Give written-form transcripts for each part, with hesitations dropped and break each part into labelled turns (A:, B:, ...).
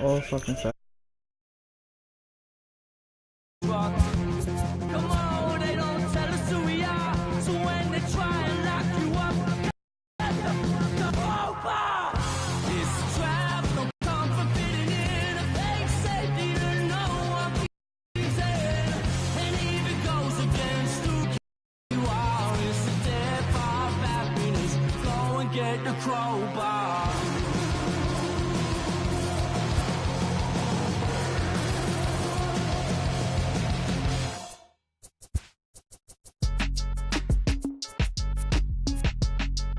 A: All fucking sad.
B: Get the crowbar.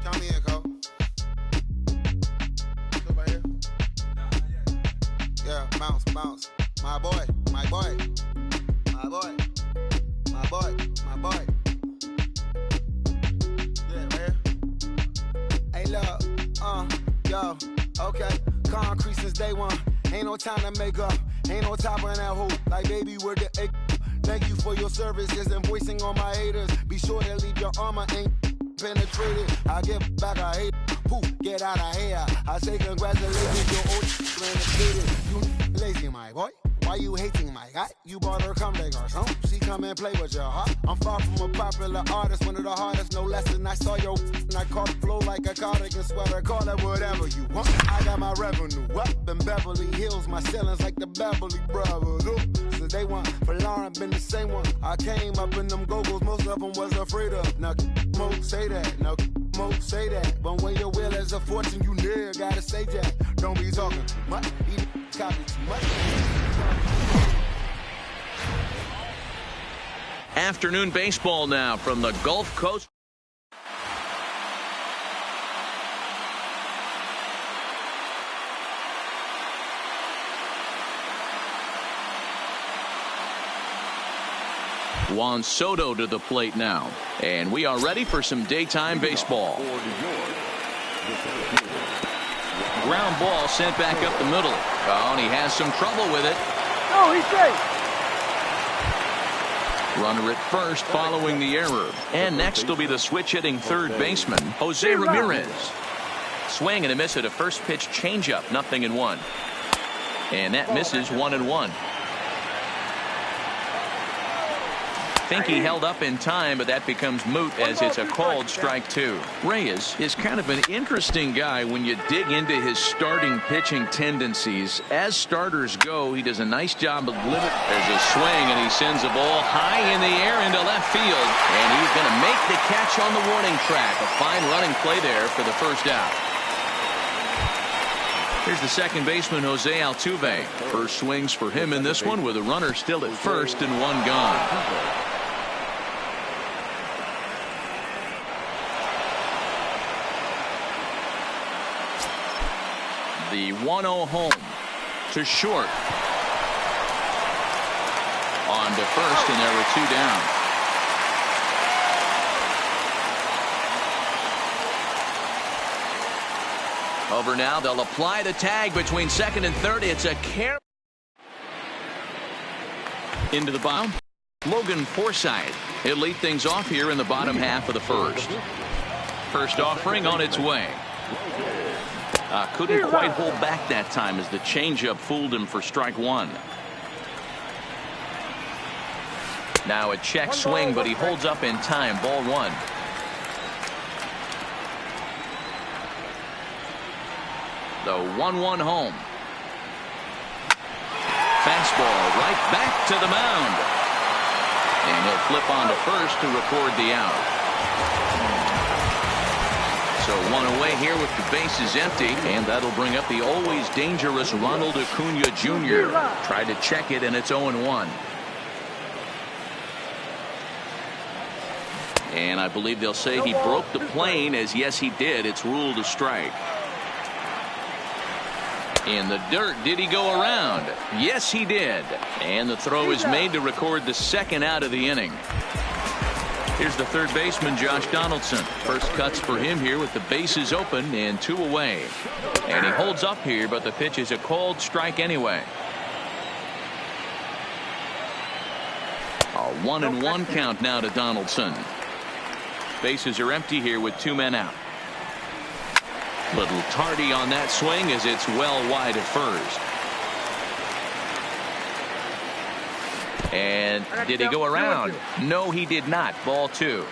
C: Count me in, Cole. Go right here. Yeah, bounce, bounce. My boy, my boy, my boy, my boy, my boy. Yeah, right here. Hey, look, yo, okay. Concrete since day one. Ain't no time to make up. Ain't no top on that hoe. Like, baby, where the egg? Thank you for your services and voicing on my haters. Be sure to leave your armor ain't penetrated. I give back a hate. Poof, get out of here. I say congratulations, your old penetrated. You lazy, my boy. Why you hating my guy? You bought her come back or something. She come and play with your heart. I'm far from a popular artist, one of the hardest, no less than I saw your and I caught flow like a cardigan sweater. Call it whatever you want. I got my revenue up in Beverly Hills. My ceilings like the Beverly Brothers. So they want for Lauren, been the same one. I came up in them go-go's, most of them was afraid of. Now, Mo say that. Now, Mo say that. But when your will is a fortune, you never gotta say that. Don't be talking too much. Copy too much.
D: Afternoon baseball now from the Gulf Coast. Juan Soto to the plate now. And we are ready for some daytime baseball. Ground ball sent back up the middle. Oh, and he has some trouble with it.
E: No, he's safe.
D: Runner at first following the error. And next will be the switch-hitting third baseman, Jose Ramirez. Swing and a miss at a first pitch changeup, 0-1. And that misses 1-1. Think he held up in time, but that becomes moot as it's a called strike two. Reyes is kind of an interesting guy when you dig into his starting pitching tendencies. As starters go, he does a nice job of limit. There's a swing, and he sends a ball high in the air into left field. And he's going to make the catch on the warning track. A fine running play there for the first out. Here's the second baseman, Jose Altuve. First swings for him in this one with a runner still at first and one gone. The 1-0 home to short. On to first, and there were two down. Over now, they'll apply the tag between second and third. It's a carry into the bottom. Logan Forsythe. He'll lead things off here in the bottom half of the first. First offering on its way. Couldn't quite hold back that time as the changeup fooled him for strike one. Now a check swing, but he holds up in time. Ball one. The 1-1 home. Fastball right back to the mound. And he'll flip on to first to record the out. So one away here with the bases empty, and that'll bring up the always dangerous Ronald Acuna Jr. Tried to check it, and it's 0-1. And I believe they'll say he broke the plane, as yes he did. It's ruled a strike. In the dirt, did he go around? Yes, he did. And the throw is made to record the second out of the inning. Here's the third baseman, Josh Donaldson. First cuts for him here with the bases open and two away. And he holds up here, but the pitch is a called strike anyway. A 1-1 count now to Donaldson. Bases are empty here with two men out. Little tardy on that swing as it's well wide at first. And did he go around? No, he did not. Ball 2.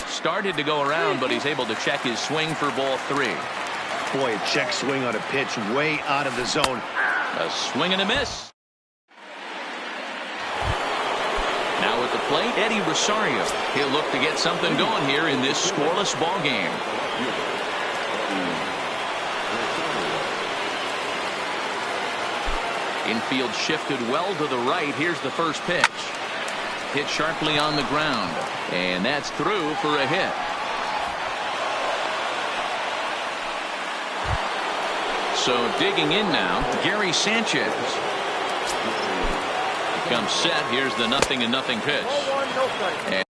D: Started to go around, but he's able to check his swing for ball 3.
E: Boy, a check swing on a pitch way out of the zone.
D: A swing and a miss. Now at the plate, Eddie Rosario. He'll look to get something going here in this scoreless ball game. Infield shifted well to the right. Here's the first pitch. Hit sharply on the ground. And that's through for a hit. So digging in now, Gary Sanchez. Comes set. Here's the 0-0 pitch. And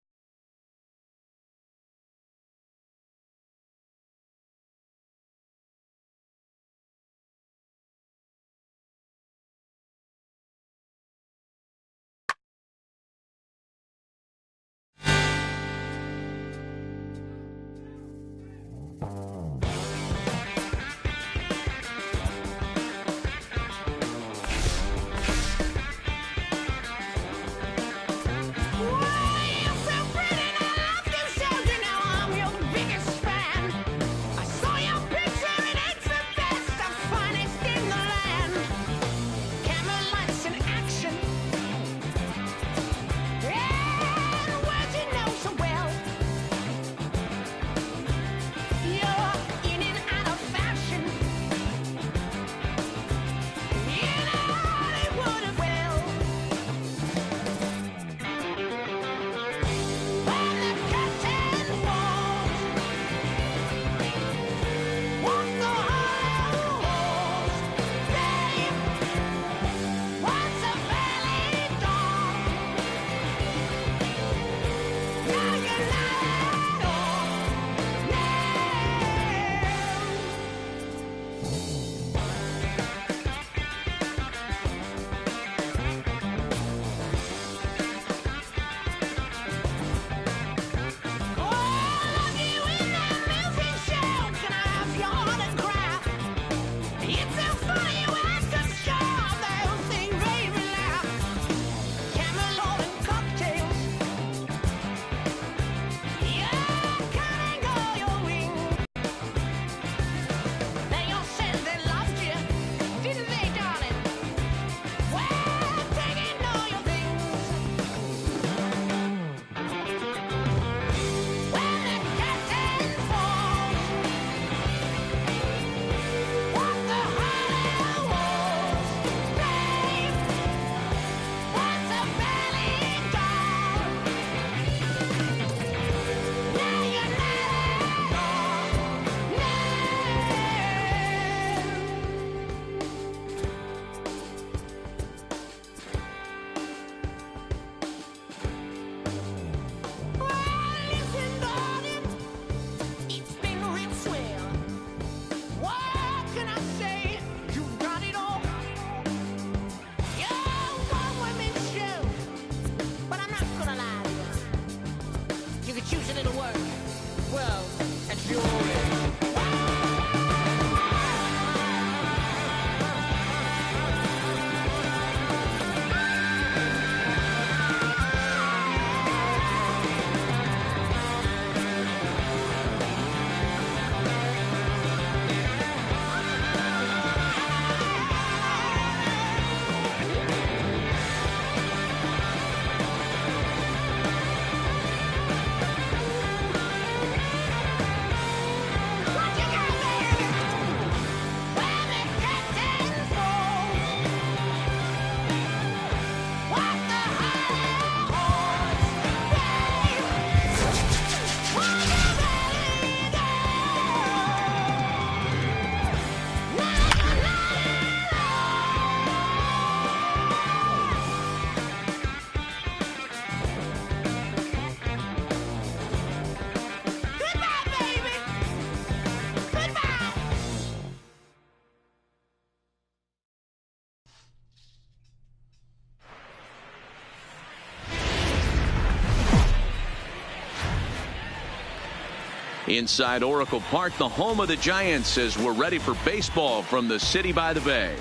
D: Inside Oracle Park, the home of the Giants, as we're ready for baseball from the city by the bay.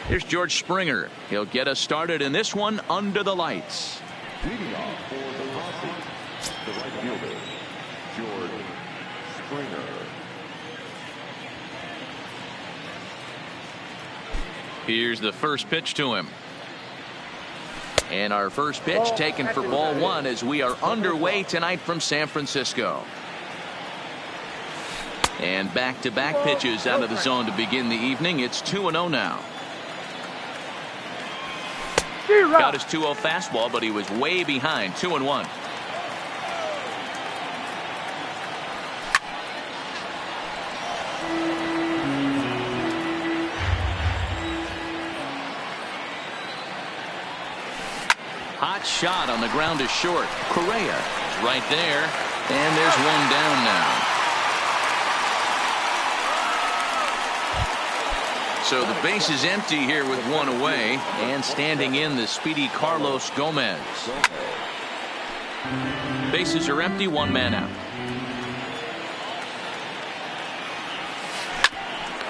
D: Here's George Springer. He'll get us started in this one under the lights.
F: Leading off for the Rockies, the right fielder, George Springer.
D: Here's the first pitch to him. And our first pitch taken for ball one as we are underway tonight from San Francisco. And back-to-back pitches out of the zone to begin the evening. It's 2-0 now. Got his 2-0 fastball, but he was way behind. 2-1. Hot shot on the ground is short. Correa is right there, and there's one down now. So the base is empty here with one away, and standing in the speedy Carlos Gomez. Bases are empty, one man out.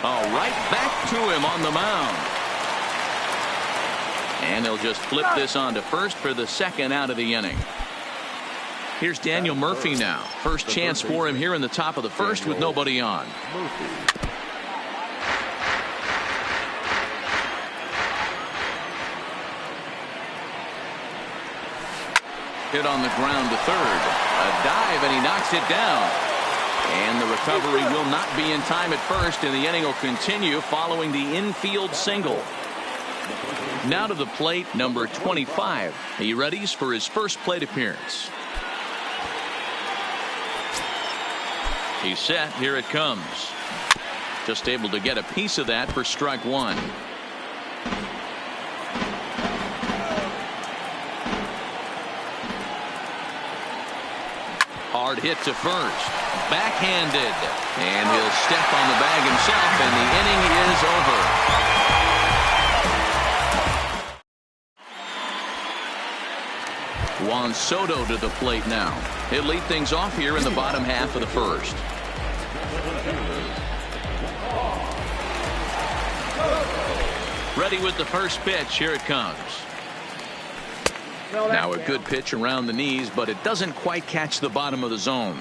D: All right, back to him on the mound. And they'll just flip this on to first for the second out of the inning. Here's Daniel Murphy now. First chance for him here in the top of the first with nobody on. Hit on the ground to third. A dive, and he knocks it down. And the recovery will not be in time at first, and the inning will continue following the infield single. Now to the plate, number 25. He readies for his first plate appearance. He's set. Here it comes. Just able to get a piece of that for strike one. Hard hit to first. Backhanded. And he'll step on the bag himself, and the inning is over. Juan Soto to the plate now. He'll lead things off here in the bottom half of the first. Ready with the first pitch. Here it comes. Now a good pitch around the knees, but it doesn't quite catch the bottom of the zone.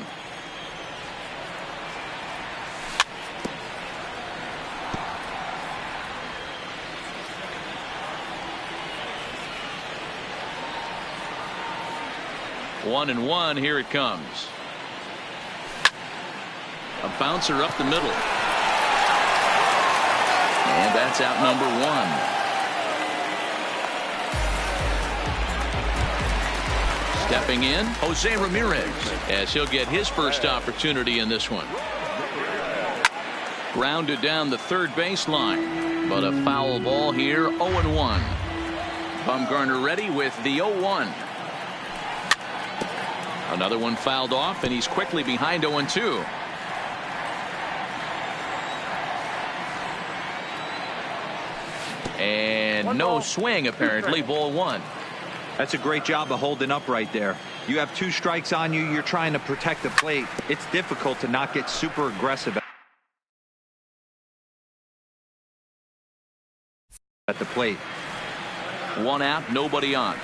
D: One and one. Here it comes. A bouncer up the middle. And that's out number one. Stepping in, Jose Ramirez, as he'll get his first opportunity in this one. Grounded down the third baseline, but a foul ball here. 0-1. Bumgarner ready with the 0-1. Another one fouled off, and he's quickly behind 0-2. And no swing, apparently. Ball one.
G: That's a great job of holding up right there. You have two strikes on you. You're trying to protect the plate. It's difficult to not get super aggressive at the plate.
D: One out, nobody on.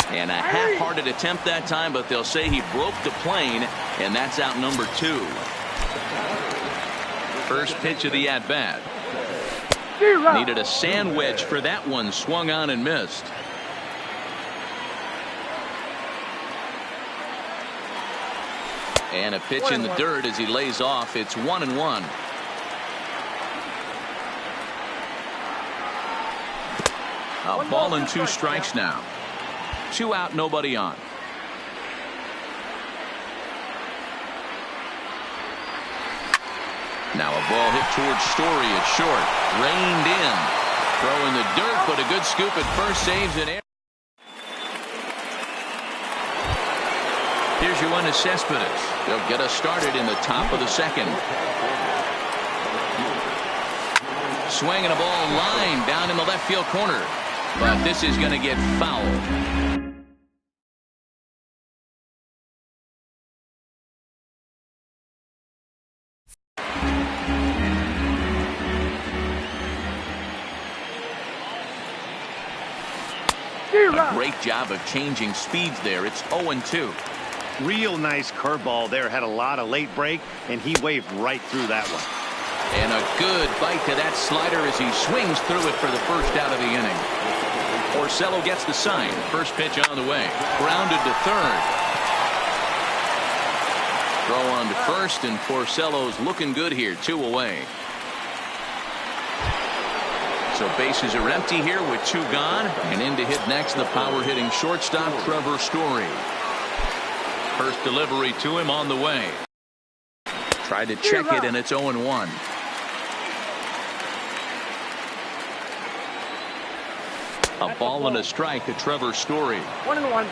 D: And a half-hearted attempt that time, but they'll say he broke the plane, and that's out number two. First pitch of the at-bat. Needed a sand wedge for that one. Swung on and missed. And a pitch in the dirt as he lays off. It's 1-1. A ball and two strikes now. 2 out, nobody on. Now a ball hit towards Story at short. Reined in. Throw in the dirt, but a good scoop at first, saves an error. Here's Yoenis Cespedes. He'll get us started in the top of the second. Swinging a ball line down in the left field corner. But this is going to get fouled. A great job of changing speeds there. It's 0-2.
E: Real nice curveball there. Had a lot of late break, and he waved right through that one.
D: And a good bite to that slider as he swings through it for the first out of the inning. Porcello gets the sign. First pitch on the way. Grounded to third. Throw on to first, and Porcello's looking good here. 2 away. So bases are empty here with 2 gone. And in to hit next, the power-hitting shortstop, Trevor Story. First delivery to him on the way. Tried to check it, and it's 0-1. A ball and a strike to Trevor Story.
H: 1-1.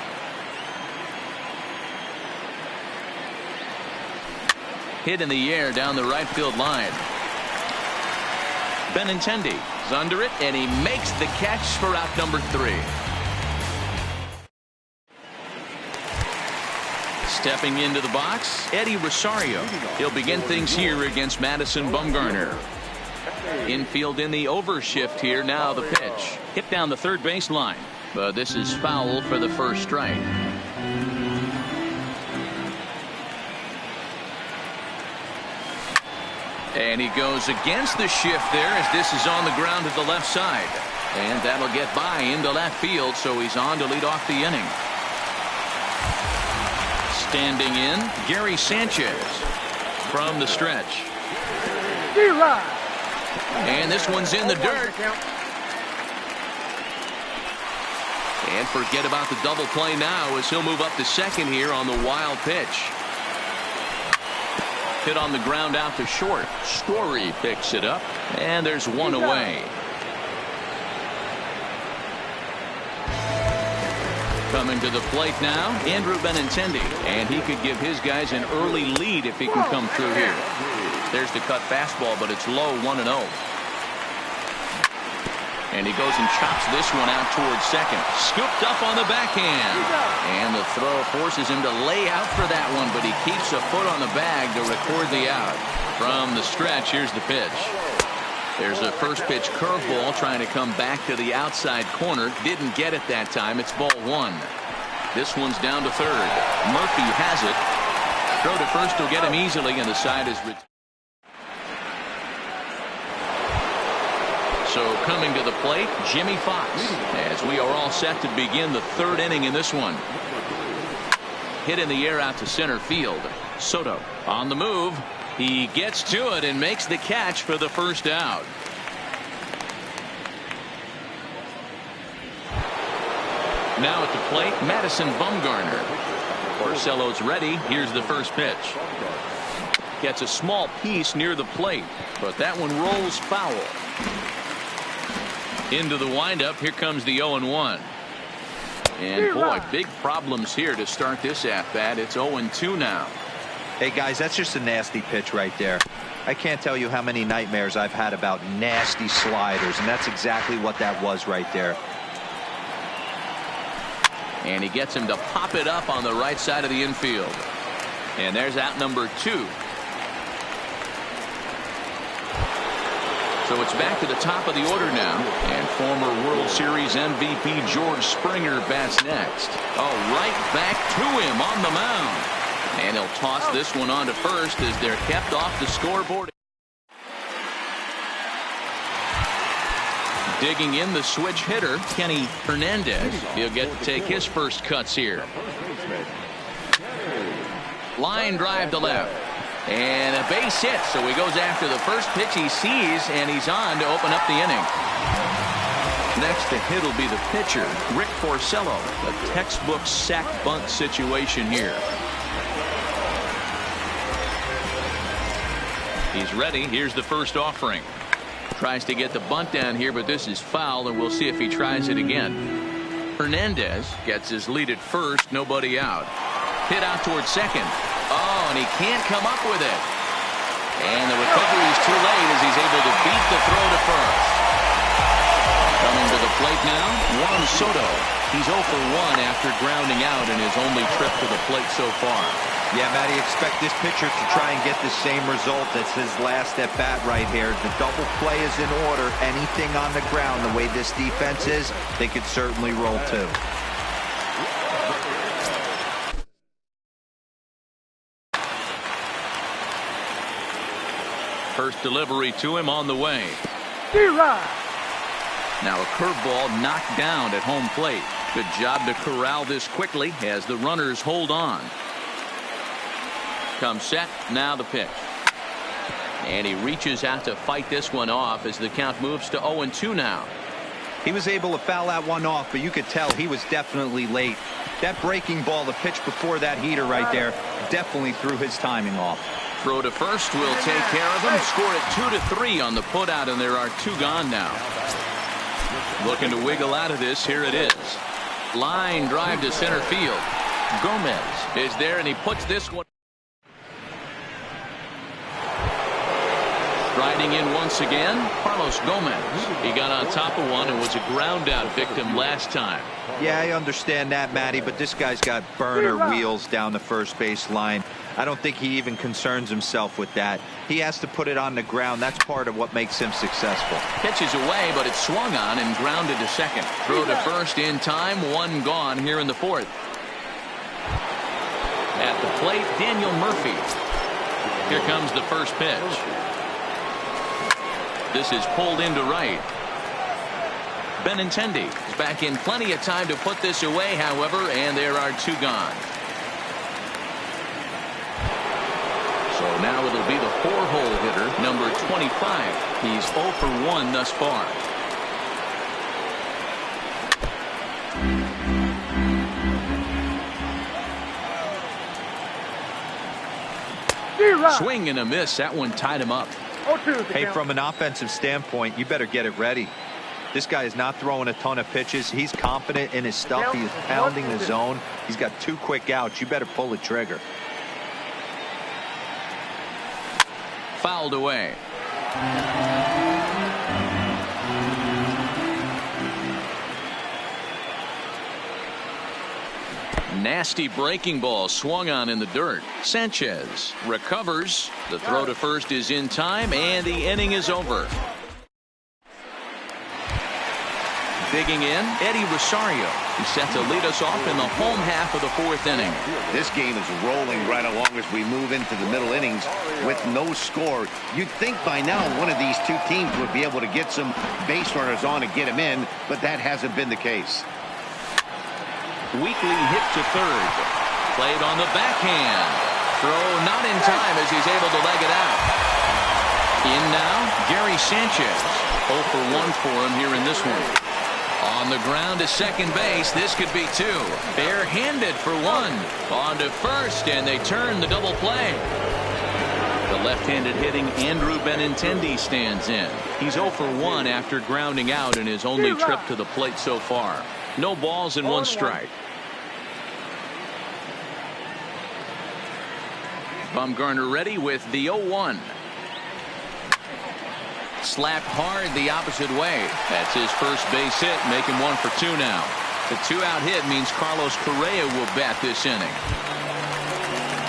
D: Hit in the air down the right field line. Benintendi is under it, and he makes the catch for out number 3. Stepping into the box, Eddie Rosario. He'll begin things here against Madison Bumgarner. Infield in the overshift here. Now the pitch. Hit down the third base line. But this is foul for the first strike. And he goes against the shift there as this is on the ground to the left side. And that'll get by into left field, so he's on to lead off the inning. Standing in, Gary Sanchez from the stretch. And this one's in the dirt. And forget about the double play now as he'll move up to second here on the wild pitch. Hit on the ground out to short. Story picks it up, and there's 1 away. Coming to the plate now, Andrew Benintendi, and he could give his guys an early lead if he can come through here. There's the cut fastball, but it's low, 1-0. And he goes and chops this one out towards second. Scooped up on the backhand. And the throw forces him to lay out for that one, but he keeps a foot on the bag to record the out. From the stretch, here's the pitch. There's a first pitch curveball trying to come back to the outside corner. Didn't get it that time. It's ball 1. This one's down to third. Murphy has it. Throw to first will get him easily, and the side is retired. So coming to the plate, Jimmy Fox, as we are all set to begin the third inning in this one. Hit in the air out to center field. Soto on the move. He gets to it and makes the catch for the first out. Now at the plate, Madison Bumgarner. Porcello's ready. Here's the first pitch. Gets a small piece near the plate, but that one rolls foul. Into the windup. Here comes the 0-1. And boy, big problems here to start this at-bat. It's 0-2 now.
G: Hey guys, that's just a nasty pitch right there. I can't tell you how many nightmares I've had about nasty sliders, and that's exactly what that was right there.
D: And he gets him to pop it up on the right side of the infield. And there's out number 2. So it's back to the top of the order now, and former World Series MVP George Springer bats next. Oh, right back to him on the mound. And he'll toss this one on to first as they're kept off the scoreboard. Digging in the switch hitter, Kenny Hernandez. He'll get to take his first cuts here. Line drive to left. And a base hit, so he goes after the first pitch he sees, and he's on to open up the inning. Next to hit will be the pitcher, Rick Porcello. A textbook sack bunt situation here. He's ready. Here's the first offering. Tries to get the bunt down here, but this is foul, and we'll see if he tries it again. Hernandez gets his lead at first. Nobody out. Hit out towards second. Oh, and he can't come up with it. And the recovery is too late as he's able to beat the throw to first. Coming to the plate now, Juan Soto. He's 0 for 1 after grounding out in his only trip to the plate so far.
G: Yeah, Matty, expect this pitcher to try and get the same result as his last at bat right here. The double play is in order. Anything on the ground, the way this defense is, they could certainly roll too.
D: First delivery to him on the way. Now a curveball knocked down at home plate. Good job to corral this quickly as the runners hold on. Comes set. Now the pitch. And he reaches out to fight this one off as the count moves to 0-2 now.
G: He was able to foul that one off, but you could tell he was definitely late. That breaking ball, the pitch before that heater right there, definitely threw his timing off.
D: Throw to first will take care of him. Score it 2-3 on the putout, and there are 2 gone now. Looking to wiggle out of this. Here it is. Line drive to center field. Gomez is there, and he puts this one. Riding in once again, Carlos Gomez. He got on top of one and was a ground out victim last time.
G: Yeah, I understand that, Matty, but this guy's got burner wheels down the first base line. I don't think he even concerns himself with that. He has to put it on the ground. That's part of what makes him successful.
D: Pitches away, but it's swung on and grounded to second. Throw to first in time. 1 gone here in the 4th. At the plate, Daniel Murphy. Here comes the first pitch. This is pulled into right. Benintendi is back in plenty of time to put this away, however, and there are 2 gone. So now it'll be the 4-hole hitter, number 25. He's 0 for 1 thus far. Swing and a miss. That one tied him up.
G: Hey, from an offensive standpoint, you better get it ready. This guy is not throwing a ton of pitches. He's confident in his stuff. He is pounding the zone. He's got 2 quick outs. You better pull the trigger.
D: Fouled away. Nasty breaking ball swung on in the dirt. Sanchez recovers. The throw to first is in time, and the inning is over. Digging in, Eddie Rosario. He's set to lead us off in the home half of the 4th inning.
E: This game is rolling right along as we move into the middle innings with no score. You'd think by now one of these 2 teams would be able to get some base runners on and get them in, but that hasn't been the case.
D: Weekly hit to third. Played on the backhand. Throw not in time as he's able to leg it out. In now, Gary Sanchez. 0 for 1 for him here in this one. On the ground to second base. This could be 2. Barehanded for 1. On to first, and they turn the double play. The left-handed hitting Andrew Benintendi stands in. He's 0 for 1 after grounding out in his only trip to the plate so far. No balls and 1 strike. Bumgarner ready with the 0-1. Slapped hard the opposite way. That's his first base hit, making 1 for 2 now. The 2-out hit means Carlos Correa will bat this inning.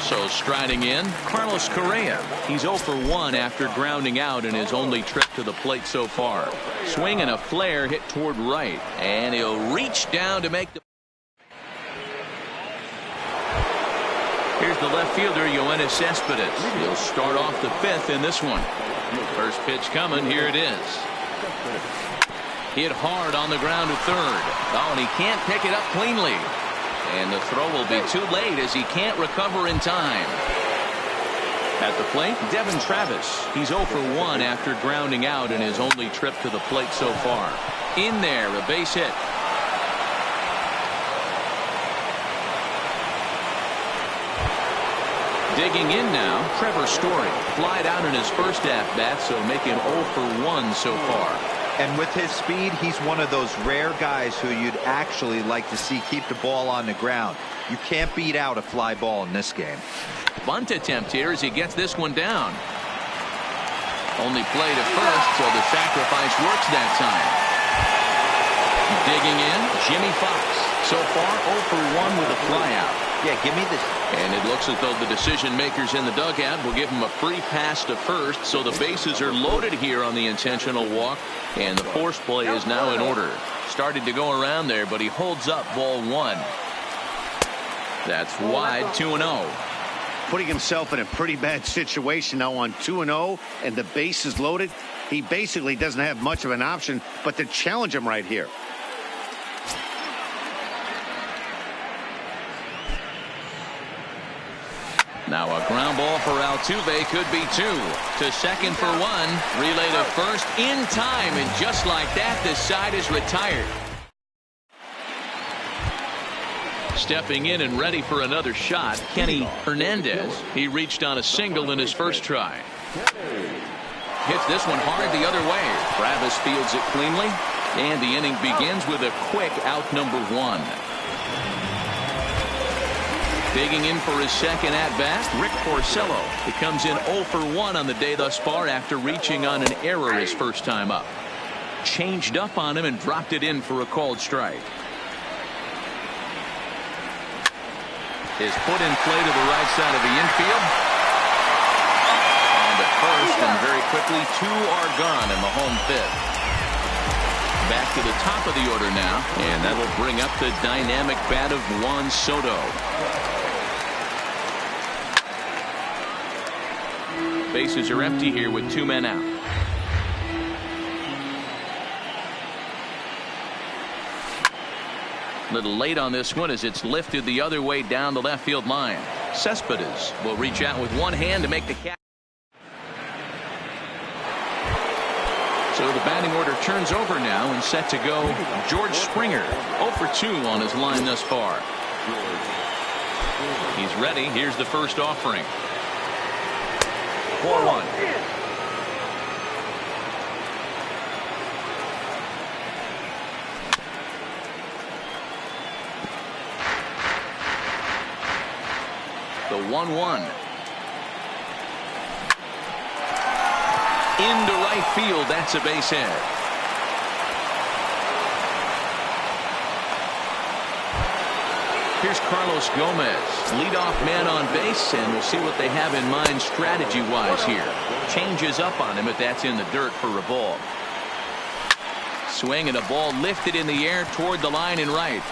D: So striding in, Carlos Correa. He's 0 for 1 after grounding out in his only trip to the plate so far. Swing and a flare hit toward right, and he'll reach down to make the. Here's the left fielder, Yoenis Cespedes. He'll start off the 5th in this one. First pitch coming. Here it is. Hit hard on the ground to third. Oh, and he can't pick it up cleanly. And the throw will be too late as he can't recover in time. At the plate, Devin Travis. He's 0 for 1 after grounding out in his only trip to the plate so far. In there, a base hit. Digging in now, Trevor Story. Flied out in his first at-bat, so making 0 for 1 so far.
G: And with his speed, he's one of those rare guys who you'd actually like to see keep the ball on the ground. You can't beat out a fly ball in this game.
D: Bunt attempt here as he gets this one down. Only play to first, so the sacrifice works that time. Digging in, Jimmy Fox. So far, 0 for 1 with a flyout.
G: Yeah, give me this.
D: And it looks as though the decision makers in the dugout will give him a free pass to first, so the bases are loaded here on the intentional walk, and the force play is now in order. Started to go around there, but he holds up ball 1. That's wide, 2-0.
E: Putting himself in a pretty bad situation now on 2-0, and the base is loaded. He basically doesn't have much of an option but to challenge him right here.
D: Now a ground ball for Altuve could be 2. To second for 1. Relay to first in time, and just like that, the side is retired. Stepping in and ready for another shot, Kenny Hernandez. He reached on a single in his first try. Hits this one hard the other way. Travis fields it cleanly, and the inning begins with a quick out number 1. Digging in for his second at-bat, Rick Porcello. He comes in 0 for 1 on the day thus far after reaching on an error his first time up. Changed up on him and dropped it in for a called strike. Is put in play to the right side of the infield. On to first, and very quickly 2 are gone in the home fifth. Back to the top of the order now, and that'll bring up the dynamic bat of Juan Soto. Bases are empty here with 2 men out. Little late on this one as it's lifted the other way down the left field line. Cespedes will reach out with one hand to make the catch. So the batting order turns over now and set to go. George Springer 0 for 2 on his line thus far. He's ready. Here's the first offering. 4-1. The 1-1. Into right field. That's a base hit. Here's Carlos Gomez, leadoff man on base, and we'll see what they have in mind strategy-wise here. Changes up on him, but that's in the dirt for a ball. Swing and a ball lifted in the air toward the line and right.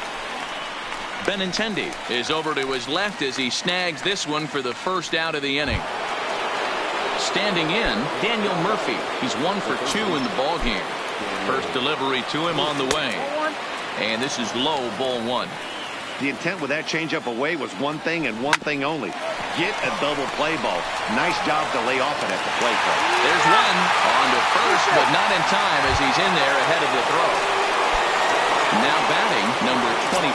D: Benintendi is over to his left as he snags this one for the first out of the inning. Standing in, Daniel Murphy. He's 1 for 2 in the ball game. First delivery to him on the way. And this is low, ball 1.
E: The intent with that changeup away was one thing and one thing only. Get a double play ball. Nice job to lay off it at the plate.
D: There's one. On to first, but not in time as he's in there ahead of the throw. Now batting, number 25.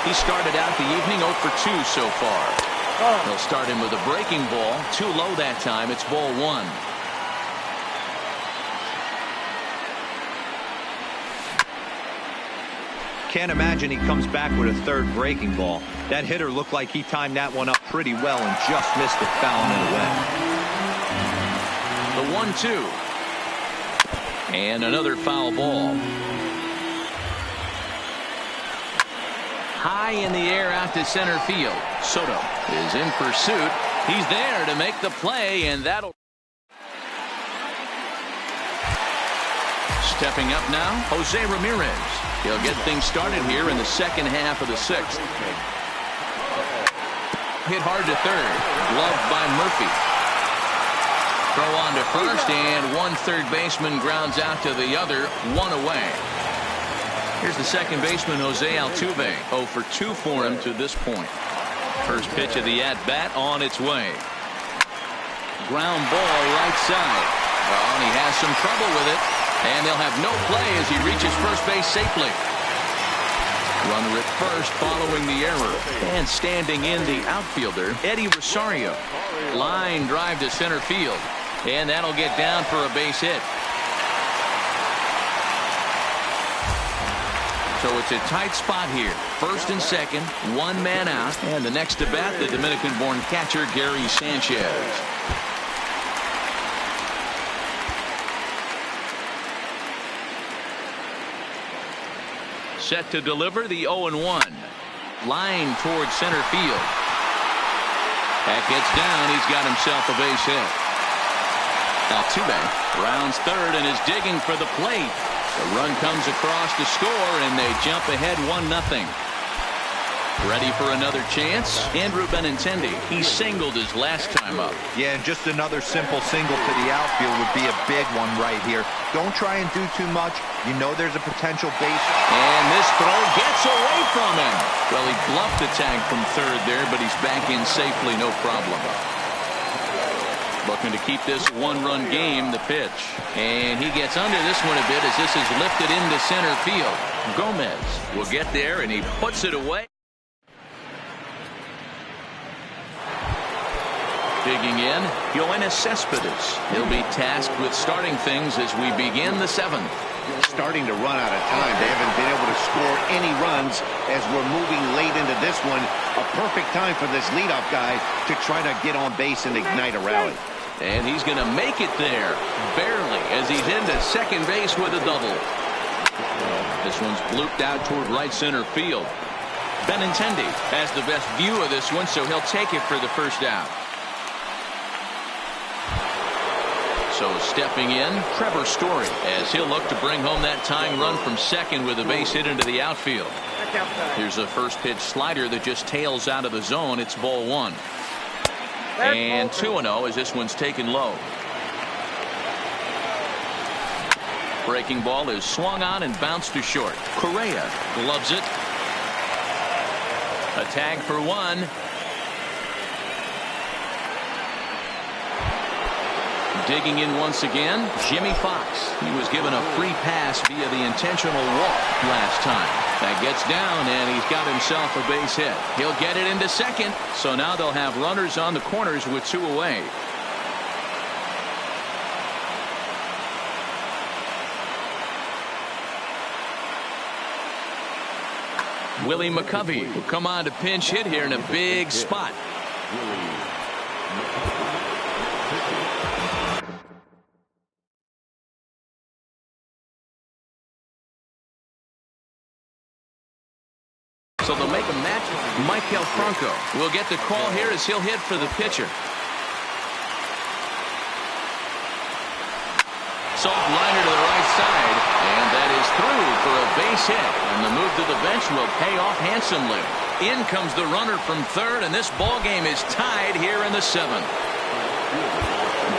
D: He started out the evening 0 for 2 so far. They'll start him with a breaking ball. Too low that time. It's ball 1.
G: Can't imagine he comes back with a third breaking ball. That hitter looked like he timed that one up pretty well and just missed it, fouling it away.
D: The 1-2. And another foul ball. High in the air out to center field. Soto is in pursuit. He's there to make the play, and that'll. Stepping up now, Jose Ramirez. He'll get things started here in the second half of the 6th. Hit hard to third. Gloved by Murphy. Throw on to first, and one third baseman grounds out to the other. 1 away. Here's the second baseman, Jose Altuve. 0 for 2 for him to this point. First pitch of the at-bat on its way. Ground ball right side. Oh, and he has some trouble with it. And they'll have no play as he reaches first base safely. Runner at first following the error. And standing in the outfielder, Eddie Rosario. Line drive to center field. And that'll get down for a base hit. So it's a tight spot here. First and second, one man out. And the next to bat, the Dominican-born catcher, Gary Sanchez. Set to deliver the 0-1. Line towards center field. That gets down. He's got himself a base hit. Altuve rounds third and is digging for the plate. The run comes across to score, and they jump ahead 1-0. Ready for another chance? Andrew Benintendi. He singled his last time up.
G: Yeah, and just another simple single to the outfield would be a big one right here. Don't try and do too much. You know there's a potential base.
D: And this throw gets away from him. Well, he bluffed the tag from third there, but he's back in safely, no problem. Looking to keep this one-run game, the pitch. And he gets under this one a bit as this is lifted into center field. Gomez will get there, and he puts it away. Digging in, Yoenis Cespedes. He'll be tasked with starting things as we begin the seventh.
E: Starting to run out of time. They haven't been able to score any runs as we're moving late into this one. A perfect time for this leadoff guy to try to get on base and ignite a rally.
D: And he's going to make it there, barely, as he's into second base with a double. This one's blooped out toward right center field. Benintendi has the best view of this one, so he'll take it for the first out. So stepping in, Trevor Story, as he'll look to bring home that tying run from second with a base hit into the outfield. Here's a first pitch slider that just tails out of the zone. It's ball one. And 2-0 as this one's taken low. Breaking ball is swung on and bounced to short. Correa gloves it. A tag for one. Digging in once again, Jimmy Fox. He was given a free pass via the intentional walk last time. That gets down, and he's got himself a base hit. He'll get it into second, so now they'll have runners on the corners with two away. Willie McCovey will come on to pinch hit here in a big spot. So they'll make a match. Michael Franco will get the call here as he'll hit for the pitcher. Soft liner to the right side, and that is through for a base hit. And the move to the bench will pay off handsomely. In comes the runner from third, and this ball game is tied here in the seventh.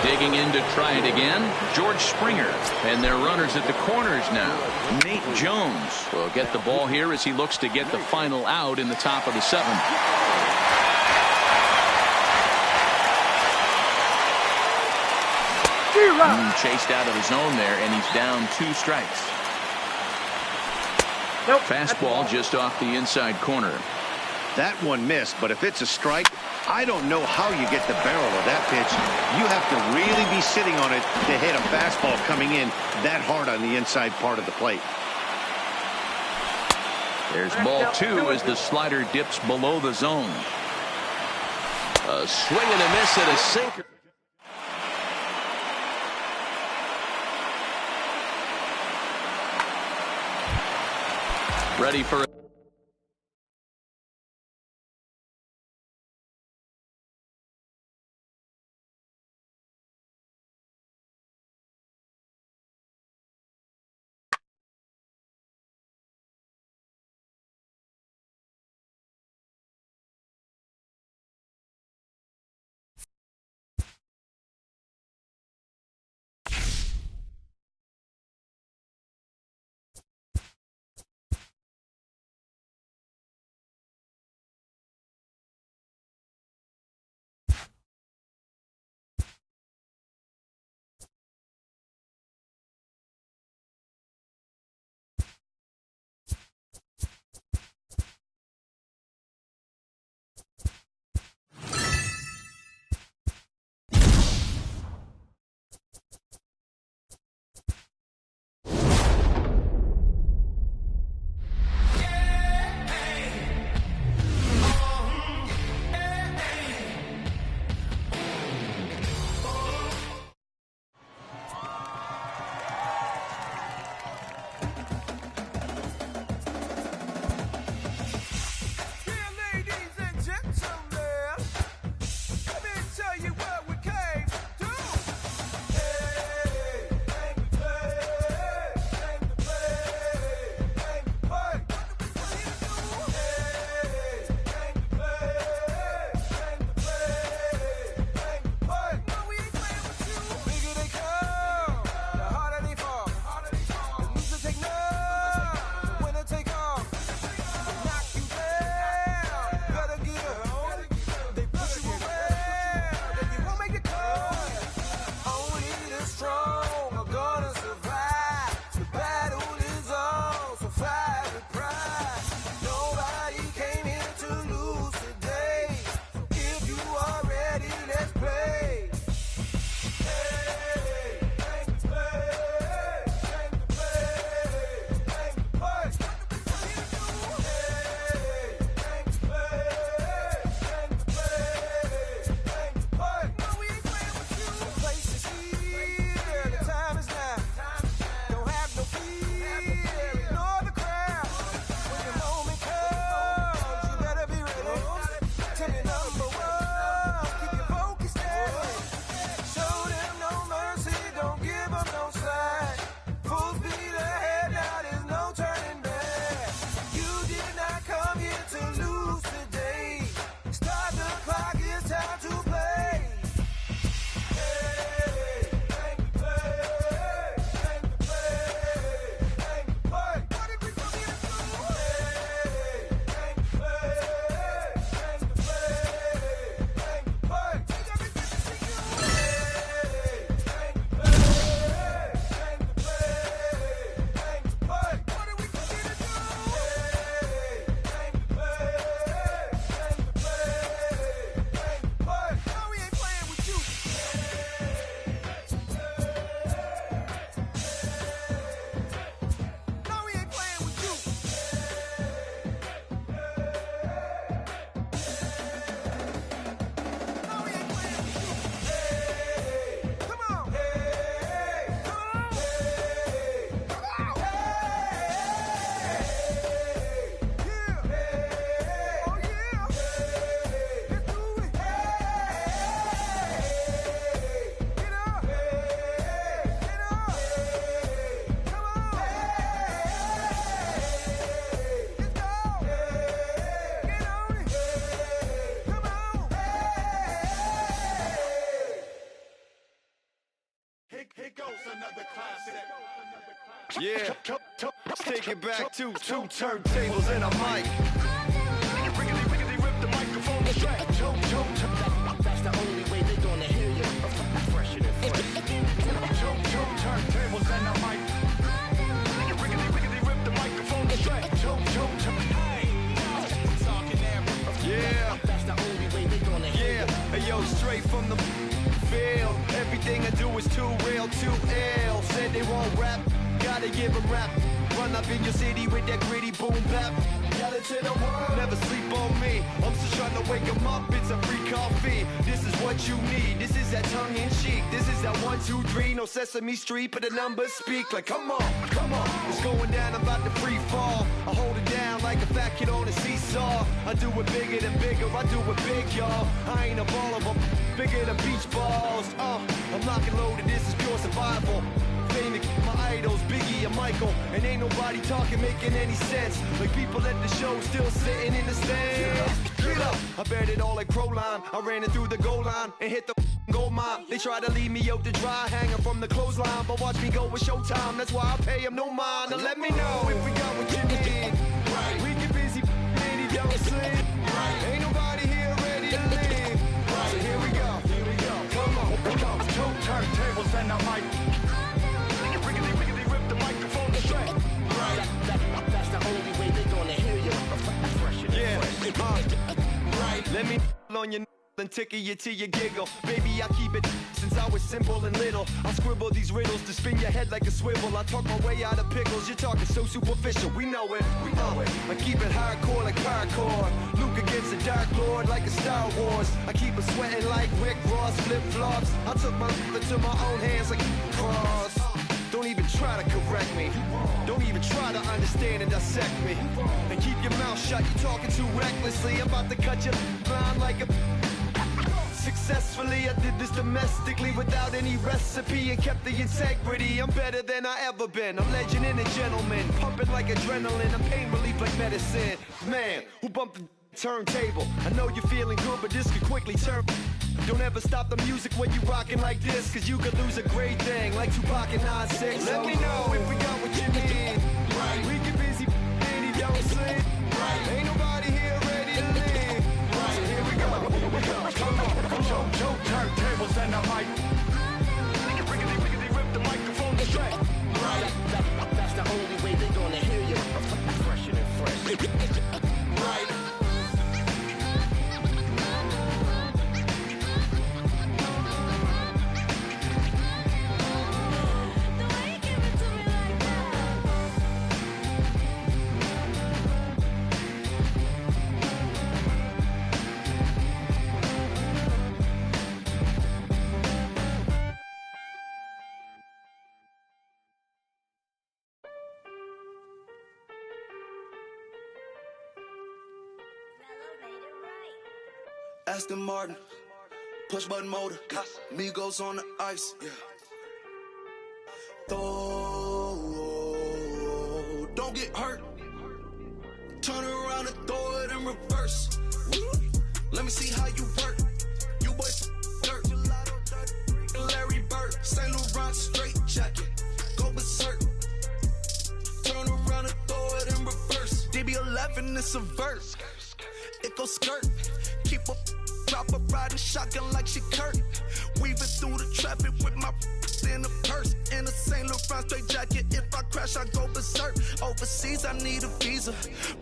D: Digging in to try it again, George Springer. And their runners at the corners now. Nate Jones will get the ball here as he looks to get the final out in the top of the seventh. Chased out of the zone there, and he's down 2 strikes. Fastball just off the inside corner.
E: That one missed, but if it's a strike, I don't know how you get the barrel of that pitch. You have to really be sitting on it to hit a fastball coming in that hard on the inside part of the plate.
D: There's ball 2 as the slider dips below the zone. A swing and a miss at a sinker. Ready for
C: Yeah, let's take it back to two turntables and a mic. Riggedy rip the microphone straight.
H: That's the only way they're gonna hear you. Fresher than fresh.
C: Two turntables and a mic. Riggedy rip the microphone straight. Yeah,
H: That's the only way they're gonna hear you.
C: hey yo, straight from the field. Everything I do is too real, too ill. Said they won't rap, gotta give them rap. Run up in your city with that gritty boom bap. Yell it to the world, never sleep on me. I'm just trying to wake them up, it's a free coffee. This is what you need, this is that tongue in cheek. This is that 1, 2, 3, no Sesame Street, but the numbers speak. Like come on, it's going down, I'm about to free fall. I hold it down like a fat kid on a seesaw. I do it bigger than bigger, I do it big, y'all. I ain't a baller, but bigger than beach balls. I'm locked and loaded, this is pure survival. Fame to keep my idols, Biggie and Michael. And ain't nobody talking, making any sense. Like people at the show still sitting in the stands. Get up, I bet it all like Proline. I ran it through the goal line and hit the gold mine. They try to leave me out to dry, hanging from the clothesline. But watch me go with showtime, that's why I pay them no mind. Now let me know if we got what you need. We get busy, and he don't sleep. Ain't nobody here ready to leave. So here we go. Come on. Two turntables and a mic. Riggedy rip the microphone straight.
H: That's the only way they're gonna hear you. Fresher than fresh.
C: Let me on your and tickle you till you giggle. Baby, I keep it since I was simple and little. I scribble these riddles to spin your head like a swivel. I talk my way out of pickles. You're talking so superficial. We know it. I keep it hardcore like parkour. Luke against the Dark Lord like a Star Wars. I keep it sweating like Rick Ross flip-flops. I took my into my own hands like cross. Don't even try to correct me. Don't even try to understand and dissect me. And keep your mouth shut, you're talking too recklessly. I'm about to cut your line like a... Successfully, I did this domestically without any recipe and kept the integrity. I'm better than I ever been. I'm legend and a gentleman, pumping like adrenaline. I'm pain relief like medicine. Man, who bumped the turntable? I know you're feeling good, but this could quickly turn. Don't ever stop the music when you rockin' like this, cause you could lose a great thing like Tupac and 9-6. Let me know if we got what you need. We get busy and he don't sleep. Ain't nobody here ready to leave. So here we go. Come on. Two turntables and a mic. Riggedy rip the microphone straight.
H: That's the only way they're gonna hear you. Fresher than fresh.
I: Aston Martin, push button motor, Migos on the ice. Yeah. Don't get hurt. Turn around and throw it in reverse. Let me see how you work. You boys dirt. Larry Bird, Saint Laurent straight jacket. Go berserk. Turn around and throw it in reverse. DB11 is a verse. It goes skirt. Keep up, drop a riding shotgun like she Kurt. Weaving through the traffic with my in a purse. In a Saint Laurent straight jacket. If I crash, I go berserk. Overseas, I need a visa.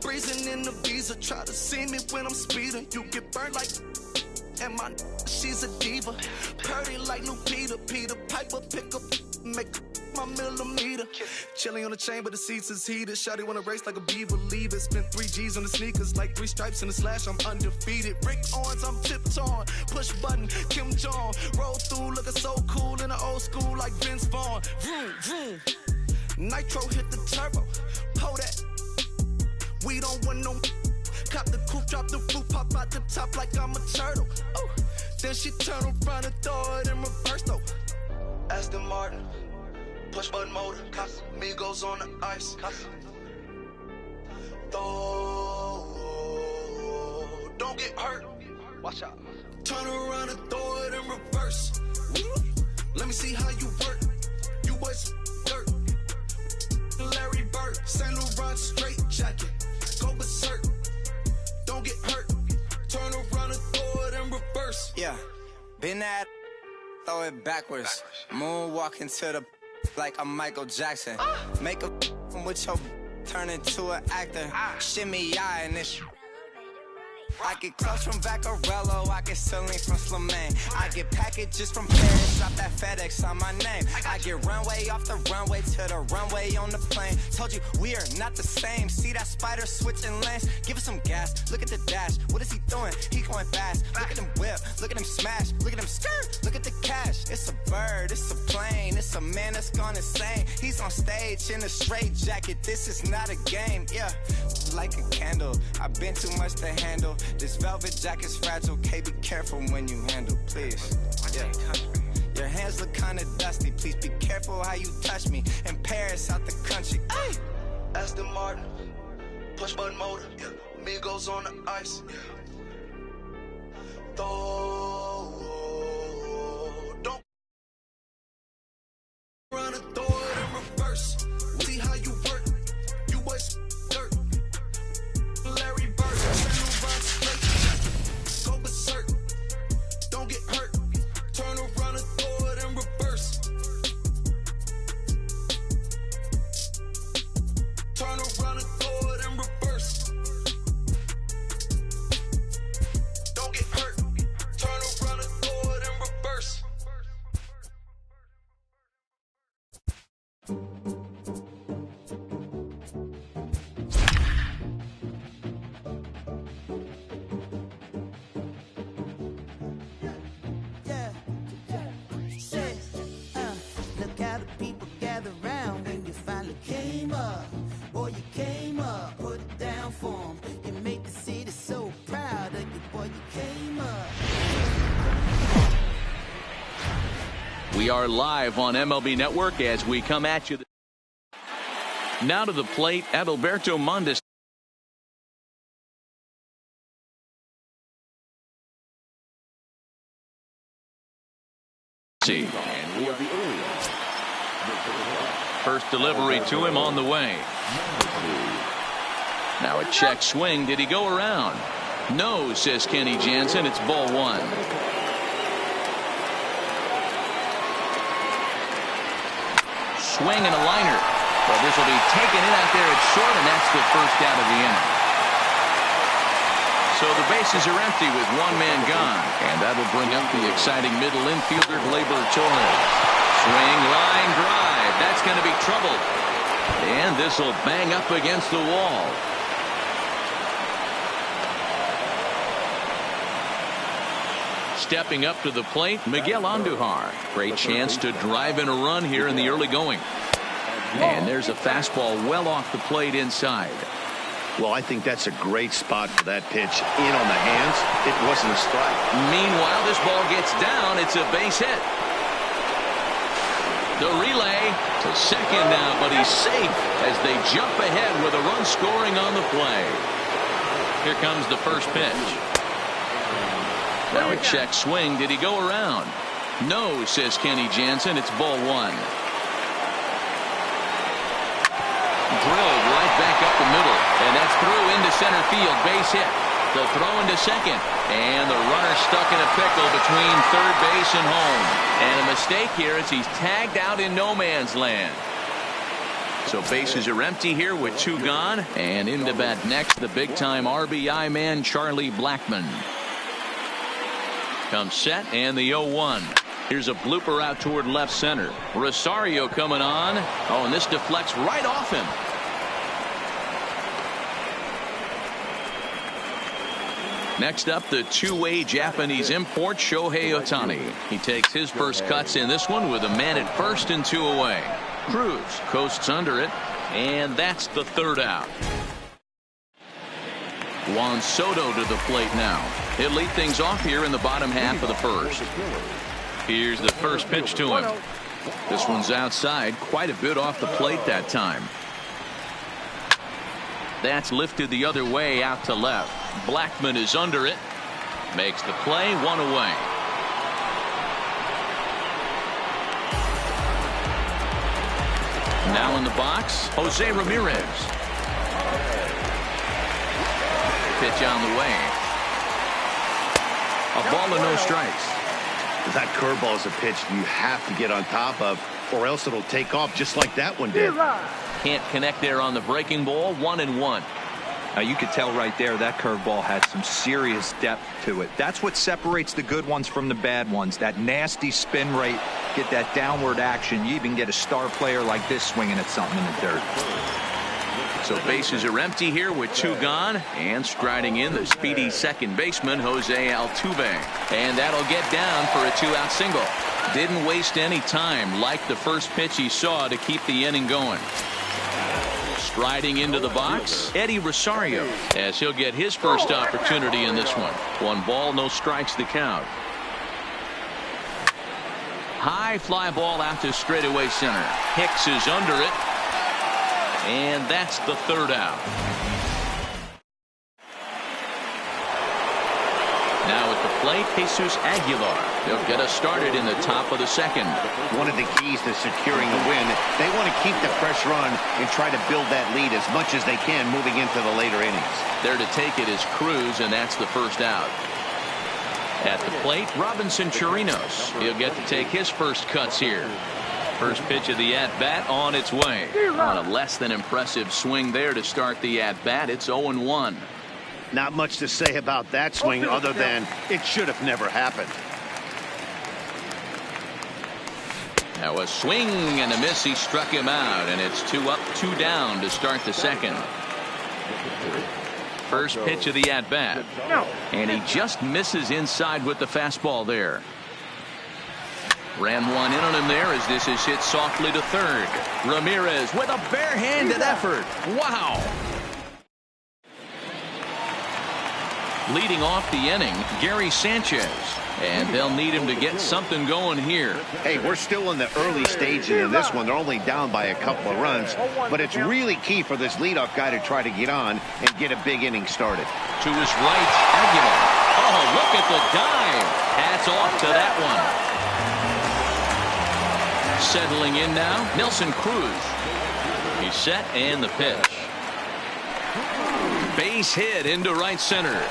I: Breezing in the visa. Try to see me when I'm speeding. You get burned like. And my she's a diva. Purdy like new Peter. Peter Piper pick up, make my millimeter. Chilling on the chain, but the seats is heated. Shawty wanna race like a beaver. Leave it. Spent 3 G's on the sneakers. Like 3 stripes in the slash. I'm undefeated. Rick Owens, I'm tiptoeing. Push button, Kim Jong. Roll through, looking so cool in the old school like Vince Vaughn. Vroom, vroom. Nitro hit the turbo. Pull that. We don't want no. Cop the coupe, drop the roof, pop out the top like I'm a turtle. Oh, then she turn around and throw it in reverse though. Aston Martin, push button motor, Migos on the ice. Don't get hurt. Watch out. Turn around and throw it in reverse. Let me see how you work. You boys dirt. Saint Laurent straight jacket. Go berserk. Don't get hurt. Turn around and throw it in reverse.
J: Yeah. Been at, throw it backwards. Moonwalk into the like I'm Michael Jackson. Make a with your turn into an actor. Shimmy eye and this. I get close from Vaccarello, I get Celine from Slimane. I get packages from Paris, drop that FedEx on my name. I get runway off the runway to the runway on the plane. Told you we are not the same. See that spider switching lanes? Give us some gas, look at the dash. What is he doing? He going fast. Look at him whip, look at him smash, look at him skirt, look at the cash. It's a bird, it's a plane, it's a man that's gone insane. He's on stage in a straight jacket, this is not a game, yeah. Like a candle, I've been too much to handle. This velvet jacket's fragile, okay, be careful when you handle, please. Yeah. Your hands look kinda dusty, please be careful how you touch me. In Paris, out the country, ay!
I: Aston Martin, push button motor, yeah. Migos on the ice, yeah. Don't run and throw it in reverse. See how you work, you boys dirt. Larry Bird, go berserk. Don't get hurt. Turn around and throw it in reverse. Turn around and throw it in reverse. Don't get hurt. Turn around and throw it in reverse.
B: Look how the people gather round when you finally came up. Boy, you came up, put it down for 'em. You make the city so proud of you, boy, you came up.
D: We are live on MLB Network as we come at you. Now to the plate, Adalberto Mondesi. First delivery to him on the way. Now a check swing. Did he go around? No, says Kenny Jansen. It's ball one. Swing and a liner. Well, this will be taken in out there at short, and that's the first out of the inning. So the bases are empty with one man gone, and that'll bring up the exciting middle infielder, Gleyber Torres. Swing, line, drive. That's going to be trouble. And this will bang up against the wall. Stepping up to the plate, Miguel Andujar. Great chance to drive in a run here in the early going. And there's a fastball well off the plate inside.
E: Well, I think that's a great spot for that pitch. In on the hands. It wasn't a strike.
D: Meanwhile, this ball gets down. It's a base hit. The relay to second now, but he's safe as they jump ahead with a run scoring on the play. Here comes the first pitch. Now a check swing. Did he go around? No, says Kenny Jansen. It's ball one. Drilled right back up the middle, and that's through into center field. Base hit. The throw into second, and the runner stuck in a pickle between third base and home. And a mistake here as he's tagged out in no man's land. So bases are empty here with two gone, and into bat next the big-time RBI man Charlie Blackmon. Comes set, and the 0-1. Here's a blooper out toward left center. Rosario coming on. Oh, and this deflects right off him. Next up, the two-way Japanese import Shohei Ohtani. He takes his first cuts in this one with a man at first and two away. Cruz coasts under it, and that's the third out. Juan Soto to the plate now. He'll lead things off here in the bottom half of the first. Here's the first pitch to him. This one's outside, quite a bit off the plate that time. That's lifted the other way out to left. Blackmon is under it. Makes the play, one away. Now in the box, Jose Ramirez. Pitch on the way. A ball and no strikes.
E: That curveball is a pitch you have to get on top of, or else it'll take off just like that one did.
D: Can't connect there on the breaking ball. 1-1.
G: Now you could tell right there that curveball had some serious depth to it. That's what separates the good ones from the bad ones. That nasty spin rate, get that downward action. You even get a star player like this swinging at something in the dirt.
D: So bases are empty here with 2 gone, and striding in the speedy second baseman Jose Altuve, and that'll get down for a 2-out single. Didn't waste any time like the first pitch he saw to keep the inning going. Striding into the box, Eddie Rosario, as he'll get his first opportunity in this one. 1 ball, no strikes the count. High fly ball out to straightaway center. Hicks is under it. And that's the 3rd out. Now at the plate, Jesus Aguilar. He'll get us started in the top of the 2nd.
E: One of the keys to securing a win, they want to keep the pressure on and try to build that lead as much as they can moving into the later innings.
D: There to take it is Cruz, and that's the 1st out. At the plate, Robinson Chirinos. He'll get to take his first cuts here. First pitch of the at-bat on its way. On a less than impressive swing there to start the at-bat. It's 0-1.
E: Not much to say about that swing other than it should have never happened.
D: Now a swing and a miss. He struck him out, and it's 2 up, 2 down to start the 2nd. First pitch of the at-bat. And he just misses inside with the fastball there. Ran one in on him there as this is hit softly to 3rd. Ramirez with a barehanded effort. Wow. Leading off the inning, Gary Sanchez. And they'll need him to get something going here.
E: Hey, we're still in the early stages in this one. They're only down by a couple of runs. But it's really key for this leadoff guy to try to get on and get a big inning started.
D: To his right, Aguilar. Oh, look at the dive. Hats off to that one. Settling in now, Nelson Cruz. He's set, and the pitch. Base hit into right center.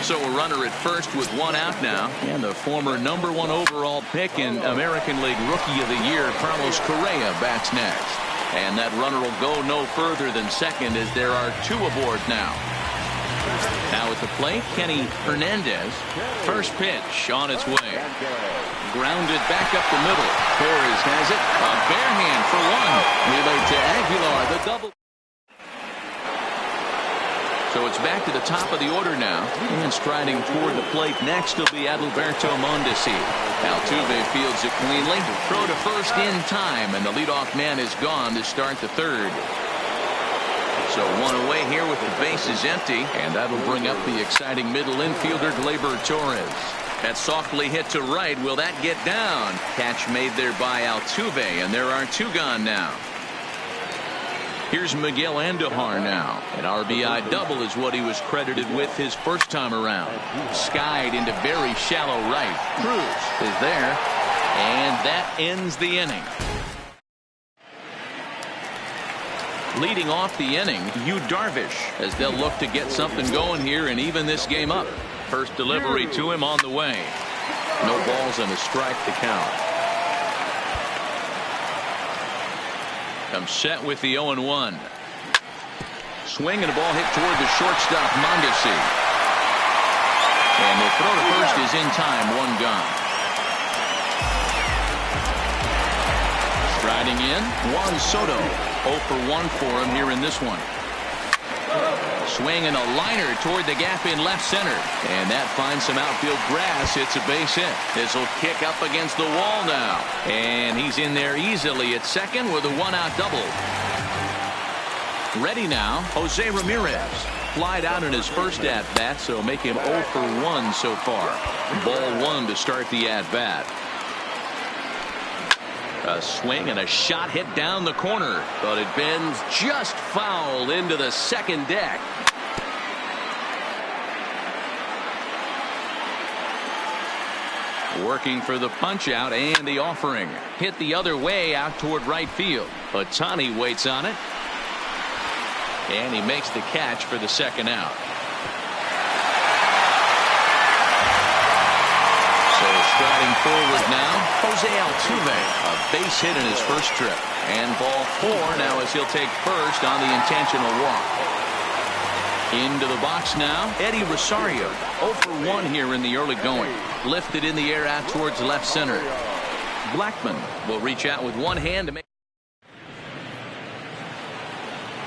D: So a runner at first with 1 out now. And the former #1 overall pick in American League Rookie of the Year, Carlos Correa, bats next. And that runner will go no further than second as there are 2 aboard now. Now at the plate, Kenny Hernandez. First pitch on its way. Grounded back up the middle. Torres has it. A bare hand for 1. Relayed to Aguilar, the double. So it's back to the top of the order now. And striding toward the plate next will be Adalberto Mondesi. Altuve fields it cleanly. Throw to first in time, and the leadoff man is gone to start the 3rd. So 1 away here with the bases empty, and that'll bring up the exciting middle infielder Gleyber Torres. That softly hit to right. Will that get down? Catch made there by Altuve, and there are 2 gone now. Here's Miguel Andujar now. An RBI double is what he was credited with his first time around. Skied into very shallow right. Cruz is there, and that ends the inning. Leading off the inning, Yu Darvish, as they'll look to get something going here and even this game up. First delivery to him on the way. No balls and a strike to count. Comes set with the 0-1. Swing and a ball hit toward the shortstop, Mondesi. And the throw to first is in time, 1 gone. Striding in, Juan Soto. 0 for 1 for him here in this one. Swing and a liner toward the gap in left center. And that finds some outfield grass. It's a base hit. This will kick up against the wall now. And he's in there easily at second with a 1-out double. Ready now, Jose Ramirez. Flied out in his first at-bat, so make him 0 for 1 so far. Ball 1 to start the at-bat. A swing and a shot hit down the corner, but it bends just foul into the second deck. Working for the punch out and the offering. Hit the other way out toward right field. Ohtani waits on it. And he makes the catch for the second out. So striding forward now, Jose Altuve. A base hit in his first trip. And ball 4 now as he'll take first on the intentional walk. Into the box now, Eddie Rosario. 0 for 1 here in the early going. Lifted in the air out towards left center. Blackman will reach out with one hand to make.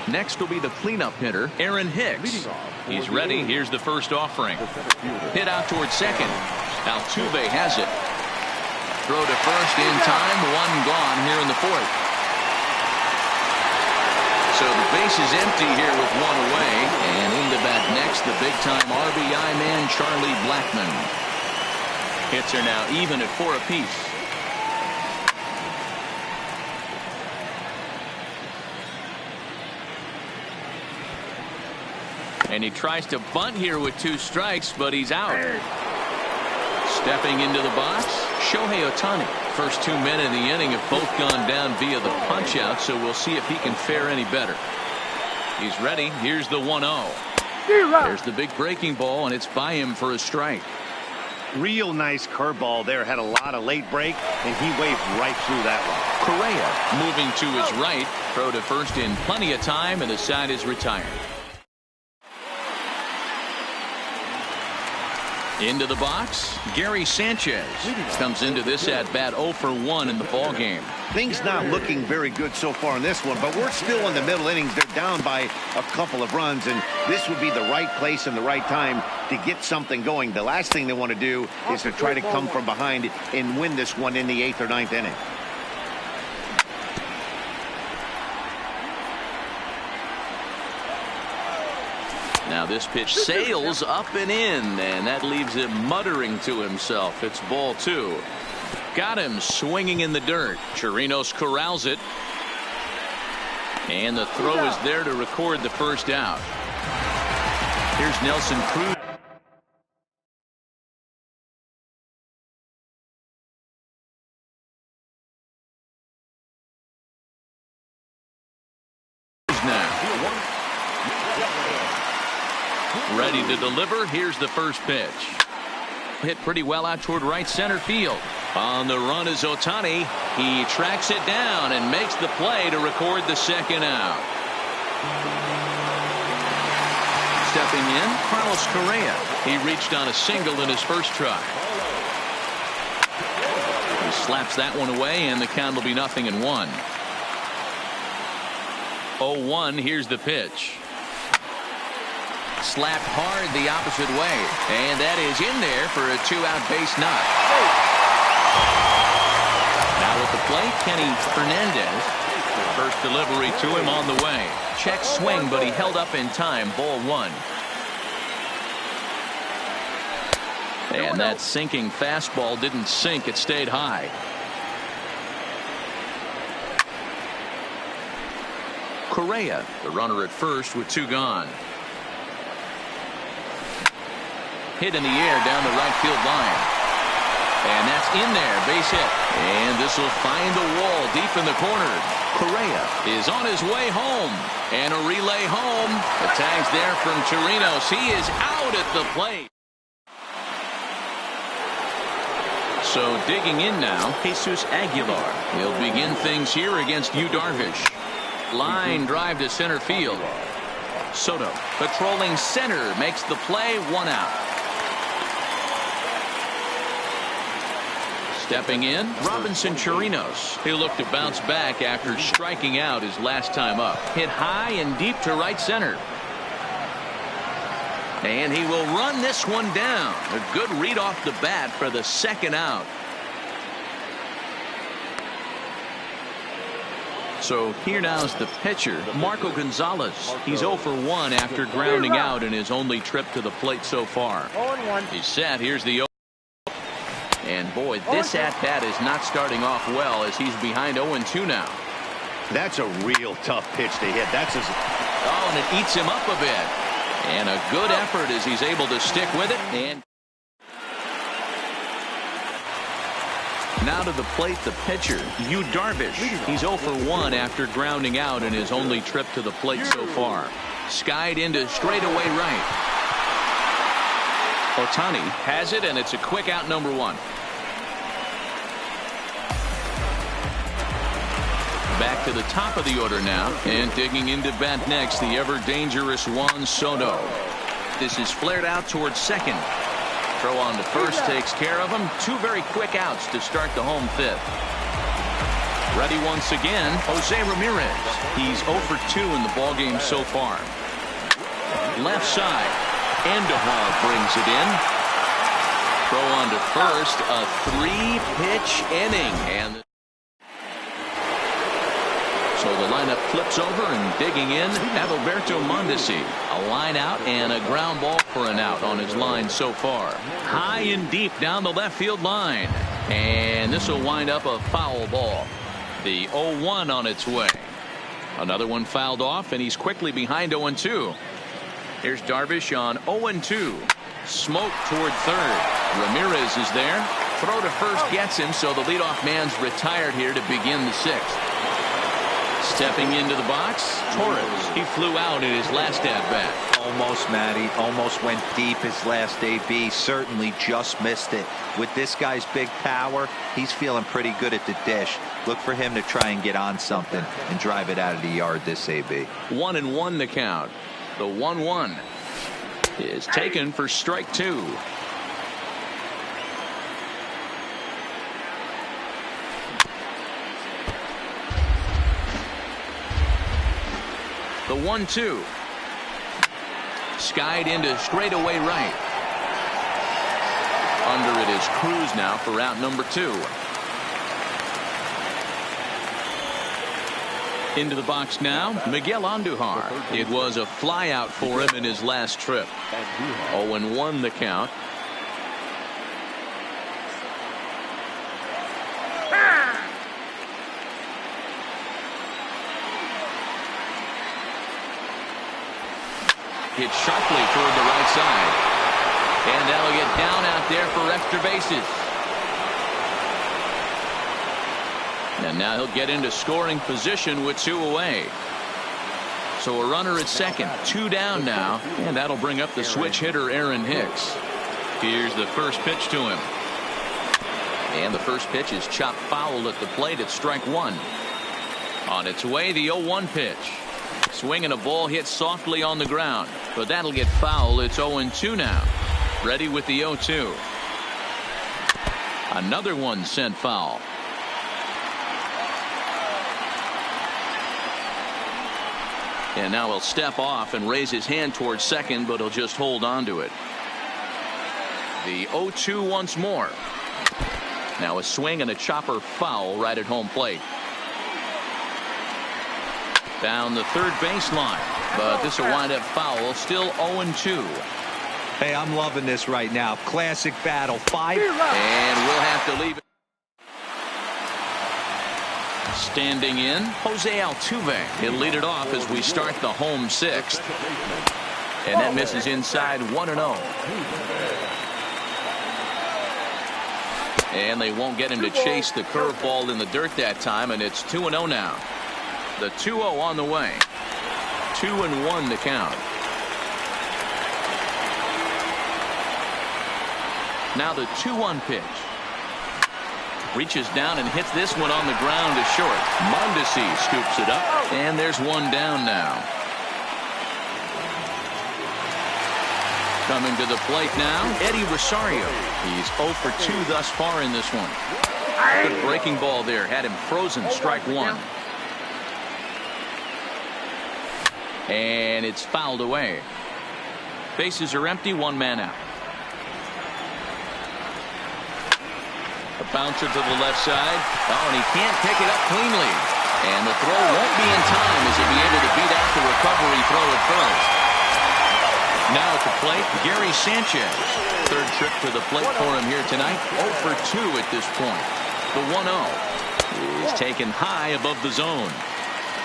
D: Next will be the cleanup hitter, Aaron Hicks. He's ready. Here's the first offering. Hit out towards second. Altuve has it. Throw to first in time. One gone here in the fourth. So the base is empty here with one away. And into bat next, the big-time RBI man, Charlie Blackman. Hits are now even at 4 apiece. And he tries to bunt here with 2 strikes, but he's out. Stepping into the box, Shohei Ohtani. First 2 men in the inning have both gone down via the punch out, so we'll see if he can fare any better. He's ready. Here's the 1-0. There's the big breaking ball, and it's by him for a strike.
E: Real nice curveball there. Had a lot of late break, and he waved right through that one.
D: Correa moving to his right. Throw to first in plenty of time, and the side is retired. Into the box, Gary Sanchez comes into this at bat 0 for 1 in the ball game.
E: Things not looking very good so far in this one, but we're still in the middle innings. They're down by a couple of runs, and this would be the right place and the right time to get something going. The last thing they want to do is to try to come from behind and win this one in the 8th or 9th inning.
D: Now this pitch sails up and in, and that leaves him muttering to himself. It's ball 2. Got him swinging in the dirt. Chirinos corrals it. And the throw is there to record the first out. Here's Nelson Cruz. Ready to deliver. Here's the first pitch. Hit pretty well out toward right center field. On the run is Ohtani. He tracks it down and makes the play to record the second out. Stepping in, Carlos Correa. He reached on a single in his first try. He slaps that one away, and the count will be 0-1. 0-1. Here's the pitch. Slapped hard the opposite way, and that is in there for a 2-out base knock. Now at the plate, Kenny Fernandez. First delivery to him on the way. Check swing, but he held up in time. Ball 1. And that sinking fastball didn't sink. It stayed high. Correa, the runner at first with 2 gone. Hit in the air down the right field line. And that's in there. Base hit. And this will find the wall deep in the corner. Correa is on his way home. And a relay home. The tag's there from Chirinos. He is out at the plate. So digging in now, Jesus Aguilar. He'll begin things here against Yu Darvish. Line drive to center field. Soto patrolling center makes the play. 1 out. Stepping in, Robinson Chirinos. He'll look to bounce back after striking out his last time up. Hit high and deep to right center. And he will run this one down. A good read off the bat for the second out. So here now is the pitcher, Marco Gonzalez. He's 0 for 1 after grounding out in his only trip to the plate so far. He's set. Here's the 0. And boy, this at-bat is not starting off well as he's behind 0-2 now.
E: That's a real tough pitch to hit. That's his.
D: Oh, and it eats him up a bit. And a good effort as he's able to stick with it. And Now to the plate, the pitcher, Yu Darvish. He's 0 for 1 after grounding out in his only trip to the plate so far. Skied into straightaway right. Ohtani has it, and it's a quick out, number 1. Back to the top of the order now, and digging into bat next, the ever-dangerous Juan Soto. This is flared out towards second. Throw on to first takes care of him. 2 very quick outs to start the home 5th. Ready once again, Jose Ramirez. He's 0 for 2 in the ballgame so far. Left side, Andujar brings it in. Throw on to first, a 3-pitch inning, and so the lineup flips over, and digging in, Adalberto Mondesi. A line out and a ground ball for an out on his line so far. High and deep down the left field line. And this will wind up a foul ball. The 0-1 on its way. Another one fouled off, and he's quickly behind 0-2. Here's Darvish on 0-2. Smoke toward third. Ramirez is there. Throw to first gets him, so the leadoff man's retired here to begin the 6th. Stepping into the box, Torres. He flew out in his last at-bat.
G: Almost, Matty. Almost went deep his last AB. Certainly just missed it. With this guy's big power, he's feeling pretty good at the dish. Look for him to try and get on something and drive it out of the yard this AB.
D: 1-1 the count. The 1-1 is taken for strike 2. The 1-2. Skied into straightaway right. Under it is Cruz now for out number 2. Into the box now, Miguel Andujar. It was a flyout for him in his last trip. 0-1 the count. Hit sharply toward the right side. And that'll get down out there for extra bases. And now he'll get into scoring position with 2 away. So a runner at second, 2 down now, and that'll bring up the switch hitter Aaron Hicks. Here's the first pitch to him. And the first pitch is chopped foul at the plate at strike 1. On its way, the 0-1 pitch. Swinging a ball hit softly on the ground, but that'll get foul. It's 0-2 now. Ready with the 0-2. Another one sent foul. And now he'll step off and raise his hand towards second, but he'll just hold on to it. The 0-2 once more. Now a swing and a chopper foul right at home plate. Down the third baseline, but this will wind up foul. Still 0-2.
G: Hey, I'm loving this right now. Classic battle. 5.
D: And we'll have to leave it. Standing in, Jose Altuve. He'll lead it off as we start the home 6th. And that misses inside 1-0. And they won't get him to chase the curveball in the dirt that time, and it's 2-0 now. The 2-0 on the way. 2-1 the count. Now the 2-1 pitch. Reaches down and hits this one on the ground to short. Mondesi scoops it up, and there's 1 down now. Coming to the plate now, Eddie Rosario. He's 0 for 2 thus far in this one. Good breaking ball there, had him frozen, strike 1. And it's fouled away. Bases are empty, 1 man out. A bouncer to the left side. Oh, and he can't pick it up cleanly. And the throw won't be in time as he'll be able to beat out the recovery throw at first. Now at the plate, Gary Sanchez. Third trip to the plate for him here tonight. 0 for 2 at this point. The 1-0 is taken high above the zone.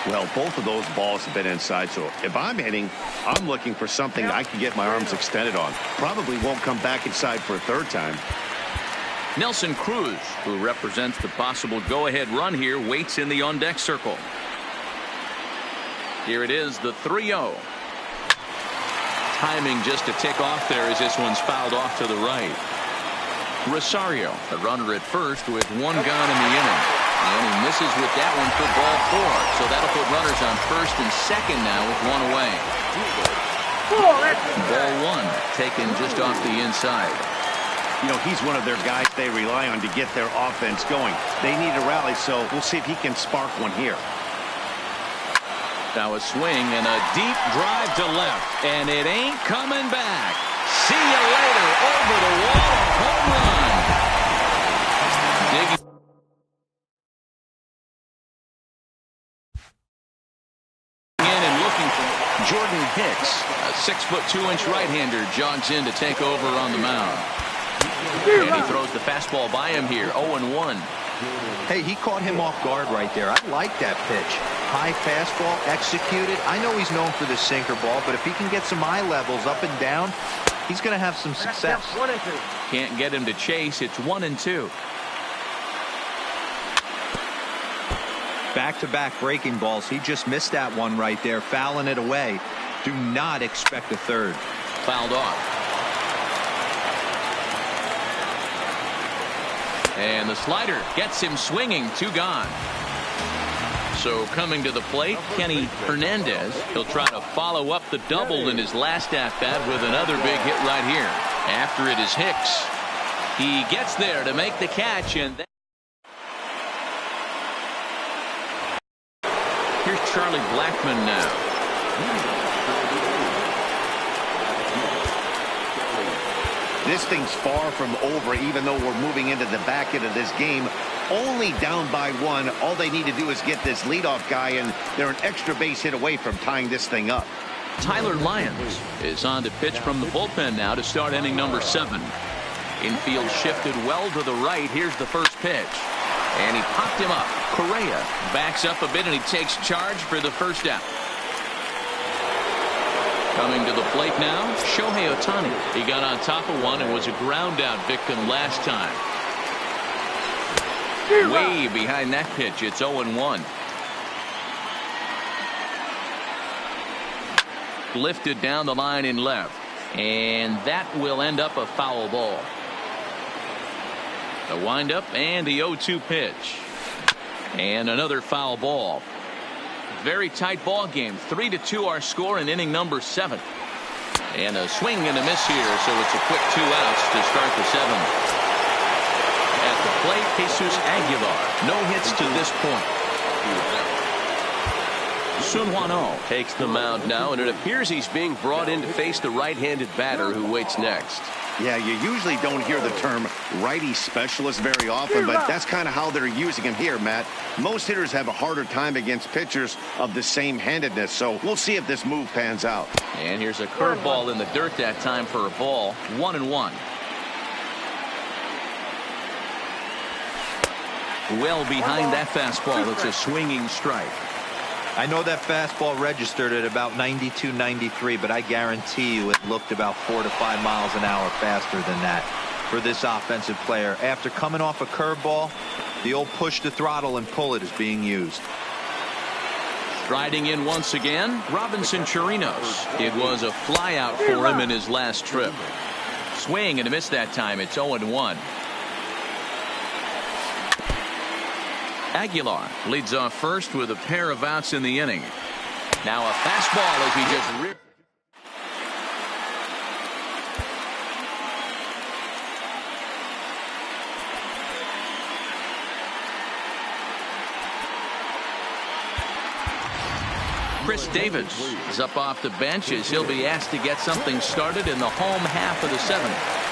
E: Well, both of those balls have been inside, so if I'm hitting, I'm looking for something I can get my arms extended on. Probably won't come back inside for a third time.
D: Nelson Cruz, who represents the possible go-ahead run here, waits in the on-deck circle. Here it is, the 3-0. Timing just a tick off there as this one's fouled off to the right. Rosario, the runner at first with one gone in the inning. And he misses with that one for ball 4. So that'll put runners on first and second now with one away. Ball 1 taken just off the inside.
E: You know, he's one of their guys they rely on to get their offense going. They need a rally, so we'll see if he can spark one here.
D: Now a swing and a deep drive to left, and it ain't coming back. See you later. Over the wall, a home run. Digging in and looking for Jordan Hicks, a 6'2" right-hander, jogs in to take over on the mound. And he throws the fastball by him here. 0-1.
G: Hey, he caught him off guard right there. I like that pitch. High fastball executed. I know he's known for the sinker ball, but if he can get some eye levels up and down, he's going to have some success.
D: Can't get him to chase. It's 1-2.
G: Back-to-back breaking balls. He just missed that one right there, fouling it away. Do not expect a third.
D: Fouled off. And the slider gets him swinging. 2 gone. So coming to the plate, Kenny Hernandez. He'll try to follow up the double in his last at-bat with another big hit right here. After it is Hicks. He gets there to make the catch, and then here's Charlie Blackmon now.
E: This thing's far from over, even though we're moving into the back end of this game. Only down by 1. All they need to do is get this leadoff guy, and they're an extra base hit away from tying this thing up.
D: Tyler Lyons is on to pitch from the bullpen now to start inning number 7. Infield shifted well to the right. Here's the first pitch. And he popped him up. Correa backs up a bit, and he takes charge for the first out. Coming to the plate now, Shohei Ohtani. He got on top of one and was a ground out victim last time. Way behind that pitch. It's 0-1. Lifted down the line in left. And that will end up a foul ball. The windup and the 0-2 pitch. And another foul ball. Very tight ball game. 3-2 our score in inning number 7. And a swing and a miss here, so it's a quick 2 outs to start the 7th. At the plate, Jesus Aguilar. No hits to this point. Sun Hwan-Oh takes the mound now, and it appears he's being brought in to face the right-handed batter who waits next.
E: Yeah, you usually don't hear the term righty specialist very often, but that's kind of how they're using him here, Matt. Most hitters have a harder time against pitchers of the same handedness, so we'll see if this move pans out.
D: And here's a curveball in the dirt that time for a ball. 1-1. Well behind that fastball. It's a swinging strike.
G: I know that fastball registered at about 92, 93, but I guarantee you it looked about 4 to 5 miles an hour faster than that for this offensive player. After coming off a curveball, the old push the throttle and pull it is being used.
D: Striding in once again, Robinson Chirinos. It was a flyout for him in his last trip. Swing and a miss that time. It's 0-1. Aguilar leads off first with a pair of outs in the inning. Now a fastball as he just ripped. Chris Davis is up off the bench as he'll be asked to get something started in the home half of the 7th.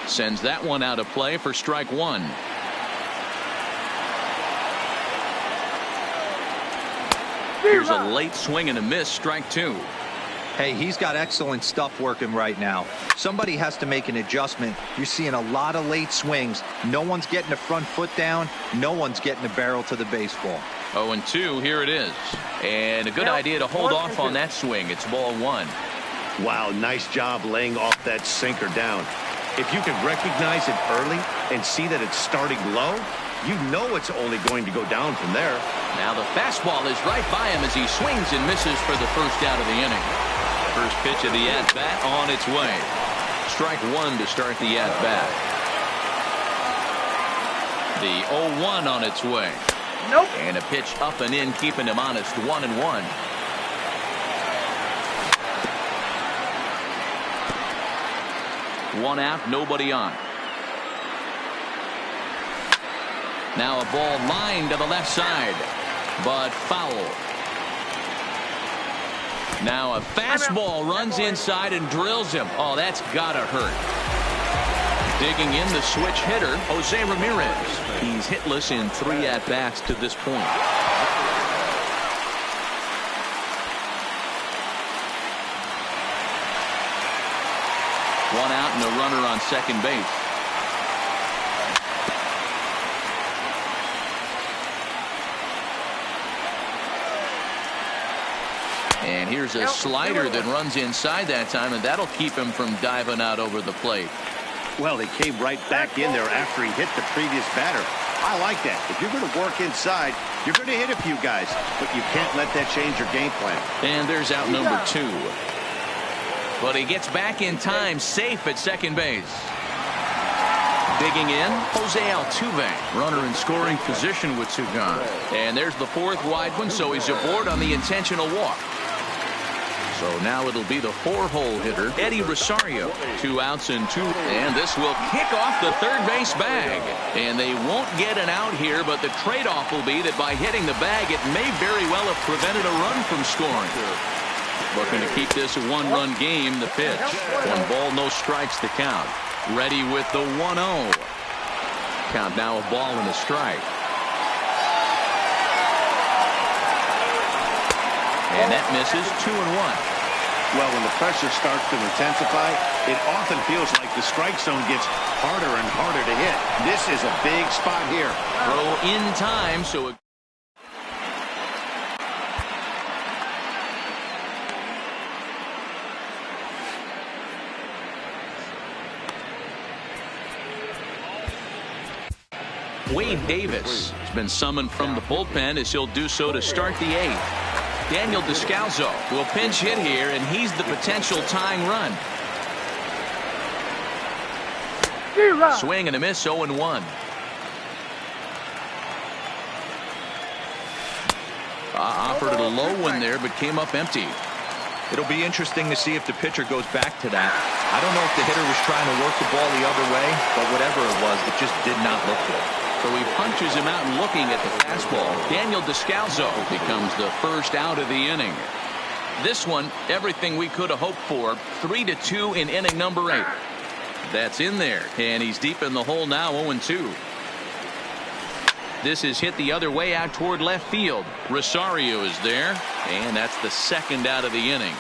D: Sends that one out of play for strike 1. Here's a late swing and a miss, strike 2.
G: Hey, he's got excellent stuff working right now. Somebody has to make an adjustment. You're seeing a lot of late swings. No one's getting the front foot down. No one's getting the barrel to the baseball.
D: 0-2, here it is. And a good idea to hold off on that swing. It's ball one.
E: Wow, nice job laying off that sinker down. If you can recognize it early and see that it's starting low, you know it's only going to go down from there.
D: Now the fastball is right by him as he swings and misses for the first out of the inning. First pitch of the at-bat on its way. Strike one to start the at-bat. The 0-1 on its way.
A: Nope.
D: And a pitch up and in, keeping him honest. 1-1. One out, nobody on. Now a ball lined to the left side, but foul. Now a fastball runs inside and drills him. Oh, that's gotta hurt. Digging in, the switch hitter, Jose Ramirez. He's hitless in 3 at-bats to this point. One out and a runner on second base. And here's a slider that runs inside that time, and that'll keep him from diving out over the plate.
E: Well, they came right back in there after he hit the previous batter. I like that. If you're going to work inside, you're going to hit a few guys, but you can't let that change your game plan.
D: And there's out number 2. But he gets back in time, safe at second base. Digging in, Jose Altuve. Runner in scoring position with 2 gone. And there's the 4th wide one, so he's aboard on the intentional walk. So now it'll be the 4-hole hitter, Eddie Rosario. 2 outs and 2. And this will kick off the third base bag. And they won't get an out here, but the trade-off will be that by hitting the bag, it may very well have prevented a run from scoring. Looking to keep this a 1-run game. The pitch. 1 ball, no strikes to count. Ready with the 1-0. Count now a ball and a strike. And that misses. 2-1.
E: Well, when the pressure starts to intensify, it often feels like the strike zone gets harder and harder to hit. This is a big spot here.
D: Throw in time, so Wade Davis has been summoned from the bullpen as he'll do so to start the 8th. Daniel Descalzo will pinch hit here, and he's the potential tying run. Swing and a miss, 0-1. Offered it a low one there, but came up empty.
G: It'll be interesting to see if the pitcher goes back to that. I don't know if the hitter was trying to work the ball the other way, but whatever it was, it just did not look good.
D: So he punches him out and looking at the fastball. Daniel Descalzo becomes the first out of the inning. This one, everything we could have hoped for. 3-2 in inning number 8. That's in there, and he's deep in the hole now, 0-2. This is hit the other way out toward left field. Rosario is there, and that's the 2nd out of the inning.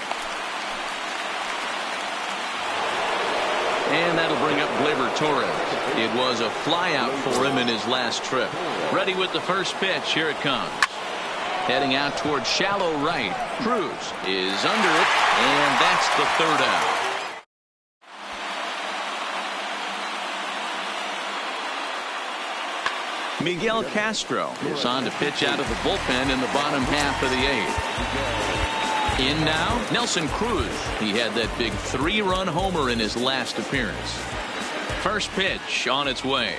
D: And that'll bring up Gleyber Torres. It was a flyout for him in his last trip. Ready with the first pitch. Here it comes. Heading out toward shallow right. Cruz is under it, and that's the 3rd out. Miguel Castro is on to pitch out of the bullpen in the bottom half of the 8th. In now, Nelson Cruz. He had that big 3-run homer in his last appearance. First pitch on its way.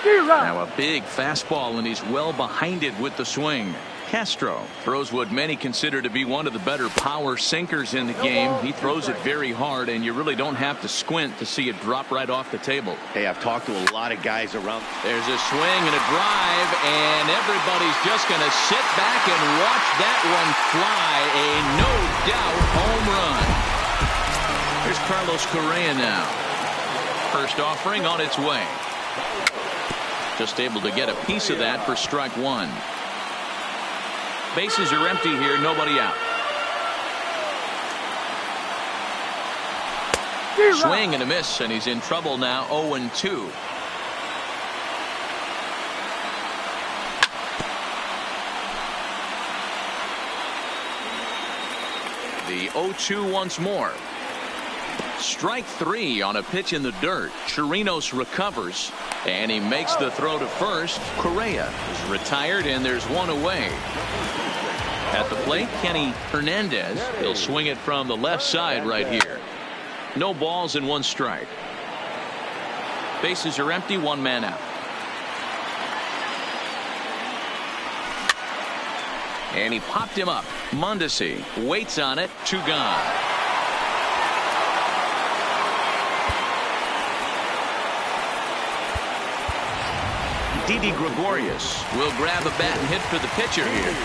D: Now a big fastball, and he's well behind it with the swing. Castro throws what many consider to be one of the better power sinkers in the game. He throws it very hard, and you really don't have to squint to see it drop right off the table.
E: Hey, I've talked to a lot of guys around.
D: There's a swing and a drive, and everybody's just going to sit back and watch that one fly. A no-doubt home run. Here's Carlos Correa now. First offering on its way. Just able to get a piece of that for strike 1. Bases are empty here, nobody out. Swing and a miss, and he's in trouble now. 0-2. The 0-2 once more. Strike 3 on a pitch in the dirt. Chirinos recovers, and he makes the throw to first. Correa is retired, and there's one away. At the plate, Kenny Hernandez. He'll swing it from the left side right here. No balls and 1 strike. Bases are empty, 1 man out. And he popped him up. Mondesi waits on it. 2 gone. Didi Gregorius will grab a bat and hit for the pitcher here.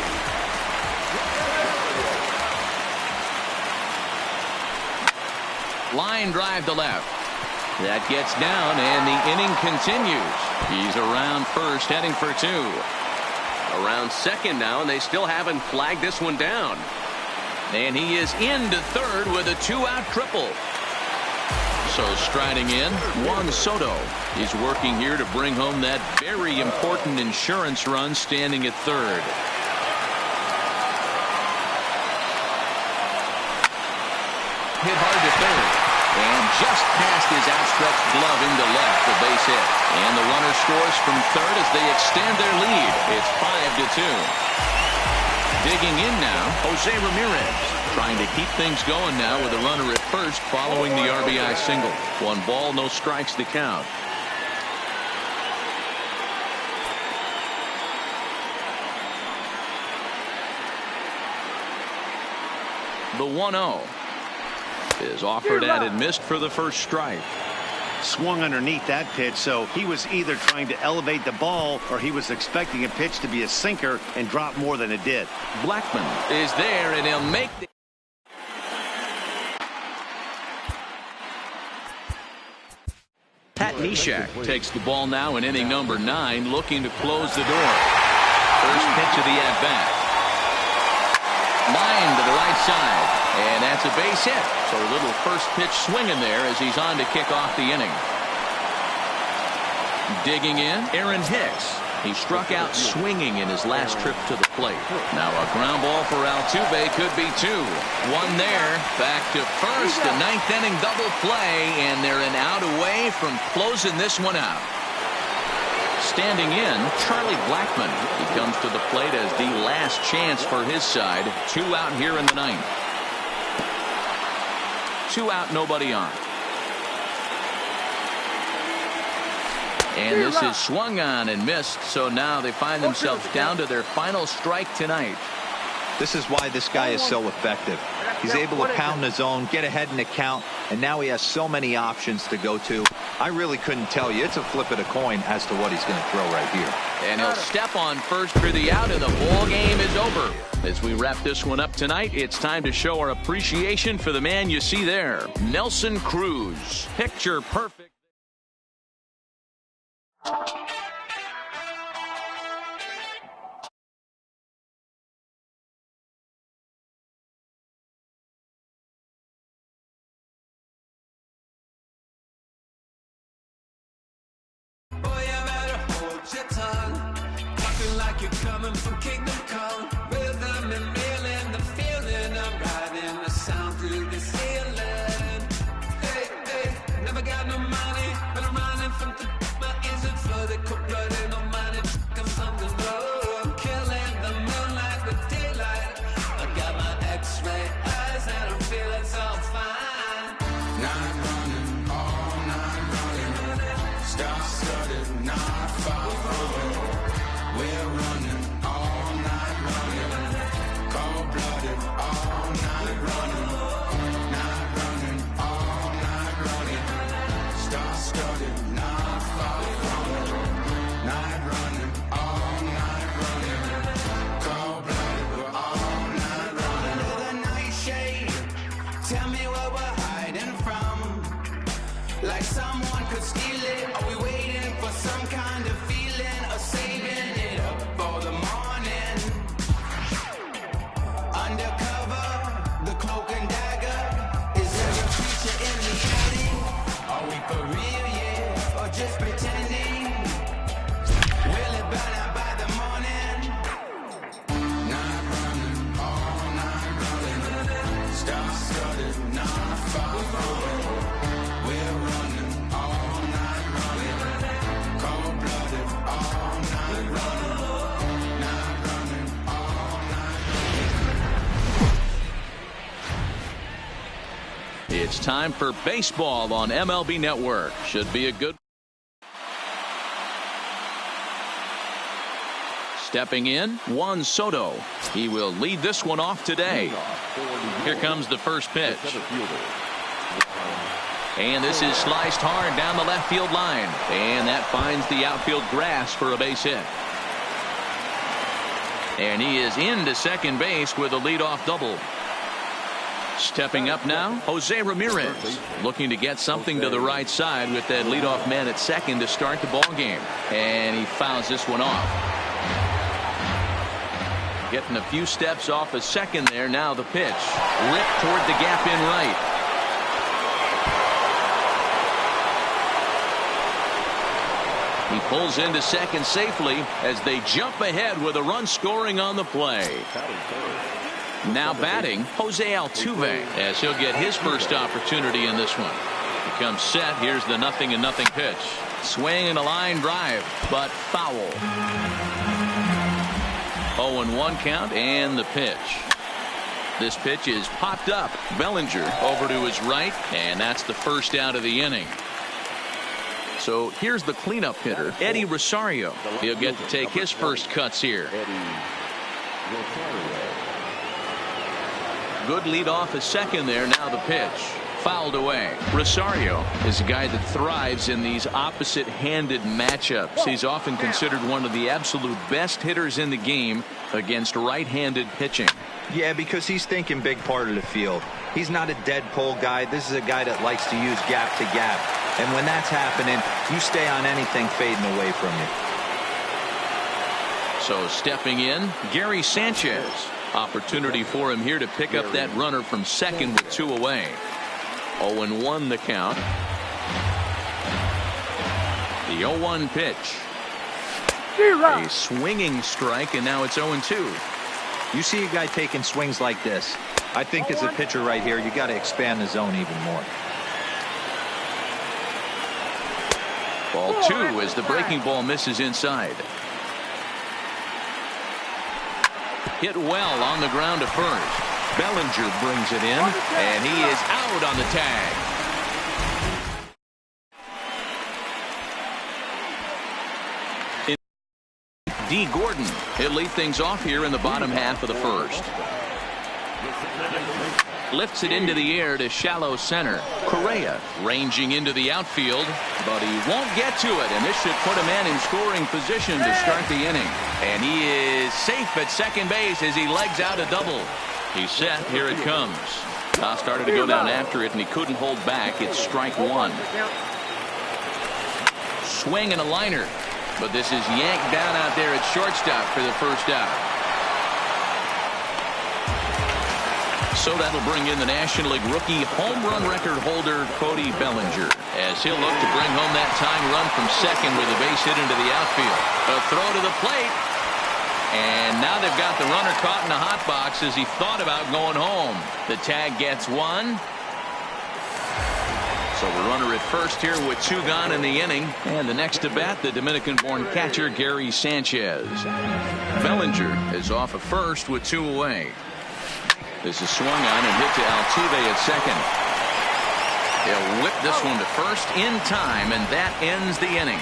D: Line drive to left. That gets down, and the inning continues. He's around first, heading for 2.
K: Around second now, and they still haven't flagged this one down.
D: And he is into third with a 2-out triple. So striding in, Juan Soto is working here to bring home that very important insurance run, standing at third. Hit hard to third, and just past his outstretched glove into left, the base hit. And the runner scores from third as they extend their lead. It's 5-2. Digging in now, Jose Ramirez, trying to keep things going now with a runner at first following the RBI single. 1 ball, no strikes to count. The 1-0 is offered at and missed for the first strike.
E: Swung underneath that pitch, so he was either trying to elevate the ball or he was expecting a pitch to be a sinker and drop more than it did.
D: Blackman is there, and he'll make the... Pat Neshek takes the ball now in inning number 9, looking to close the door. First pitch of the at-bat. Line to the right side, and that's a base hit. So a little first pitch swinging there as he's on to kick off the inning. Digging in, Aaron Hicks. He struck out swinging in his last trip to the plate. Now a ground ball for Altuve could be 2. 1 there. Back to first. A 9th inning double play, and they're an out away from closing this one out. Standing in, Charlie Blackman. He comes to the plate as the last chance for his side. 2 out here in the 9th. 2 out, nobody on. And this is swung on and missed, so now they find themselves down to their final strike tonight.
G: This is why this guy is so effective. He's able to pound his own, get ahead in the count, and now he has so many options to go to. I really couldn't tell you. It's a flip of the coin as to what he's going to throw right here.
D: And he'll step on first for the out, and the ball game is over. As we wrap this one up tonight, it's time to show our appreciation for the man you see there, Nelson Cruz. Picture perfect.
I: Talking like you're coming from Kingdom Come. Rhythm and feeling the feeling. I'm riding the sound through the ceiling. Hey, hey, never got no money, but I'm running from my ears and flooded, cold blooded on money. I'm something low, killing the moonlight with daylight. I got my X-ray eyes and I'm feeling so fine. Night running, all night running. Star-studded, not far. We're running all night
D: It's time for baseball on MLB Network. Should be a good. Stepping in, Juan Soto. He will lead this one off today. Here comes the first pitch. And this is sliced hard down the left field line. And that finds the outfield grass for a base hit. And he is into second base with a leadoff double. Stepping up now, Jose Ramirez, looking to get something to the right side with that leadoff man at second to start the ball game. And he fouls this one off. Getting a few steps off a second there. Now the pitch. Ripped toward the gap in right. He pulls into second safely as they jump ahead with a run scoring on the play. Now batting, Jose Altuve, as he'll get his first opportunity in this one. He comes set. Here's the 0-0 pitch. Swing and a line drive, but foul. 0-1 count and the pitch. This pitch is popped up. Bellinger over to his right, and that's the first out of the inning. So here's the cleanup hitter, Eddie Rosario. He'll get to take his first cuts here. Good lead off a second there. Now the pitch. Fouled away. Rosario is a guy that thrives in these opposite-handed matchups. He's often considered one of the absolute best hitters in the game against right-handed pitching.
G: Yeah, because he's thinking big part of the field. He's not a dead pull guy. This is a guy that likes to use gap to gap. And when that's happening, you stay on anything fading away from you.
D: So stepping in, Gary Sanchez. Opportunity for him here to pick up that runner from second with 2 away. 0-1 the count. The 0-1 pitch. A swinging strike, and now it's 0-2.
G: You see a guy taking swings like this. I think as a pitcher right here, you got to expand the zone even more.
D: Ball 2 as the breaking ball misses inside. Hit well on the ground to first. Bellinger brings it in, and he is out on the tag. D. Gordon, he'll lead things off here in the bottom half of the first. Lifts it into the air to shallow center. Correa ranging into the outfield, but he won't get to it, and this should put a man in scoring position to start the inning. And he is safe at second base as he legs out a double. He's set. Here it comes. Now started to go down after it, and he couldn't hold back. It's strike 1. Swing and a liner, but this is yanked down out there at shortstop for the first out. So that'll bring in the National League rookie home run record holder Cody Bellinger, as he'll look to bring home that tying run from second with a base hit into the outfield. A throw to the plate. And now they've got the runner caught in the hot box as he thought about going home. The tag gets 1. So the runner at first here with 2 gone in the inning. And the next to bat, the Dominican-born catcher Gary Sanchez. Bellinger is off of first with 2 away. This is swung on and hit to Altuve at second. He'll whip this one to first in time, and that ends the inning.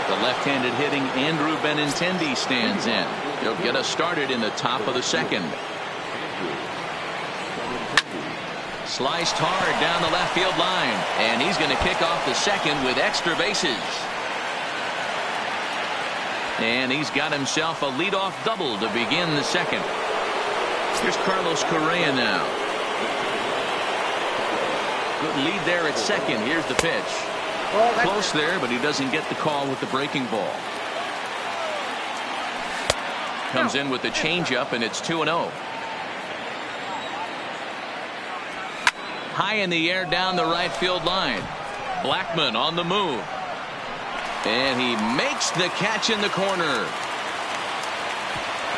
D: The left-handed hitting Andrew Benintendi stands in. He'll get us started in the top of the second. Sliced hard down the left field line, and he's going to kick off the second with extra bases. And he's got himself a leadoff double to begin the second. Here's Carlos Correa now. Good lead there at second. Here's the pitch. Close there, but he doesn't get the call with the breaking ball. Comes in with the changeup, and it's 2-0. High in the air down the right field line. Blackmon on the move. And he makes the catch in the corner.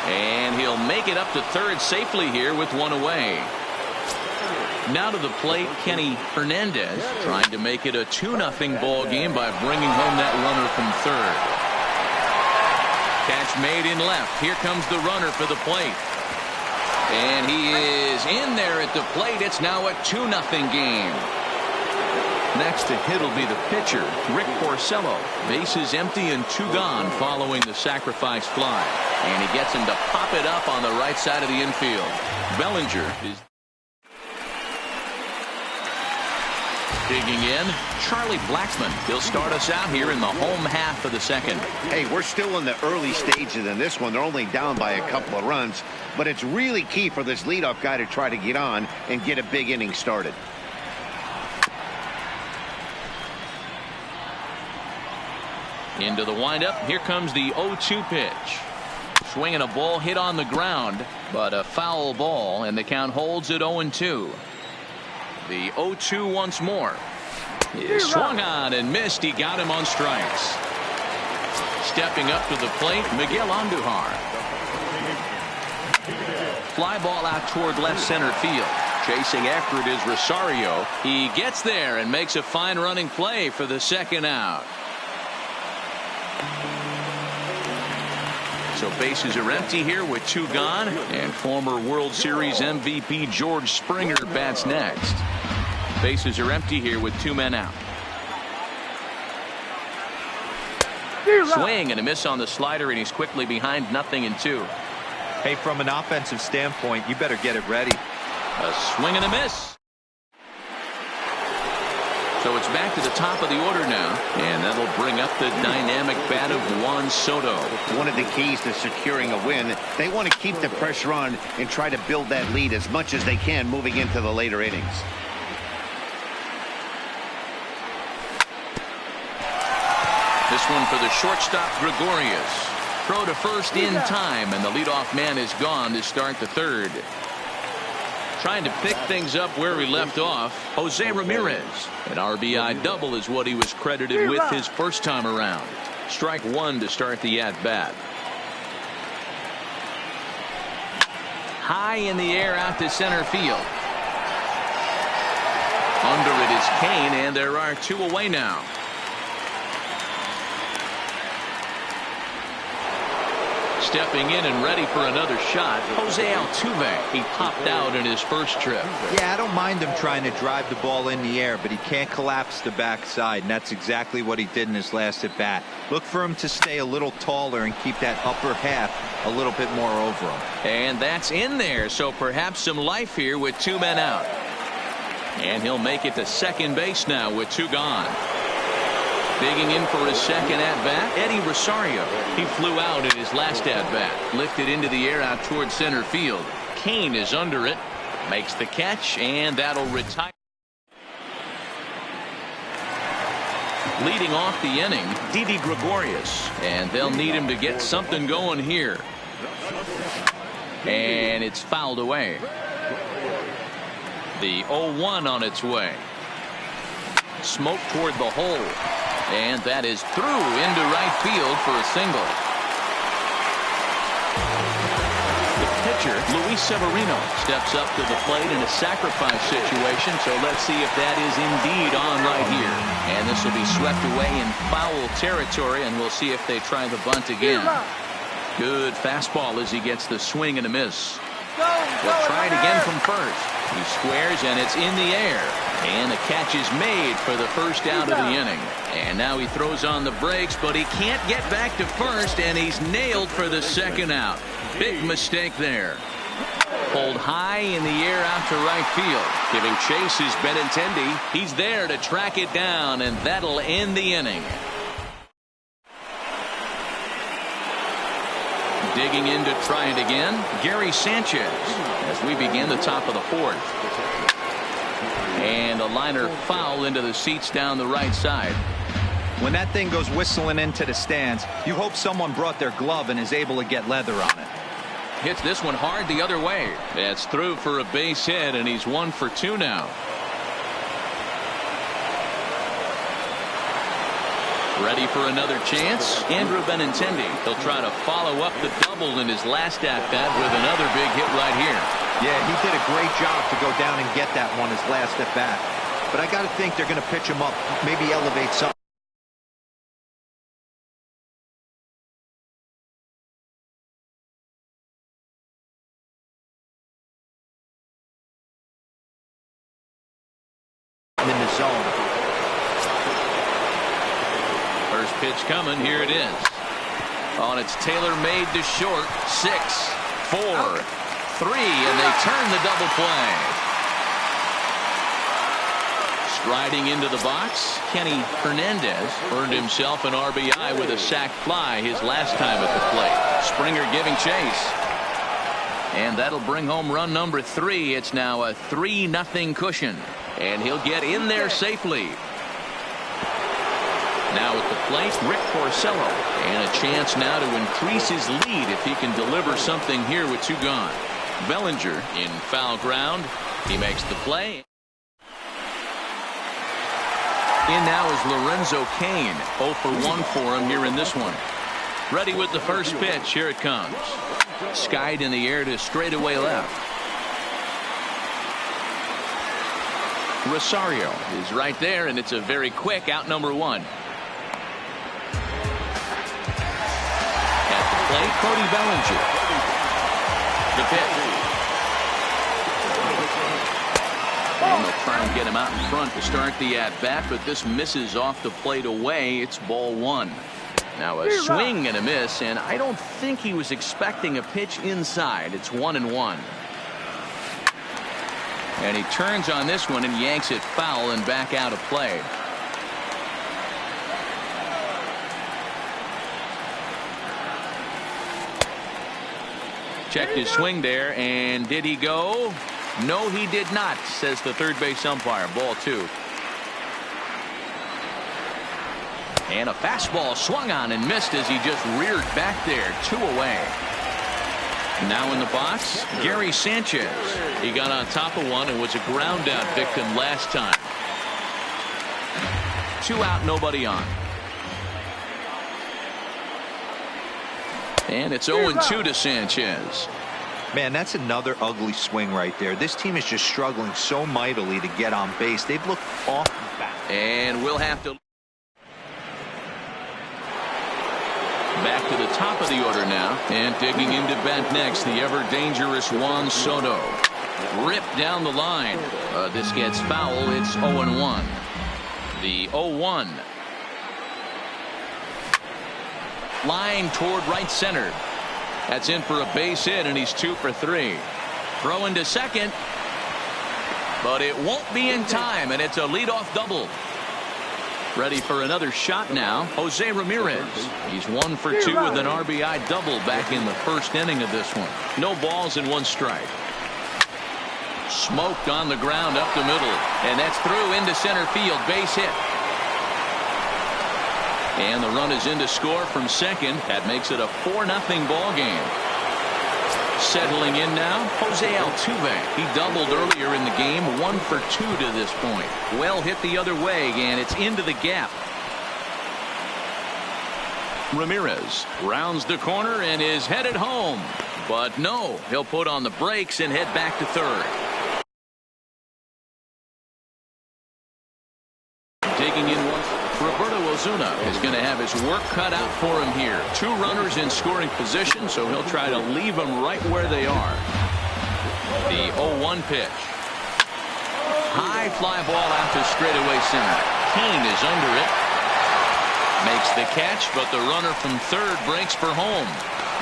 D: And he'll make it up to third safely here with 1 away. Now to the plate, Kenny Hernandez, trying to make it a 2-0 ball game by bringing home that runner from third. Catch made in left. Here comes the runner for the plate. And he is in there at the plate. It's now a 2-0 game. Next to hit will be the pitcher, Rick Porcello. Bases empty and 2 gone following the sacrifice fly. And he gets him to pop it up on the right side of the infield. Bellinger is digging in. Charlie Blackmon. He'll start us out here in the home half of the second.
E: Hey, we're still in the early stages in this one. They're only down by a couple of runs. But it's really key for this leadoff guy to try to get on and get a big inning started.
D: Into the windup. Here comes the 0-2 pitch. Swinging a ball hit on the ground, but a foul ball, and the count holds at 0-2. The 0-2 once more. He swung on and missed. He got him on strikes. Stepping up to the plate, Miguel Andujar. Fly ball out toward left center field. Chasing after it is Rosario. He gets there and makes a fine running play for the second out. So bases are empty here with 2 gone, and former World Series MVP George Springer bats next. Bases are empty here with 2 men out. Swing and a miss on the slider, and he's quickly behind 0-2.
G: Hey, from an offensive standpoint, you better get it ready.
D: A swing and a miss. So it's back to the top of the order now, and that'll bring up the dynamic bat of Juan Soto.
E: One of the keys to securing a win, they want to keep the pressure on and try to build that lead as much as they can moving into the later innings.
D: This one for the shortstop, Gregorius. Throw to first in time, and the leadoff man is gone to start the third. Trying to pick things up where we left off, Jose Ramirez. An RBI double is what he was credited with his first time around. Strike 1 to start the at-bat. High in the air out to center field. Under it is Kane, and there are 2 away now. Stepping in and ready for another shot, Jose Altuve. He popped out in his first trip.
G: Yeah, I don't mind him trying to drive the ball in the air, but he can't collapse the backside, and that's exactly what he did in his last at bat. Look for him to stay a little taller and keep that upper half a little bit more over him.
D: And that's in there, so perhaps some life here with 2 men out. And he'll make it to second base now with 2 gone. Digging in for his second at-bat, Eddie Rosario. He flew out in his last at-bat. Lifted into the air out towards center field. Kane is under it. Makes the catch, and that'll retire. Leading off the inning, Didi Gregorius. And they'll need him to get something going here. And it's fouled away. The 0-1 on its way. Smoke toward the hole. And that is through into right field for a single. The pitcher, Luis Severino, steps up to the plate in a sacrifice situation. So let's see if that is indeed on right here. And this will be swept away in foul territory, and we'll see if they try the bunt again. Good fastball as he gets the swing and a miss. They'll try it again from first. He squares, and it's in the air. And the catch is made for the first out of the inning. And now he throws on the brakes, but he can't get back to first, and he's nailed for the second out. Big mistake there. Pulled high in the air out to right field. Giving chase is Benintendi. He's there to track it down, and that'll end the inning. Digging in to try it again, Gary Sanchez, as we begin the top of the 4th. And a liner foul into the seats down the right side.
G: When that thing goes whistling into the stands, you hope someone brought their glove and is able to get leather on it.
D: Hits this one hard the other way. That's through for a base hit, and he's 1 for 2 now. Ready for another chance? Andrew Benintendi. He'll try to follow up the double in his last at-bat with another big hit right here.
G: Yeah, he did a great job to go down and get that one his last at-bat. But I got to think they're going to pitch him up, maybe elevate something.
D: First pitch coming. Here it is. Oh, and it's tailor-made to short. 6, 4, 3, and they turn the double play. Striding into the box, Kenny Hernandez earned himself an RBI with a sac fly his last time at the plate. Springer giving chase. And that'll bring home run number 3. It's now a 3-0 cushion. And he'll get in there safely. Now at the plate, Rick Porcello. And a chance now to increase his lead if he can deliver something here with 2 gone. Bellinger in foul ground. He makes the play. In now is Lorenzo Cain. 0 for 1 for him here in this one. Ready with the first pitch. Here it comes. Skied in the air to straightaway left. Rosario is right there, and it's a very quick out number 1. At the plate, Cody Bellinger. The pitch. And they'll try and get him out in front to start the at-bat, but this misses off the plate away. It's ball 1. Now a swing and a miss, and I don't think he was expecting a pitch inside. It's 1-1. And he turns on this one and yanks it foul and back out of play. Checked his swing there, and did he go? No, he did not, says the third base umpire. Ball 2. And a fastball swung on and missed as he just reared back there. 2 away. Now in the box, Gary Sanchez. He got on top of one and was a ground out victim last time. 2 out, nobody on. And it's 0-2 to Sanchez.
G: Man, that's another ugly swing right there. This team is just struggling so mightily to get on base. They've looked off the bat.
D: And we'll have to back to the top of the order now, and digging into bat next, the ever dangerous Juan Soto. Ripped down the line. This gets foul. It's 0-1. The 0-1. Line toward right center. That's in for a base hit, and he's 2 for 3. Throw into second, but it won't be in time, and it's a leadoff double. Ready for another shot now, Jose Ramirez. He's 1 for 2 with an RBI double back in the first inning of this one. No balls and 1 strike. Smoked on the ground up the middle, and that's through into center field. Base hit. And the run is in to score from second. That makes it a 4-0 ball game. Settling in now, Jose Altuve. He doubled earlier in the game. 1 for 2 to this point. Well hit the other way, and it's into the gap. Ramirez rounds the corner and is headed home. But no, he'll put on the brakes and head back to third. Digging in once. Roberto Ozuna is going to have his work cut out for him here. 2 runners in scoring position, so he'll try to leave them right where they are. The 0-1 pitch. High fly ball out to straightaway center. Cain is under it. Makes the catch, but the runner from third breaks for home.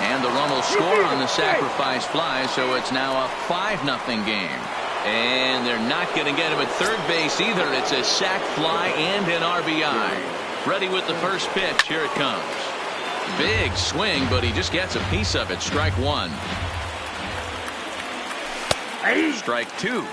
D: And the run will score on the sacrifice fly, so it's now a 5-0 game. And they're not going to get him at third base either. It's a sac fly and an RBI. Ready with the first pitch. Here it comes. Big swing, but he just gets a piece of it. Strike 1. Strike 2.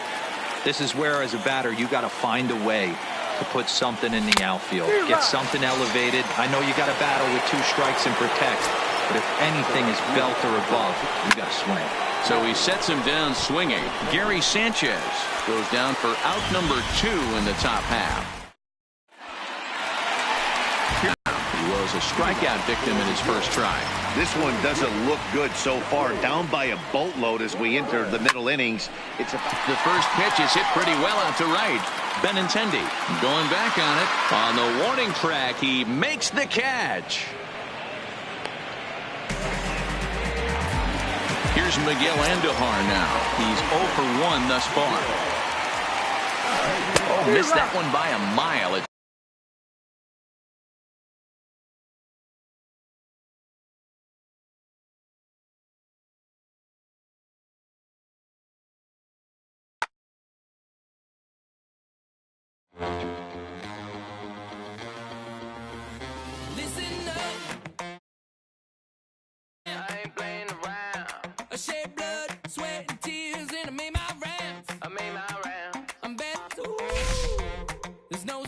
G: This is where, as a batter, you got to find a way to put something in the outfield. Get something elevated. I know you got to battle with 2 strikes and protect, but if anything is belt or above, you got to swing.
D: So he sets him down swinging. Gary Sanchez goes down for out number 2 in the top half. He was a strikeout victim in his first try.
E: This one doesn't look good so far. Down by a boatload as we enter the middle innings.
D: The first pitch is hit pretty well out to right. Benintendi going back on it. On the warning track, he makes the catch. Here's Miguel Andujar now. He's 0 for 1 thus far. Oh, missed that one by a mile.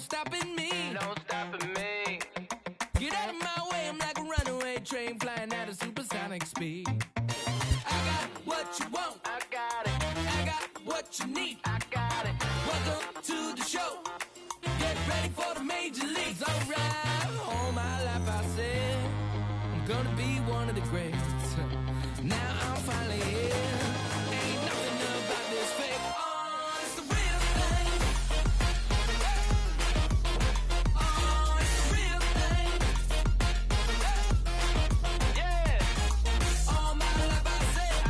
B: stopping me. No stopping me. Get out of my way, I'm like a runaway train flying at a supersonic speed. I got what you want, I got it. I got what you need, I got it. Welcome to the show. Get ready for the major leagues, alright. All my life I said I'm gonna be one of the greats. Now I'm finally here. Ain't nothing about this fake. Oh, it's the real thing. Oh, it's the real thing. Yeah. All my life I said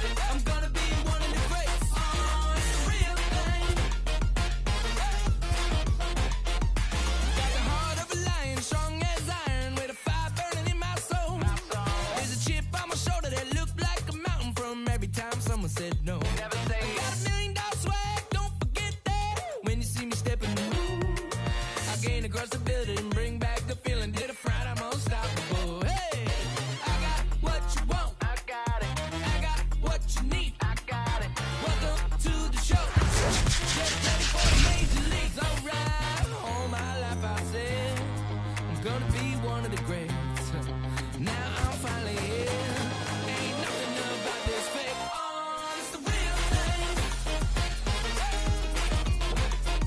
B: it. I'm gonna be one of the greats. Oh, it's the real thing. Got the heart of a lion, strong as iron, with a fire burning in my soul. There's a chip on my shoulder that looked like a mountain from every time someone said no. Never say I got $1 million swag, don't forget that. When you see me stepping in the room, I gain across the building, bring back the feeling. Did a fright, I'm unstoppable. Hey, I got what you want, I got it. I got what you need, I got it. Welcome to the show. Get ready for the major leagues, alright. All my life I said I'm gonna be one of the greats. Now I'm finally here. Ain't nothing about this fake. Oh, it's the real thing.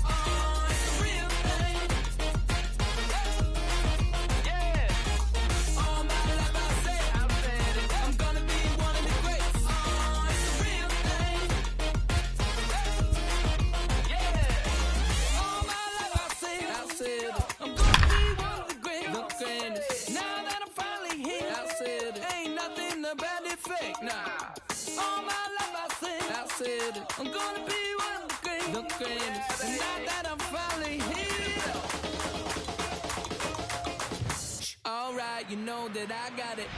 B: Oh, it's the real thing. Yeah. All my life I said it. I'm gonna be one of the greats. Oh, it's the real thing. Yeah. All my life I said it. I'm gonna be one of the greats. The greatest. Now that I'm finally here, I said it. Ain't nothing about it fake. Nah. All my life I said it. I'm gonna be one of the greatest. The greatest. And now that I'm finally here. Alright, you know that I got it.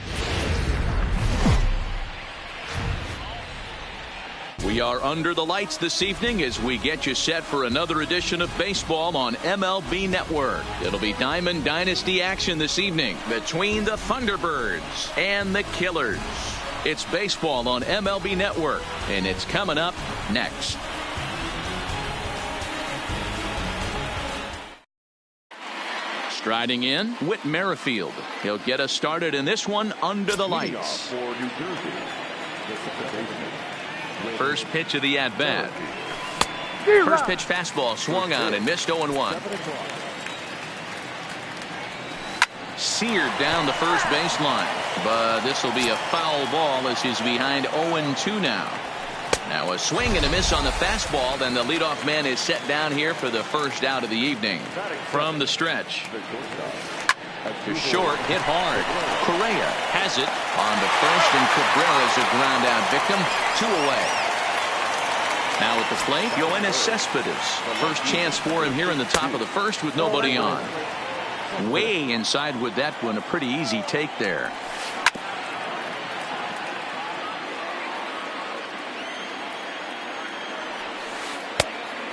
D: We are under the lights this evening as we get you set for another edition of baseball on MLB Network. It'll be Diamond Dynasty action this evening between the Thunderbirds and the Killers. It's baseball on MLB Network, and it's coming up next. Striding in, Whit Merrifield. He'll get us started in this one under the lights.
F: For New Jersey, the second baseman.
D: First pitch of the at-bat. First pitch fastball swung on and missed 0-1. Seared down the first baseline, but this will be a foul ball as he's behind 0-2 now. Now a swing and a miss on the fastball, then the leadoff man is set down here for the first out of the evening. From the stretch. To short, hit hard. Correa has it on the first, and Cabrera's a ground out victim. 2 away. Now at the plate, Yoenis Cespedes. First chance for him here in the top of the first with nobody on. Way inside with that one, a pretty easy take there.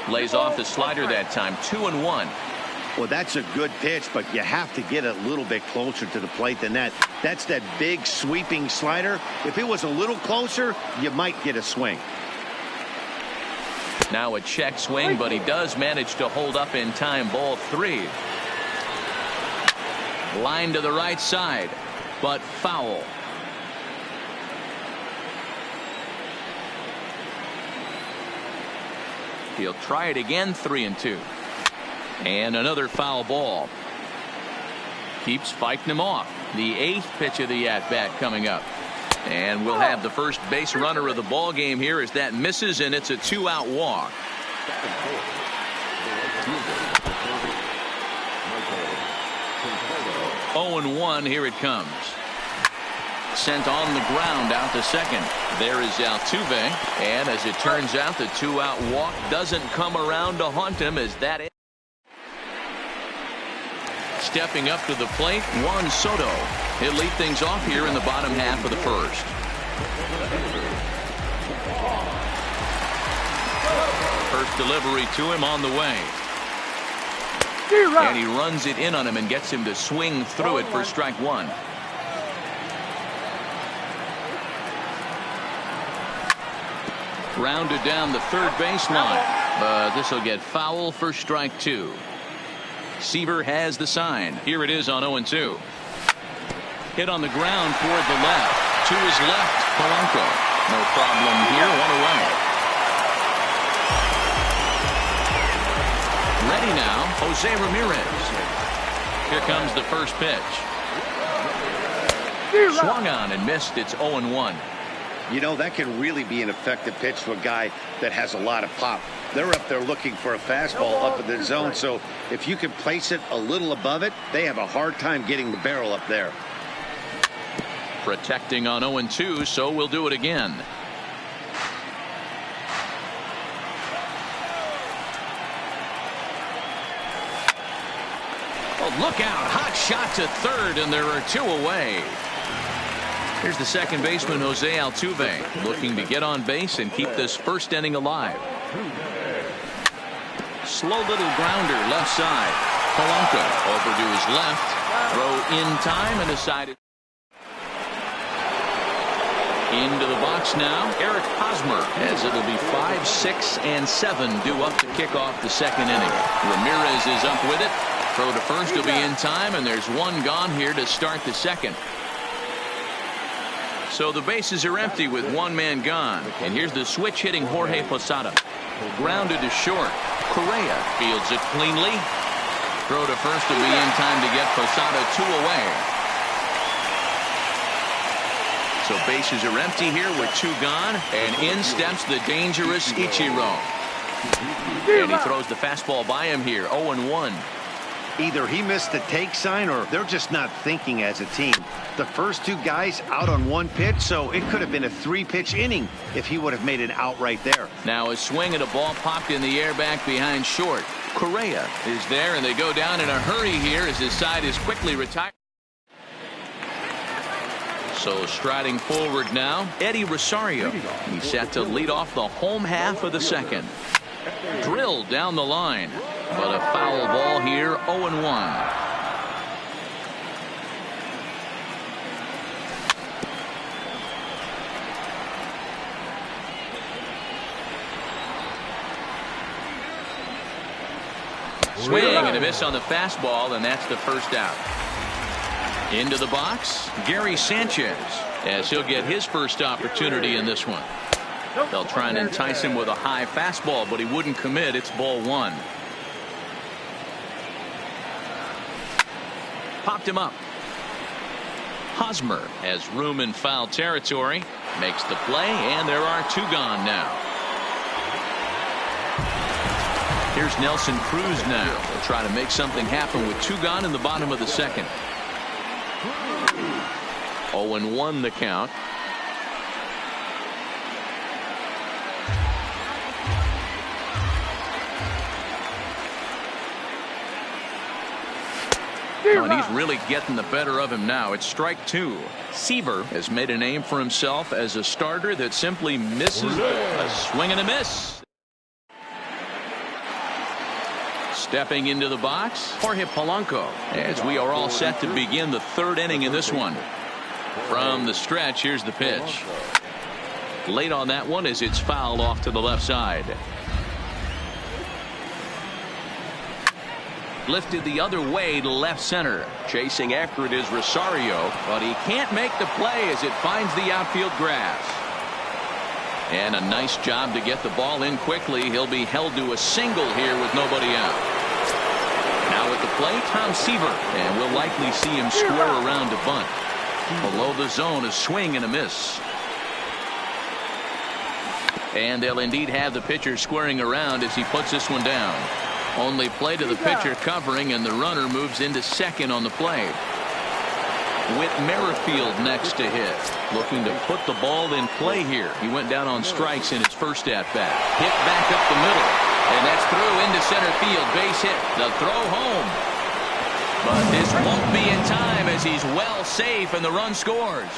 D: Lays off the slider that time. 2-1.
E: Well, that's a good pitch, but you have to get a little bit closer to the plate than that. That's that big sweeping slider. If it was a little closer, you might get a swing.
D: Now a check swing, but he does manage to hold up in time. Ball 3. Line to the right side, but foul. He'll try it again. 3-2. And another foul ball. Keeps fighting him off. The 8th pitch of the at-bat coming up. And we'll have the first base runner of the ball game here as that misses, and it's a 2-out walk. 0-1. Here it comes. Sent on the ground out to second. There is Altuve, and as it turns out, the 2-out walk doesn't come around to haunt him as that is. Stepping up to the plate, Juan Soto. He'll lead things off here in the bottom half of the first. First delivery to him on the way. And he runs it in on him and gets him to swing through it for strike 1. Rounded down the third baseline, but this will get foul for strike 2. Seaver has the sign. Here it is on 0-2. Hit on the ground toward the left. To his left, Polanco. No problem here. 1 away. Ready now, Jose Ramirez. Here comes the first pitch. Swung on and missed. It's 0-1.
E: You know, that can really be an effective pitch to a guy that has a lot of pop. They're up there looking for a fastball up in the zone, so if you can place it a little above it, they have a hard time getting the barrel up there.
D: Protecting on 0-2, so we'll do it again. Oh, look out. Hot shot to third, and there are 2 away. Here's the second baseman, Jose Altuve, looking to get on base and keep this first inning alive. Slow little grounder left side. Polanco over to his left. Throw in time and decided. Into the box now, Eric Hosmer, as it'll be 5, 6, and 7 due up to kick off the second inning. Ramirez is up with it. Throw to first will be in time, and there's 1 gone here to start the second. So the bases are empty with 1 man gone. And here's the switch hitting Jorge Posada. Grounded to short. Correa fields it cleanly. Throw to first will be in time to get Posada 2 away. So bases are empty here with 2 gone. And in steps the dangerous Ichiro. And he throws the fastball by him here. 0-1.
E: Either he missed the take sign or they're just not thinking as a team. The first 2 guys out on 1 pitch, so it could have been a 3-pitch inning if he would have made it out right there.
D: Now a swing and a ball popped in the air back behind short. Correa is there, and they go down in a hurry here as his side is quickly retired. So striding forward now, Eddie Rosario. He's set to lead off the home half of the second. Drilled down the line, but a foul ball here. 0-1. Swing and a miss on the fastball, and that's the first out. Into the box, Gary Sanchez, as he'll get his first opportunity in this one. They'll try and entice him with a high fastball, but he wouldn't commit. It's ball 1. Popped him up. Hosmer has room in foul territory. Makes the play, and there are 2 gone now. Here's Nelson Cruz now. They'll try to make something happen with 2 gone in the bottom of the second. 0-1 the count. And he's really getting the better of him now. It's strike 2. Seaver has made a name for himself as a starter that simply misses a swing and a miss. Stepping into the box, Jorge Polanco, as we are all set to begin the 3rd inning in this one. From the stretch, here's the pitch. Late on that one as it's fouled off to the left side. Lifted the other way to left center. Chasing after it is Rosario, but he can't make the play as it finds the outfield grass. And a nice job to get the ball in quickly. He'll be held to a single here with nobody out. Now at the plate, Tom Seaver, and we'll likely see him square around to bunt. Below the zone, a swing and a miss. And they'll indeed have the pitcher squaring around as he puts this one down. Only play to the pitcher covering, and the runner moves into second on the play. Whit Merrifield next to hit. Looking to put the ball in play here. He went down on strikes in his first at-bat. Hit back up the middle. And that's through into center field. Base hit. The throw home. But this won't be in time as he's well safe and the run scores.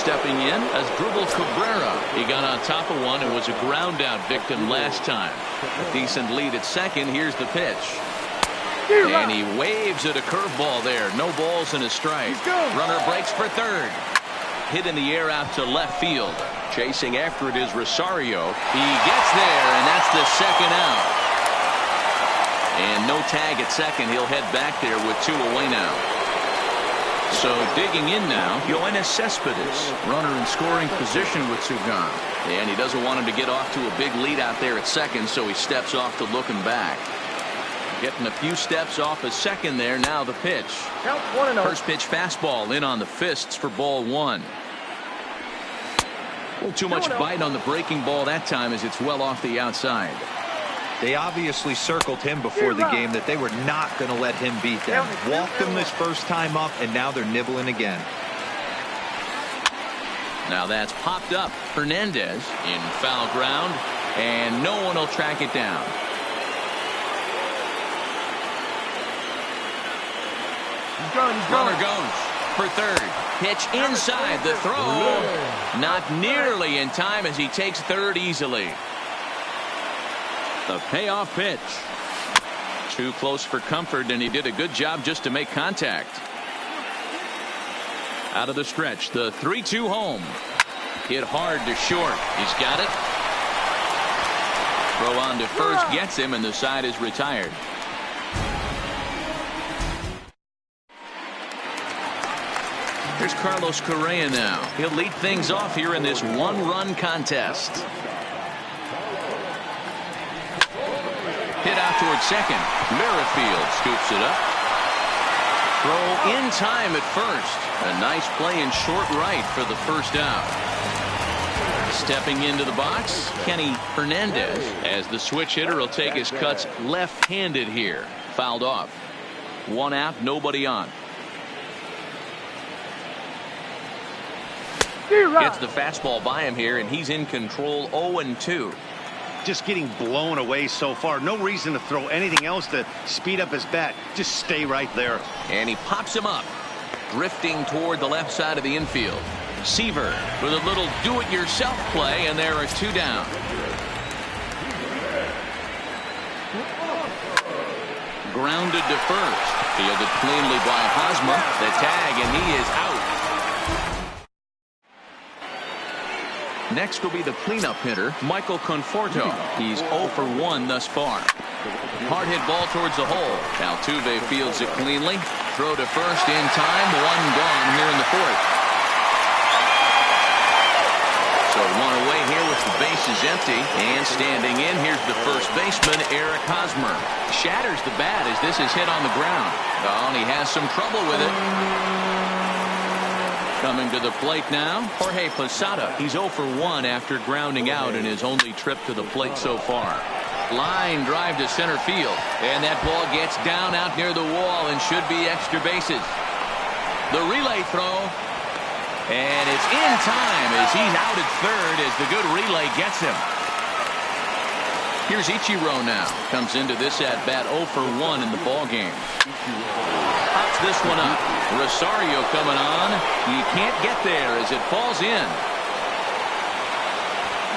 D: Stepping in as Dribble Cabrera. He got on top of one and was a ground out victim last time. A decent lead at second. Here's the pitch. And he waves at a curveball there. No balls and a strike. Runner breaks for third. Hit in the air out to left field. Chasing after it is Rosario. He gets there, and that's the second out. And no tag at second. He'll head back there with 2 away now. So digging in now, Yoenis Cespedes, runner in scoring position with 2 gone. And he doesn't want him to get off to a big lead out there at second, so he steps off to looking back. Getting a few steps off a second there. Now the pitch. First pitch fastball in on the fists for ball 1. A little too much bite on the breaking ball that time as it's well off the outside.
G: They obviously circled him before the game that they were not going to let him beat them. Walked him this first time up, and now they're nibbling again.
D: Now that's popped up. Hernandez in foul ground, and no one will track it down. Runner goes for third. Pitch inside. The throw not nearly in time as he takes third easily. The payoff pitch. Too close for comfort, and he did a good job just to make contact. Out of the stretch, the 3-2 home. Hit hard to short. He's got it. Throw on to first gets him, and the side is retired. Here's Carlos Correa now. He'll lead things off here in this 1-run contest. Hit out towards second. Merrifield scoops it up. Throw in time at first. A nice play in short right for the first out. Stepping into the box, Kenny Hernandez, as the switch hitter will take his cuts left-handed here. Fouled off. 1 out, nobody on. Gets the fastball by him here, and he's in control. 0-2.
E: Just getting blown away so far. No reason to throw anything else to speed up his bat. Just stay right there.
D: And he pops him up, drifting toward the left side of the infield. Seaver with a little do-it-yourself play, and there are 2 down. Grounded to first. Fielded cleanly by Hosmer. The tag, and he is out. Next will be the cleanup hitter, Michael Conforto. He's 0 for 1 thus far. Hard hit ball towards the hole. Altuve fields it cleanly. Throw to first in time. 1 gone here in the 4th. So 1 away here with the bases empty. And standing in, here's the first baseman, Eric Hosmer. Shatters the bat as this is hit on the ground. Oh, and he has some trouble with it. Coming to the plate now, Jorge Posada. He's 0 for 1 after grounding out in his only trip to the plate so far. Line drive to center field, and that ball gets down out near the wall and should be extra bases. The relay throw, and it's in time as he's out at third as the good relay gets him. Here's Ichiro now. Comes into this at bat 0 for 1 in the ball game. Pops this one up. Rosario coming on. He can't get there as it falls in.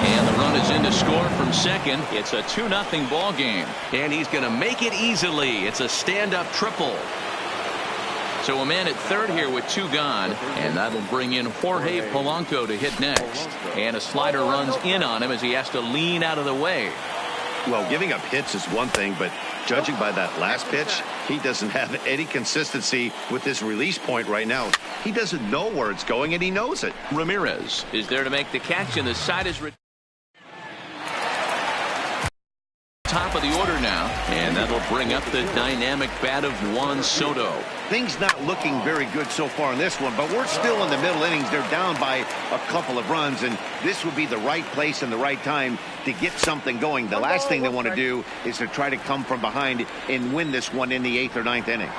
D: And the run is in to score from second. It's a 2-0 ball game. And he's going to make it easily. It's a stand-up triple. So a man at third here with 2 gone. And that'll bring in Jorge Polanco to hit next. And a slider runs in on him as he has to lean out of the way.
E: Well, giving up hits is one thing, but judging by that last pitch, he doesn't have any consistency with his release point right now. He doesn't know where it's going, and he knows it.
D: Ramirez is there to make the catch, and the side is top of the order now, and that'll bring up the dynamic bat of Juan Soto.
E: Things not looking very good so far in this one, but we're still in the middle innings. They're down by a couple of runs, and this would be the right place and the right time to get something going. The last thing they want to do is to try to come from behind and win this one in the 8th or 9th inning.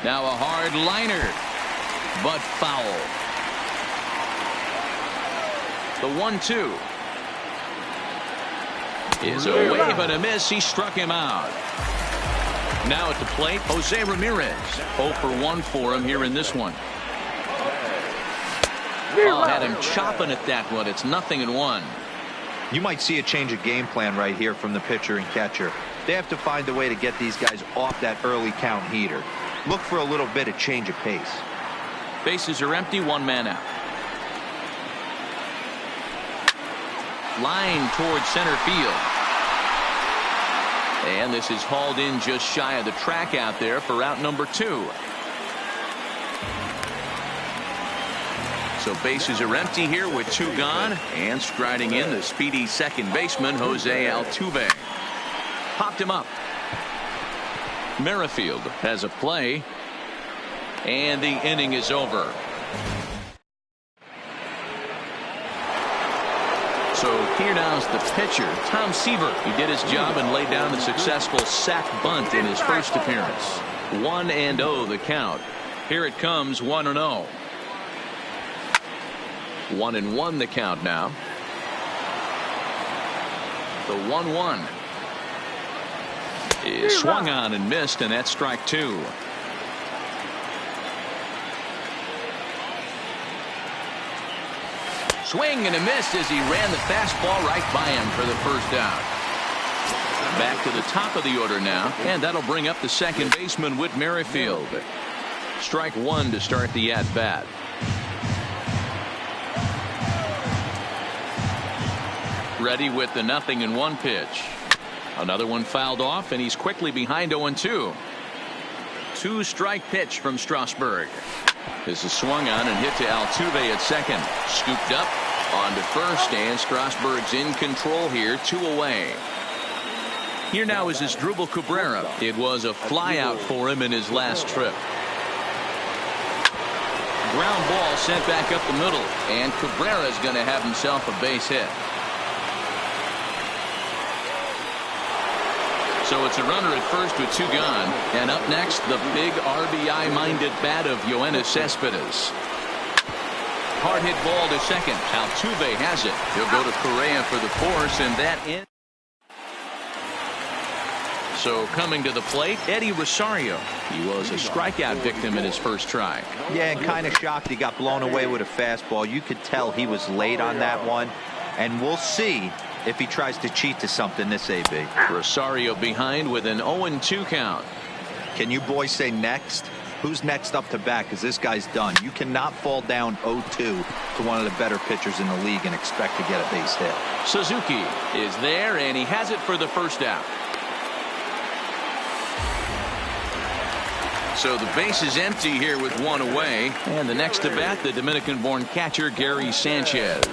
D: Now a hard liner, but foul. The 1-2 is a wave and a miss. He struck him out. Now at the plate, Jose Ramirez. 0 for 1 for him here in this one. Oh, had him chopping at that one. It's 0-1.
G: You might see a change of game plan right here from the pitcher and catcher. They have to find a way to get these guys off that early count heater. Look for a little bit of change of pace.
D: Bases are empty, 1 man out. Line towards center field. And this is hauled in just shy of the track out there for out number 2. So bases are empty here with 2 gone, and striding in the speedy second baseman Jose Altuve. Popped him up. Merrifield has a play, and the inning is over. So here now's the pitcher, Tom Seaver. He did his job and laid down a successful sac bunt in his first appearance. 1-0 the count. Here it comes, 1-0. 1-1 the count now. The 1-1 is swung on and missed, and that's strike 2. Swing and a miss as he ran the fastball right by him for the first out. Back to the top of the order now, and that'll bring up the second baseman, Whit Merrifield. Strike 1 to start the at-bat. Ready with the 0-1 pitch. Another one fouled off, and he's quickly behind 0-2. 2-strike pitch from Strasburg. This is swung on and hit to Altuve at second. Scooped up onto first, and Strasburg's in control here, 2 away. Here now is Asdrubal Cabrera. It was a flyout for him in his last trip. Ground ball sent back up the middle, and Cabrera's going to have himself a base hit. So it's a runner at first with 2 gone. And up next, the big RBI-minded bat of Yoenis Cespedes. Hard hit ball to second. Altuve has it. He'll go to Correa for the force, and that in. So coming to the plate, Eddie Rosario. He was a strikeout victim in his first try.
G: Yeah, and kind of shocked he got blown away with a fastball. You could tell he was late on that one. And we'll see if he tries to cheat to something this AB.
D: Rosario behind with an 0-2 count.
G: Can you boys say next? Who's next up to bat? Because this guy's done. You cannot fall down 0-2 to one of the better pitchers in the league and expect to get a base hit.
D: Suzuki is there, and he has it for the first out. So the base is empty here with 1 away. And the next to bat, the Dominican-born catcher Gary Sanchez.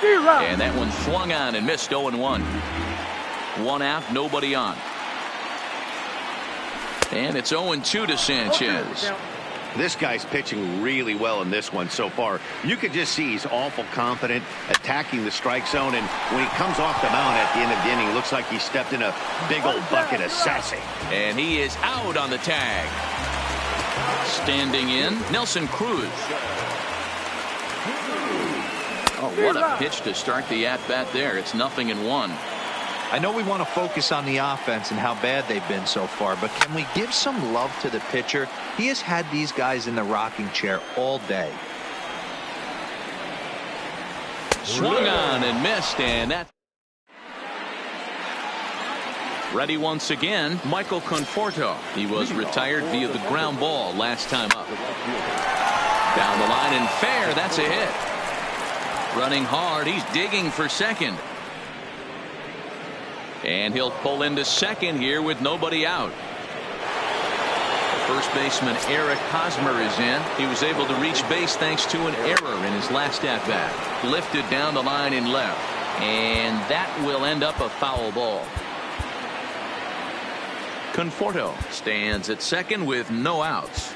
D: And that one swung on and missed. 0-1. 1 out, nobody on. And it's 0-2 to Sanchez.
E: This guy's pitching really well in this one so far. You could just see he's awful confident attacking the strike zone, and when he comes off the mound at the end of the inning, it looks like he stepped in a big old bucket of sassy.
D: And he is out on the tag. Standing in, Nelson Cruz. Oh, what a pitch to start the at-bat there. It's 0-1.
G: I know we want to focus on the offense and how bad they've been so far, but can we give some love to the pitcher? He has had these guys in the rocking chair all day.
D: Swung on and missed, and that. Ready once again, Michael Conforto. He was retired via the ground ball last time up. Down the line and fair. That's a hit. Running hard. He's digging for second. And he'll pull into second here with nobody out. First baseman Eric Hosmer is in. He was able to reach base thanks to an error in his last at-bat. Lifted down the line in left. And that will end up a foul ball. Conforto stands at second with no outs.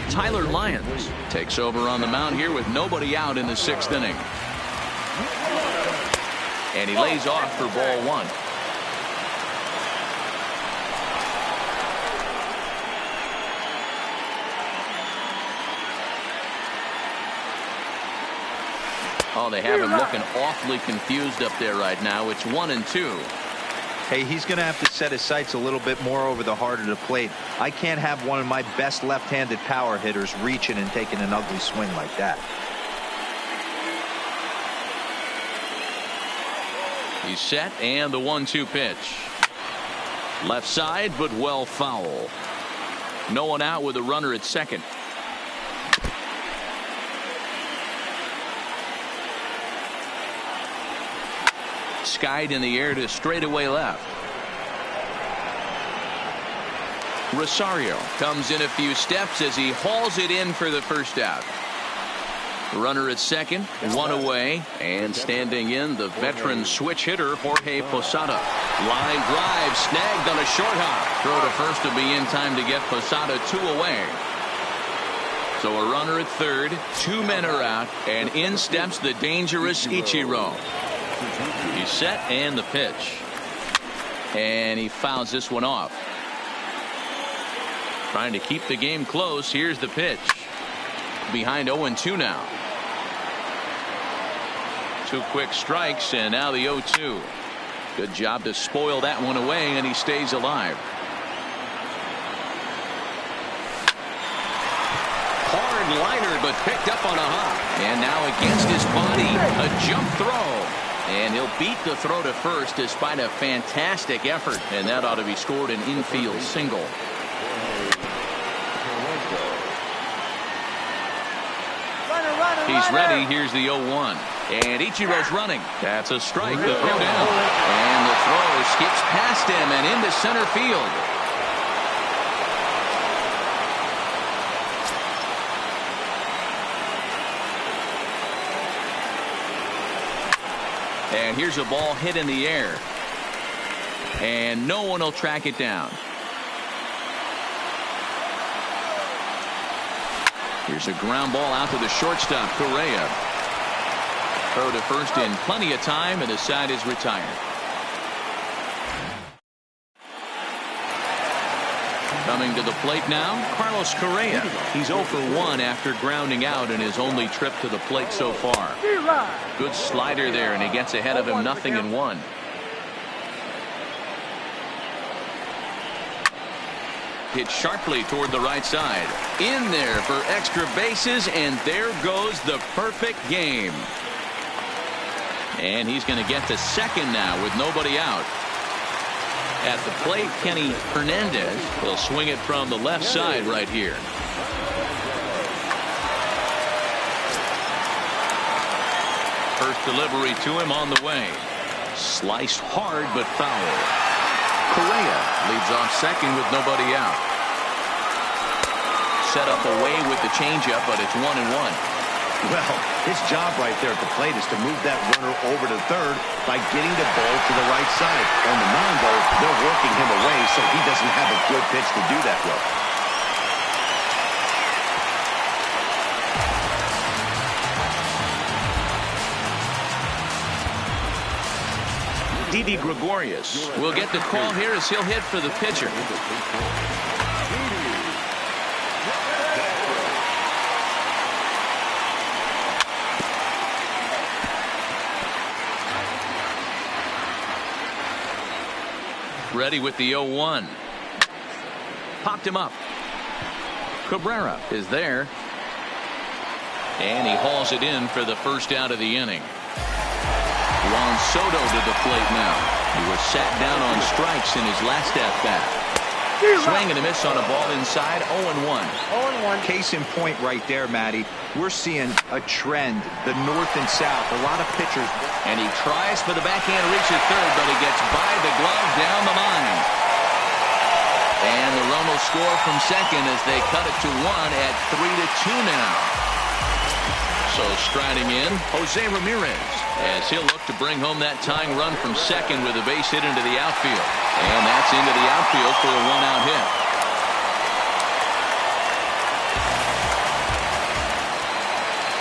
D: Tyler Lyons takes over on the mound here with nobody out in the 6th inning. And he lays off for ball 1. Oh, they have him looking awfully confused up there right now. It's 1-2.
G: Hey, he's going to have to set his sights a little bit more over the heart of the plate. I can't have one of my best left-handed power hitters reaching and taking an ugly swing like that.
D: He's set, and the 1-2 pitch. Left side, but well foul. No one out with a runner at second. skied in the air to straightaway left. Rosario comes in a few steps as he hauls it in for the first out. Runner at second, one away, and standing in the veteran switch hitter Jorge Posada. Line drive snagged on a short hop. Throw to first will be in time to get Posada 2 away. So a runner at third, 2 men are out, and in steps the dangerous Ichiro. He's set and the pitch. And he fouls this one off. Trying to keep the game close. Here's the pitch. Behind 0-2 now. 2 quick strikes and now the 0-2. Good job to spoil that one away, and he stays alive. Hard liner, but picked up on a hop. And now against his body, a jump throw. And he'll beat the throw to first despite a fantastic effort. And that ought to be scored an infield single. He's ready. Here's the 0-1. And Ichiro's running. That's a strike. The throw down. And the throw skips past him and into center field. And here's a ball hit in the air. And no one will track it down. Here's a ground ball out to the shortstop, Correa. Throw to first in plenty of time, and the side is retired. Coming to the plate now, Carlos Correa. He's 0 for 1 after grounding out in his only trip to the plate so far. Good slider there, and he gets ahead of him 0-1. Hit sharply toward the right side. In there for extra bases, and there goes the perfect game. And he's going to get to second now with nobody out. At the plate, Kenny Hernandez will swing it from the left side right here. First delivery to him on the way. Sliced hard but foul. Correa leads off second with nobody out. Set up away with the changeup, but it's 1-1.
E: Well, his job right there at the plate is to move that runner over to third by getting the ball to the right side. On the mound, though, they're working him away, so he doesn't have a good pitch to do that with.
D: Didi Gregorius will get the call here as he'll hit for the pitcher. Ready with the 0-1. Popped him up. Cabrera is there. And he hauls it in for the first out of the inning. Juan Soto to the plate now. He was sat down on strikes in his last at-bat. Swing and a miss on a ball inside. 0-1.
G: 0-1. Case in point right there, Matty. We're seeing a trend, the north and south. A lot of pitchers.
D: And he tries for the backhand reach at third, but he gets by the glove down the line. And the run will score from second as they cut it to 1 at 3-2 now. So striding in, Jose Ramirez, as he'll look to bring home that tying run from second with a base hit into the outfield. And that's into the outfield for a 1-out hit.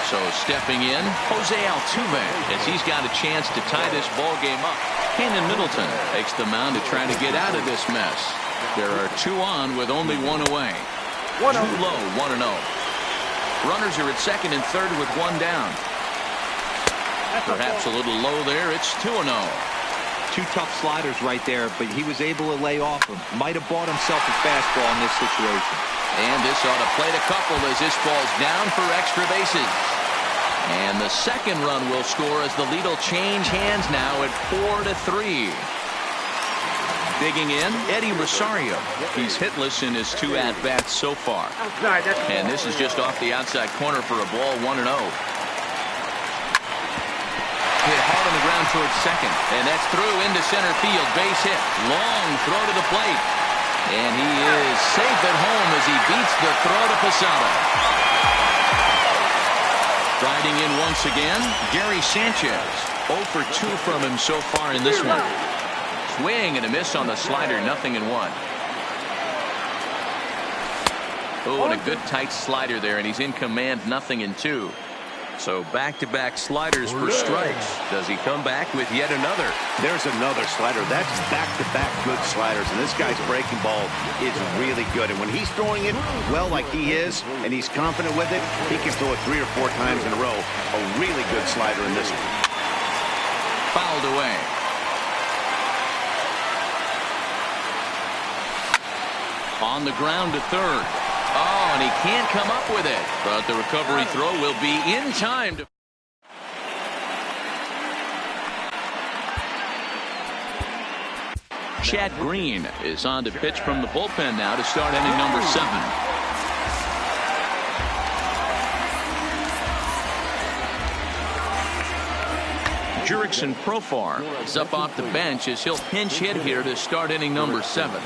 D: So stepping in, Jose Altuve, as he's got a chance to tie this ball game up. Cannon Middleton takes the mound to try to get out of this mess. There are 2 on with only 1 away. 2 low, 1-0. Runners are at second and third with 1 down. Perhaps a little low there. It's 2-0.
G: 2 tough sliders right there, but he was able to lay off them. Might have bought himself a fastball in this situation.
D: And this ought to plate a couple as this falls down for extra bases. And the second run will score as the lead will change hands now at 4-3. Digging in, Eddie Rosario. He's hitless in his 2 at-bats so far. And this is just off the outside corner for a ball, 1-0. Hit hard on the ground towards second. And that's through into center field. Base hit. Long throw to the plate. And he is safe at home as he beats the throw to Posada. Riding in once again, Gary Sanchez. 0 for 2 from him so far in this one. Swing and a miss on the slider. 0-1. Oh, and a good tight slider there, and he's in command. 0-2. So back-to-back sliders for strikes. Does he come back with yet another?
E: There's another slider. That's back-to-back good sliders, and this guy's breaking ball is really good. And when he's throwing it well like he is, and he's confident with it, he can throw it 3 or 4 times in a row. A really good slider in this one.
D: Fouled away. On the ground to third. Oh, and he can't come up with it. But the recovery throw will be in time. Chad Green is on to pitch from the bullpen now to start inning number 7. Jurickson Profar is up off the bench as he'll pinch hit here to start inning number 7.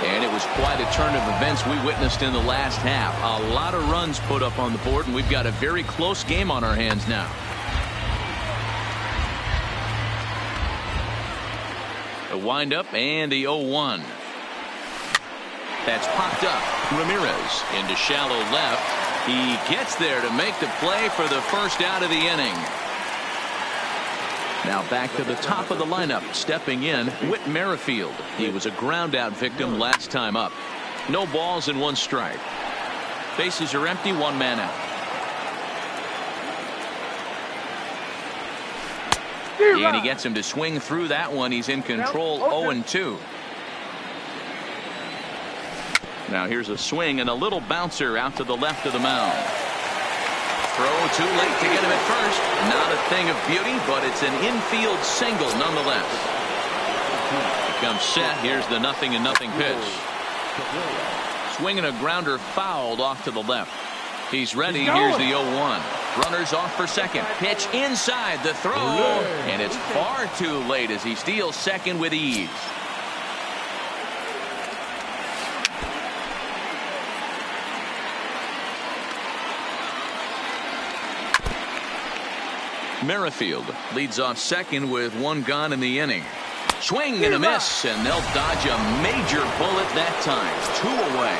D: And it was quite a turn of events we witnessed in the last half. A lot of runs put up on the board, and we've got a very close game on our hands now. The windup and the 0-1. That's popped up. Ramirez into shallow left. He gets there to make the play for the first out of the inning. Now back to the top of the lineup. Stepping in, Whit Merrifield. He was a ground out victim last time up. No balls and 1 strike. Bases are empty, 1 man out. And he gets him to swing through that one. He's in control. 0-2. Now here's a swing and a little bouncer out to the left of the mound. Throw too late to get him at first. Not a thing of beauty, but it's an infield single nonetheless. He comes set. Here's the 0-0 pitch. Swinging a grounder fouled off to the left. He's ready. Here's the 0-1. Runners off for second. Pitch inside the throw. And it's far too late as he steals second with ease. Merrifield leads off second with 1 gone in the inning. Swing and a miss, and they'll dodge a major bullet that time. 2 away.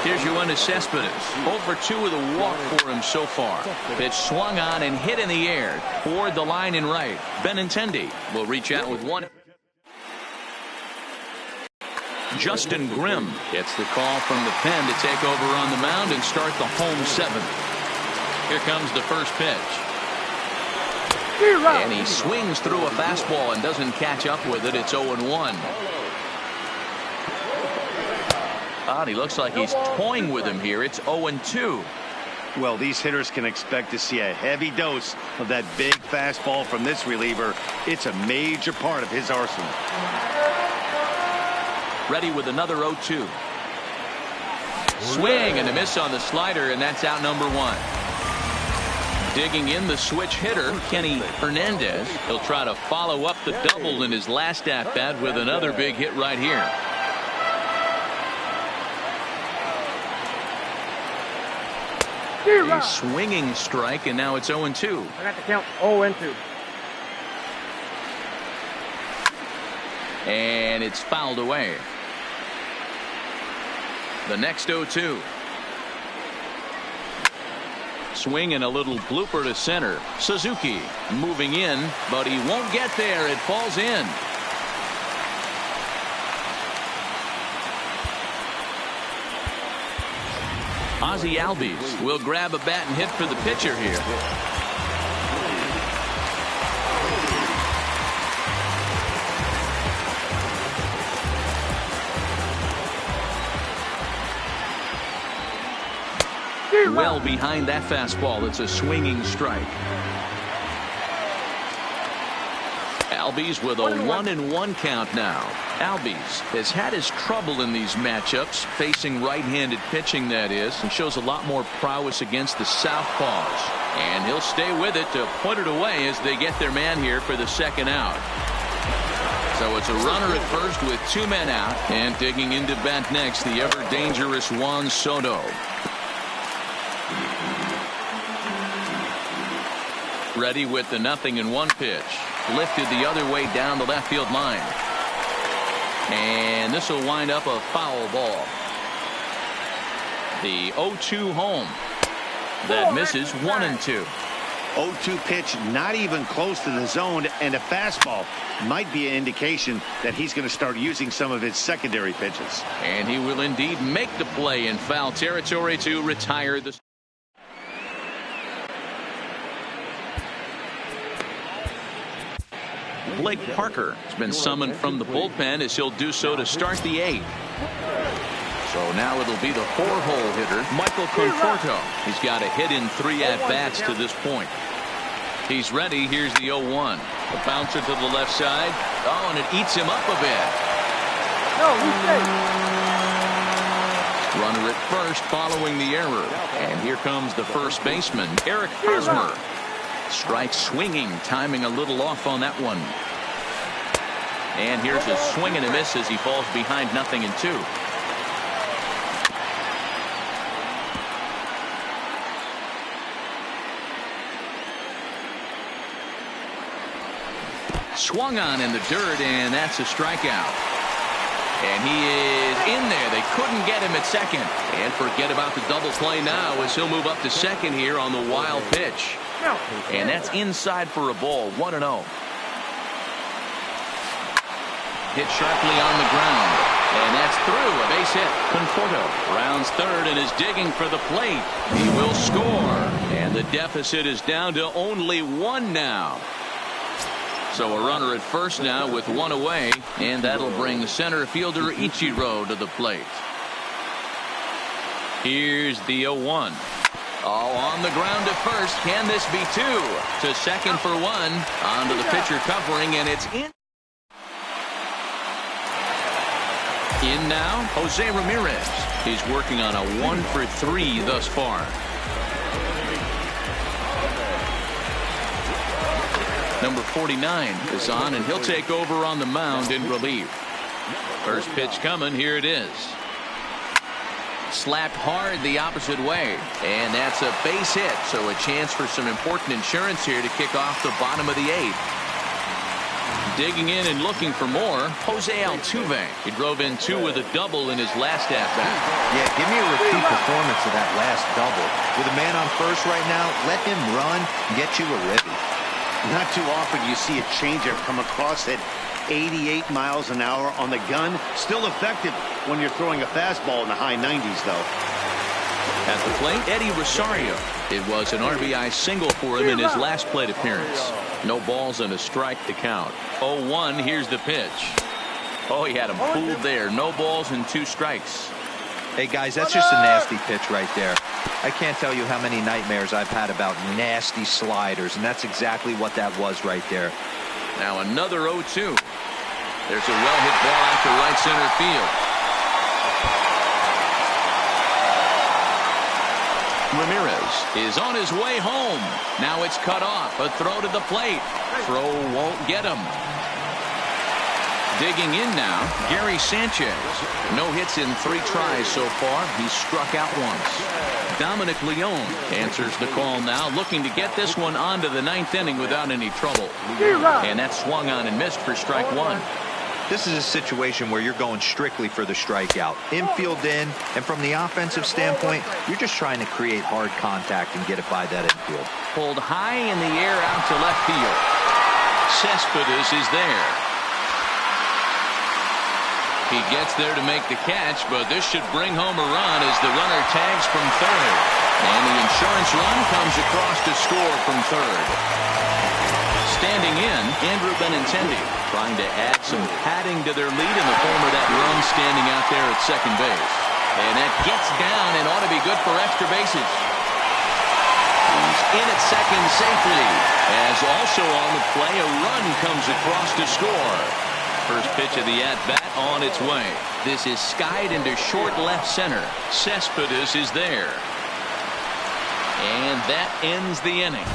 D: Here's Yoenis Cespedes. 0 for 2 with a walk for him so far. Pitch swung on and hit in the air toward the line and right. Benintendi will reach out with 1. Justin Grimm gets the call from the pen to take over on the mound and start the home 7th. Here comes the first pitch. And he swings through a fastball and doesn't catch up with it. It's 0-1. And he looks like he's toying with him here. It's 0-2.
E: Well, these hitters can expect to see a heavy dose of that big fastball from this reliever. It's a major part of his arsenal.
D: Ready with another 0-2. Swing and a miss on the slider, and that's out number 1. Digging in the switch hitter, Kenny Hernandez. He'll try to follow up the double in his last at-bat with another big hit right here. A swinging strike, and now it's 0-2.
L: I got to count 0-2.
D: And it's fouled away. The next 0-2. Swing and a little blooper to center. Suzuki moving in, but he won't get there. It falls in. Ozzie Albies will grab a bat and hit for the pitcher here. Well behind that fastball. It's a swinging strike. Albies with a 1-1 count now. Albies has had his trouble in these matchups, facing right-handed pitching, that is, and shows a lot more prowess against the southpaws. And he'll stay with it to put it away as they get their man here for the second out. So it's a runner at first with 2 men out, and digging into bat next, the ever-dangerous Juan Soto. Ready with the 0-1 pitch. Lifted the other way down the left field line. And this will wind up a foul ball. The 0-2 home. That misses 1-2.
E: 0-2 pitch, not even close to the zone, and a fastball might be an indication that he's going to start using some of his secondary pitches.
D: And he will indeed make the play in foul territory to retire the. Blake Parker has been summoned from the bullpen as he'll do so to start the 8th. So now it'll be the 4-hole hitter, Michael Conforto. He's got a hit in 3 at-bats to this point. He's ready. Here's the 0-1. A bouncer to the left side. Oh, and it eats him up a bit. Runner at first following the error. And here comes the first baseman, Eric Hosmer. Strike swinging, timing a little off on that one. And here's a swing and a miss as he falls behind 0-2. Swung on in the dirt, and that's a strikeout. And he is in there. They couldn't get him at second. And forget about the double play now as he'll move up to second here on the wild pitch. And that's inside for a ball. 1-0. Hit sharply on the ground. And that's through. A base hit. Conforto rounds third and is digging for the plate. He will score. And the deficit is down to only 1 now. So a runner at first now with 1 away. And that'll bring center fielder Ichiro to the plate. Here's the 0-1. Oh, on the ground to first. Can this be 2? To second for 1. Onto the pitcher covering, and it's in. In now, Jose Ramirez. He's working on a 1-for-3 thus far. Number 49 is on, and he'll take over on the mound in relief. First pitch coming. Here it is. Slapped hard the opposite way, and that's a base hit, so a chance for some important insurance here to kick off the bottom of the 8th. Digging in and looking for more, Jose Altuve. He drove in 2 with a double in his last at-bat.
G: Yeah, give me a repeat performance of that last double. With a man on first right now, let him run and get you a ribby.
E: Not too often you see a changeup come across at 88 miles an hour on the gun. Still effective when you're throwing a fastball in the high 90s, though.
D: At the plate, Eddie Rosario. It was an RBI single for him in his last plate appearance. No balls and a strike to count. 0-1. Here's the pitch. Oh, he had him fooled there. No balls and 2 strikes.
G: Hey, guys, that's just a nasty pitch right there. I can't tell you how many nightmares I've had about nasty sliders, and that's exactly what that was right there.
D: Now another 0-2. There's a well-hit ball out to right center field. Ramirez is on his way home. Now it's cut off. A throw to the plate. Throw won't get him. Digging in now, Gary Sanchez. No hits in 3 tries so far. He's struck out once. Dominic Leone answers the call now, looking to get this one onto the 9th inning without any trouble. And that swung on and missed for strike 1.
G: This is a situation where you're going strictly for the strikeout. Infield in, and from the offensive standpoint, you're just trying to create hard contact and get it by that infield.
D: Pulled high in the air out to left field. Cespedes is there. He gets there to make the catch, but this should bring home a run as the runner tags from third. And the insurance run comes across to score from third. Standing in, Andrew Benintendi, trying to add some padding to their lead in the form of that run standing out there at second base. And that gets down and ought to be good for extra bases. He's in at second safely. As also on the play, a run comes across to score. First pitch of the at-bat on its way. This is skied into short left center. Cespedes is there. And that ends the inning.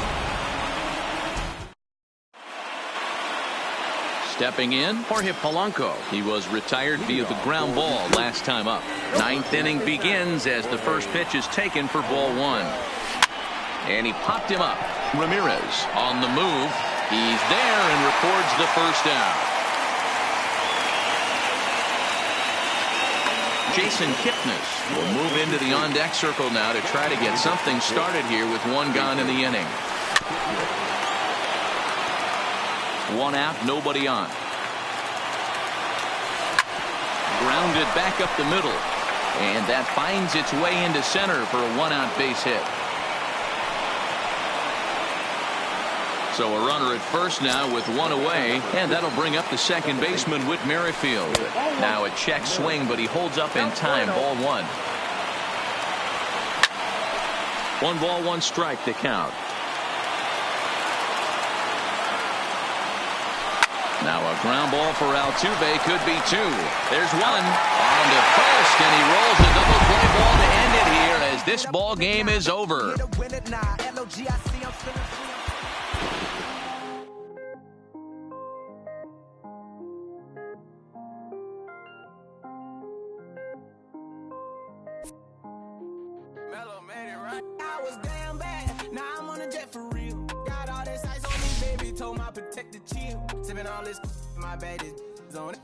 D: Stepping in, Jorge Polanco. He was retired via the ground ball last time up. Ninth inning begins as the first pitch is taken for ball one. And he popped him up. Ramirez on the move. He's there and records the first out. Jason Kipnis will move into the on-deck circle now to try to get something started here with one gone in the inning. One out, nobody on. Grounded back up the middle. And that finds its way into center for a one-out base hit. So a runner at first now with one away, and that'll bring up the second baseman, Whit Merrifield. Now a check swing, but he holds up in time. Ball one. 1 ball, 1 strike to count. Now a ground ball for Altuve could be 2. There's one on to first, and he rolls a double play ball to end it here as this ball game is over.
B: I was damn bad, now I'm on a jet for real. Got all this ice on me, baby, told my protector chill. Sipping all this, my bad is on it.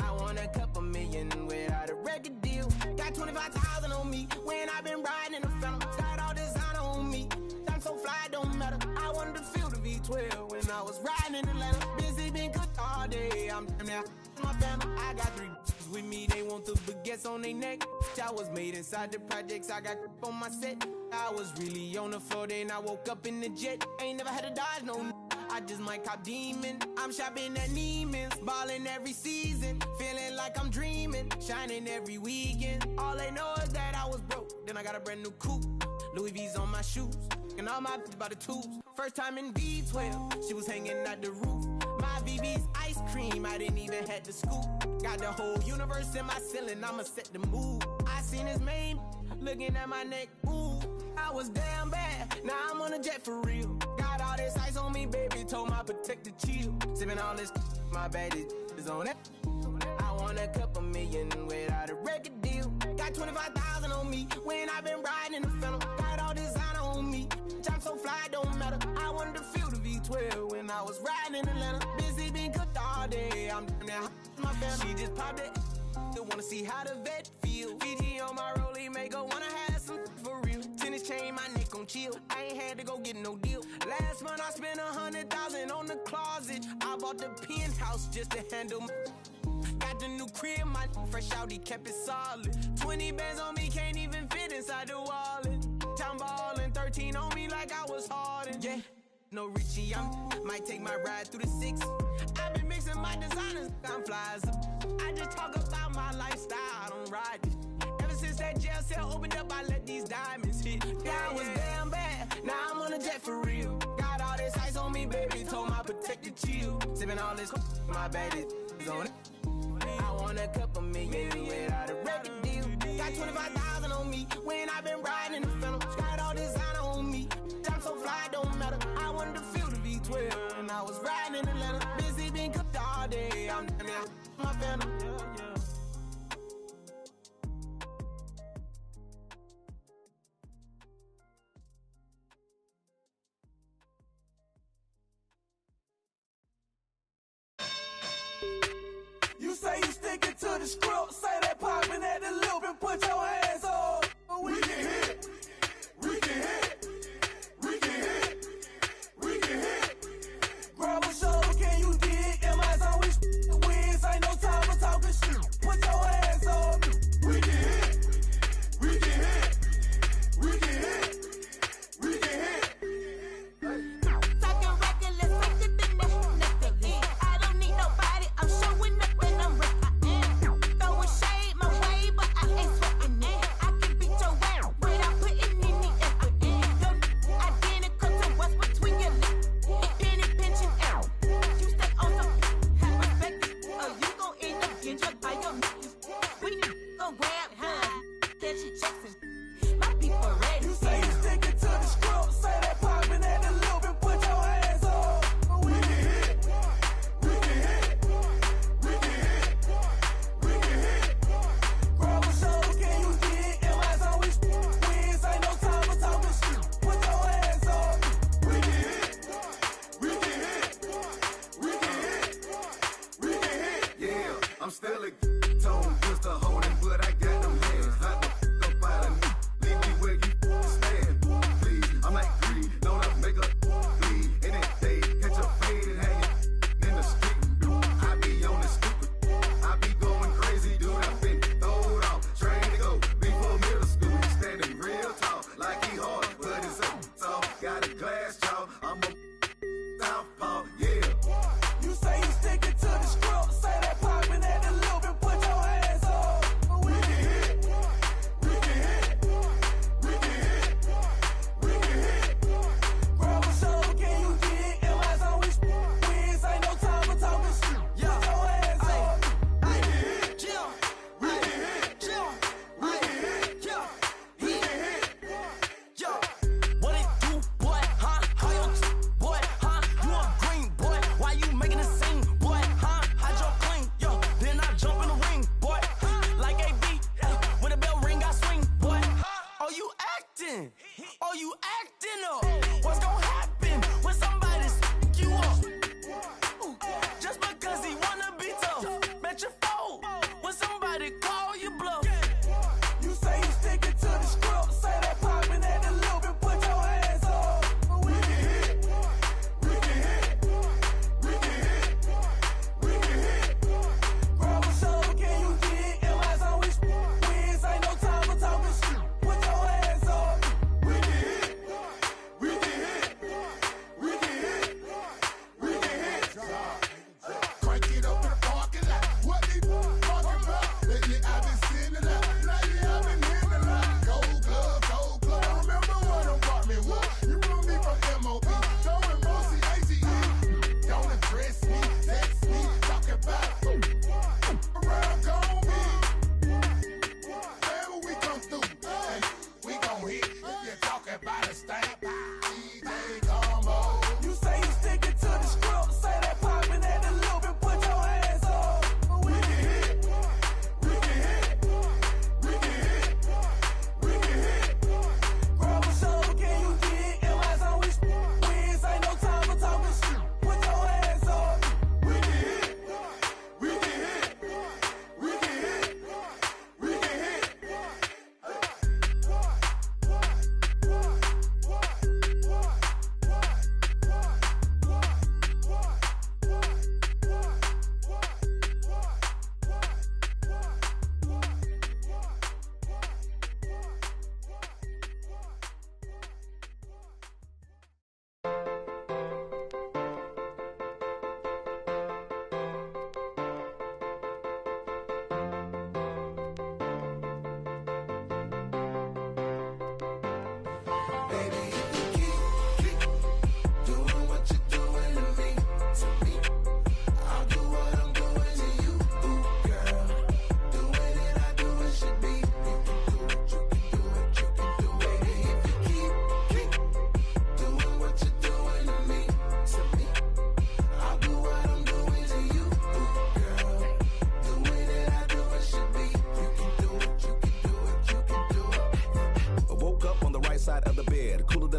B: I want a couple million without a record deal. Got 25,000 on me when I've been riding in the phantom. Got all designer on me, I'm so fly, don't matter. I wanted to feel the V12 when I was riding in Atlanta. Busy been cooked all day, I'm now my family. I got 3 with me, they want the baguettes on their neck. I was made inside the projects, I got on my set. I was really on the floor, then I woke up in the jet. Ain't never had to dodge no. I just might cop demon. I'm shopping at Neiman's, balling every season, feeling like I'm dreaming, shining every weekend. All they know is that I was broke, then I got a brand new coupe. Louis V's on my shoes, and all my by the tubes. First time in V12, she was hanging at the roof. My VV's ice cream, I didn't even have to scoop. Got the whole universe in my ceiling, I'ma set the mood. I seen his main, looking at my neck, ooh. I was damn bad, now I'm on a jet for real. Got all this ice on me, baby, told my protector chill. Sipping all this, my bad is on it. I want a couple million without a record deal. Got 25,000 on me when I've been riding in the phantom. Got all designer on me, I'm so fly, don't matter. I wanted to feel the V12 when I was riding in Atlanta. Busy been cooked all day, I'm now my family. She just popped it, still wanna see how the vet feel. Fiji on my rollie, make her wanna have some for real. Tennis chain, my neck on chill. I ain't had to go get no deal. Last month I spent 100,000 on the closet. I bought the penthouse just to handle. Got the new crib, my fresh out, he kept it solid. 20 bands on me, can't even fit inside the wallet. Town ballin', 13 on me like I was Harden. Yeah, no Richie, might take my ride through the 6. I've been mixing my designers, I'm flies. I just talk about my lifestyle, I don't ride it. Ever since that jail cell opened up, I let these diamonds hit. Yeah, I was damn bad, now I'm on a jet for real. Got all this ice on me, baby, told my protector chill. Sipping all this, my bad is on it. I want a couple million without a record deal. Got 25,000 on me when I've been riding in the phantom. Got all designer on me, I'm so fly, don't matter. I wanted to feel the V12 when I was riding in Atlanta. Busy been cooked all day, I'm now my phantom.
I: You say you sticking to the script, say that poppin' at the loop and put your hands on. We get hit.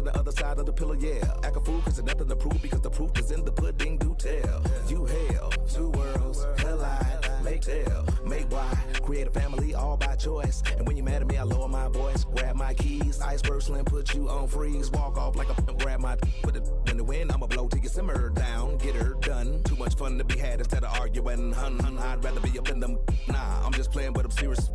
L: on the other side of the pillow, yeah. Act a fool cause there's nothing to prove because the proof is in the pudding, do tell. You hell, two worlds collide, make tell, make why, create a family all by choice. And when you're mad at me, I lower my voice, grab my keys, iceberg slim, put you on freeze, walk off like a grab my put it in the wind, I'ma blow till you simmer down, get her done. Too much fun to be had instead of arguing, hun, I'd rather be up in them. Nah, I'm just playing, but I'm serious.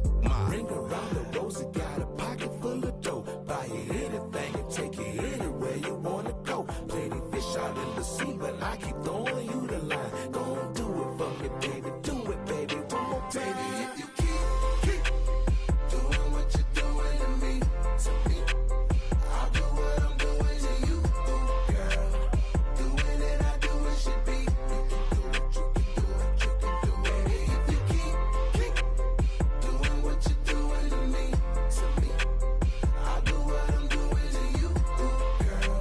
L: Ring around the rosy, got a pocket full of dough. Buy you anything and take you anywhere you wanna go. Plenty fish out in the sea, but I keep throwing you the line. Gon' do it for me, baby. Do it, baby. One more time.
I: Baby, if you keep doing what you're doing to me, I'll do what I'm doing to you, girl. Doing it, I do it should be. You can do it, you can do it, you can do it. Baby, if you keep doing what you're doing to me, I'll do what I'm doing to you, girl.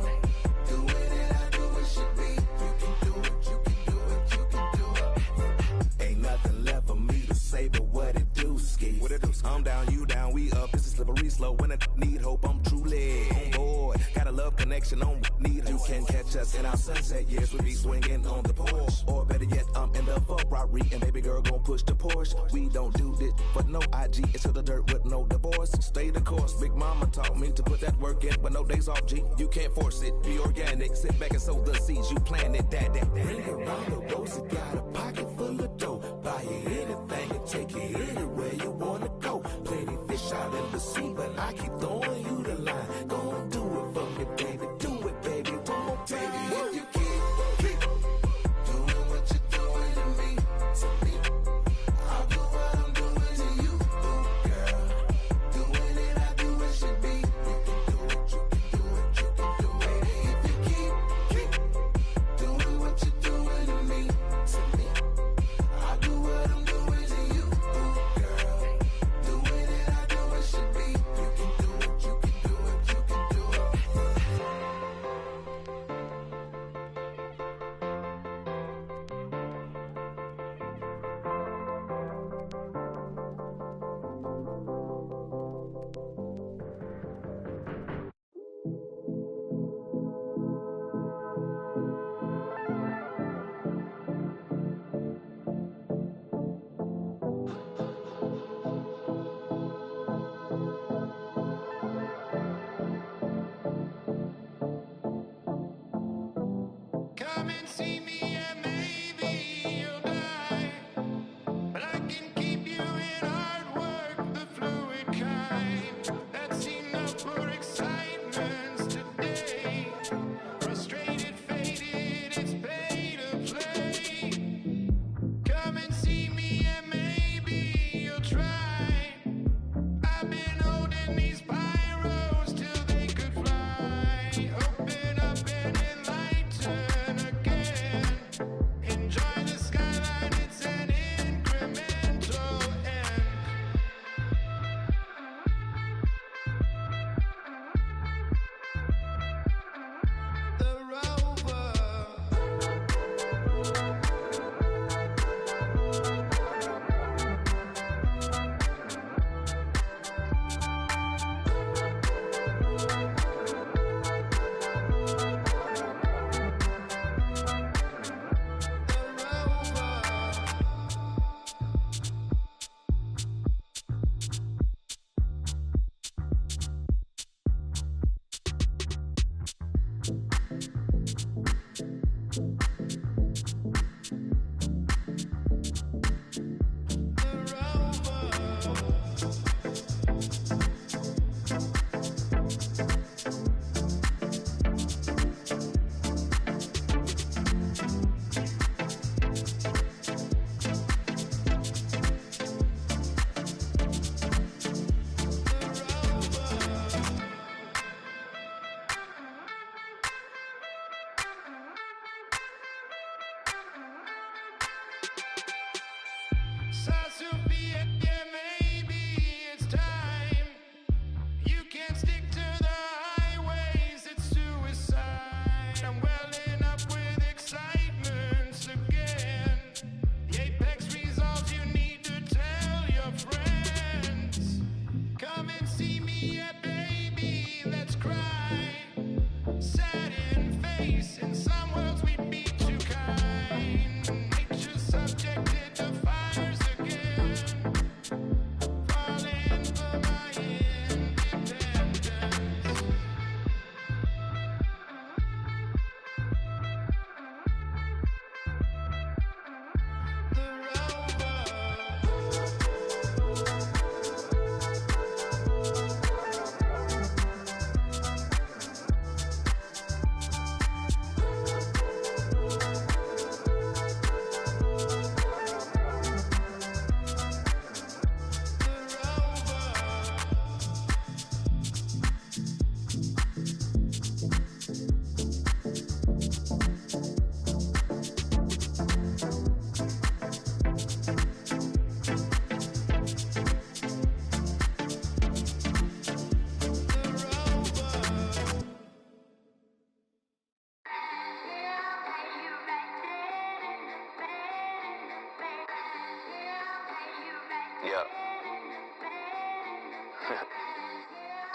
I: Doing it, I do it should be. You can do it, you can do it, you can do it.
L: Ain't nothing left for me to say but what it do, ski. What it do? I'm down, you down, we up. This is slippery slow. When I need hope, I'm truly on board. Got a love connection on need hope. You can catch us in our sunset years. We be swinging on the porch, or better yet, I'm in the Ferrari and baby girl gon' push the Porsche. We don't do this for no IG. It's to the dirt with no divorce. Stay the course. Big mama taught me to put that work in, but no days off. G, you can't force it. Be organic. Sit back and sow the seeds. You planted that.
I: Ring around the rosy, got a pocket full of dough. Buy you anything and take you anywhere you wanna go. Plenty fish out in the sea, but I keep throwing you the line. Gon' do it for me, baby. Do it, baby. One more time. Baby, if you keep doing what you're doing to me, I'll do what I'm doing to you, girl. Doing it, I do it should be. You can do it, you can do it, you can do it. Baby, if you keep doing what you're doing to me, I'll do what I'm doing to you, girl. Doing it, I do it should be. You can do it, you can do it, you can do it.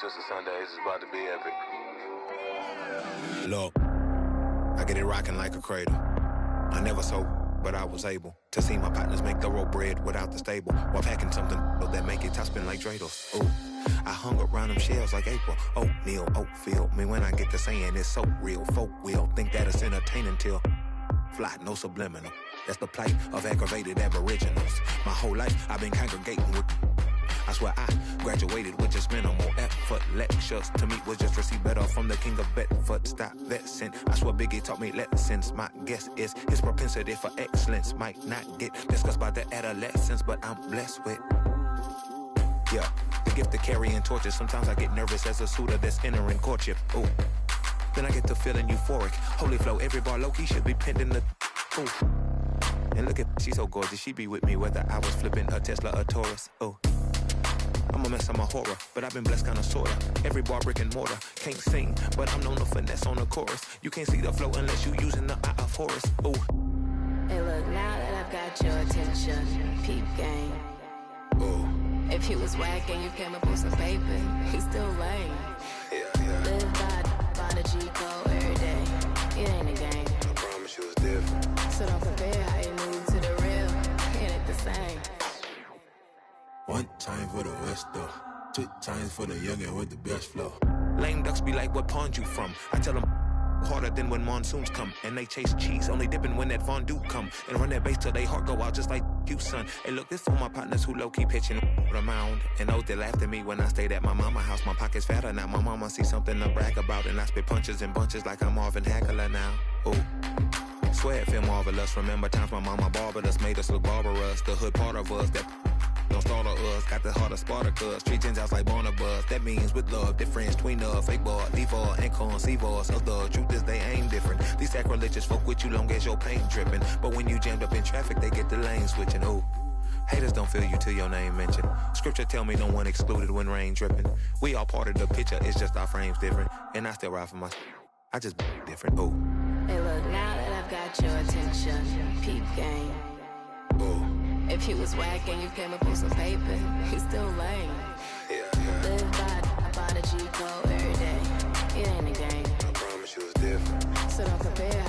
M: Twisted Sundays is about to be epic.
L: Look, I get it rocking like a cradle. I never sold, but I was able to see my partners make thorough bread without the stable, while packing something that make it top spin like dreidels. Ooh, I hung around them shells like April. Oatmeal, oatfield. Me when I get to saying it's so real. Folk will think that it's entertaining till fly, no subliminal. That's the plight of aggravated aboriginals. My whole life I've been congregating with. I swear I graduated with just minimal effort. Lectures to me was just receive better from the king of Bedford. Stop vexing. I swear Biggie taught me lessons. My guess is his propensity for excellence might not get discussed by the adolescents, but I'm blessed with, yeah, the gift of carrying torches. Sometimes I get nervous as a suitor that's entering courtship. Ooh, then I get to feeling euphoric. Holy flow, every bar low-key should be pinned in the, ooh. And look at, she's so gorgeous, she be with me whether I was flipping a Tesla or Taurus. Ooh, I'm a mess, I'm a horror, but I've been blessed kinda sorta. Every bar brick and mortar, can't sing, but I'm known to finesse on the chorus. You can't see the flow unless you using the eye of Horus. Ooh.
N: Hey look, now that I've got your attention, peep game.
L: Ooh.
N: If he was whack and you came up with some paper, he's still lame.
L: Yeah.
N: Live by the G code every day. It ain't a game.
L: I promise you it's different.
N: So don't compare how you move to the real. It ain't the same.
L: One time for the West though, 2 times for the youngin' with the best flow. Lame ducks be like, what pond you from? I tell them harder than when monsoons come, and they chase cheese, only dipping when that fondue come, and run that bass till they heart go out just like you, son. Hey look, this for my partners who low-key pitching around, and those that laughed at me when I stayed at my mama's house. My pocket's fatter now, my mama see something to brag about, and I spit punches and bunches like I'm Marvin Hagler now. Ooh, swear it feel marvelous. Remember times my mama barbered us, made us look barbarous. The hood part of us that don't start of us, got the heart of Spartacus. Treat Gentiles like Barnabas. That means with love, difference between us. Fake bar, default, and conceive us. The truth is they ain't different. These sacrilegious folk with you long as your paint dripping. But when you jammed up in traffic, they get the lane switching. Ooh, haters don't feel you till your name mentioned. Scripture tell me no one excluded when rain dripping. We all part of the picture, it's just our frames different. And I still ride for my, I just different. Ooh.
N: Hey look, now that I've got your attention, peep game.
L: Ooh.
N: If he was whack and you came up with some paper, he's still lame.
L: Yeah.
N: Live by the G code every day. It ain't a game.
L: I promise you it's different.
N: So don't compare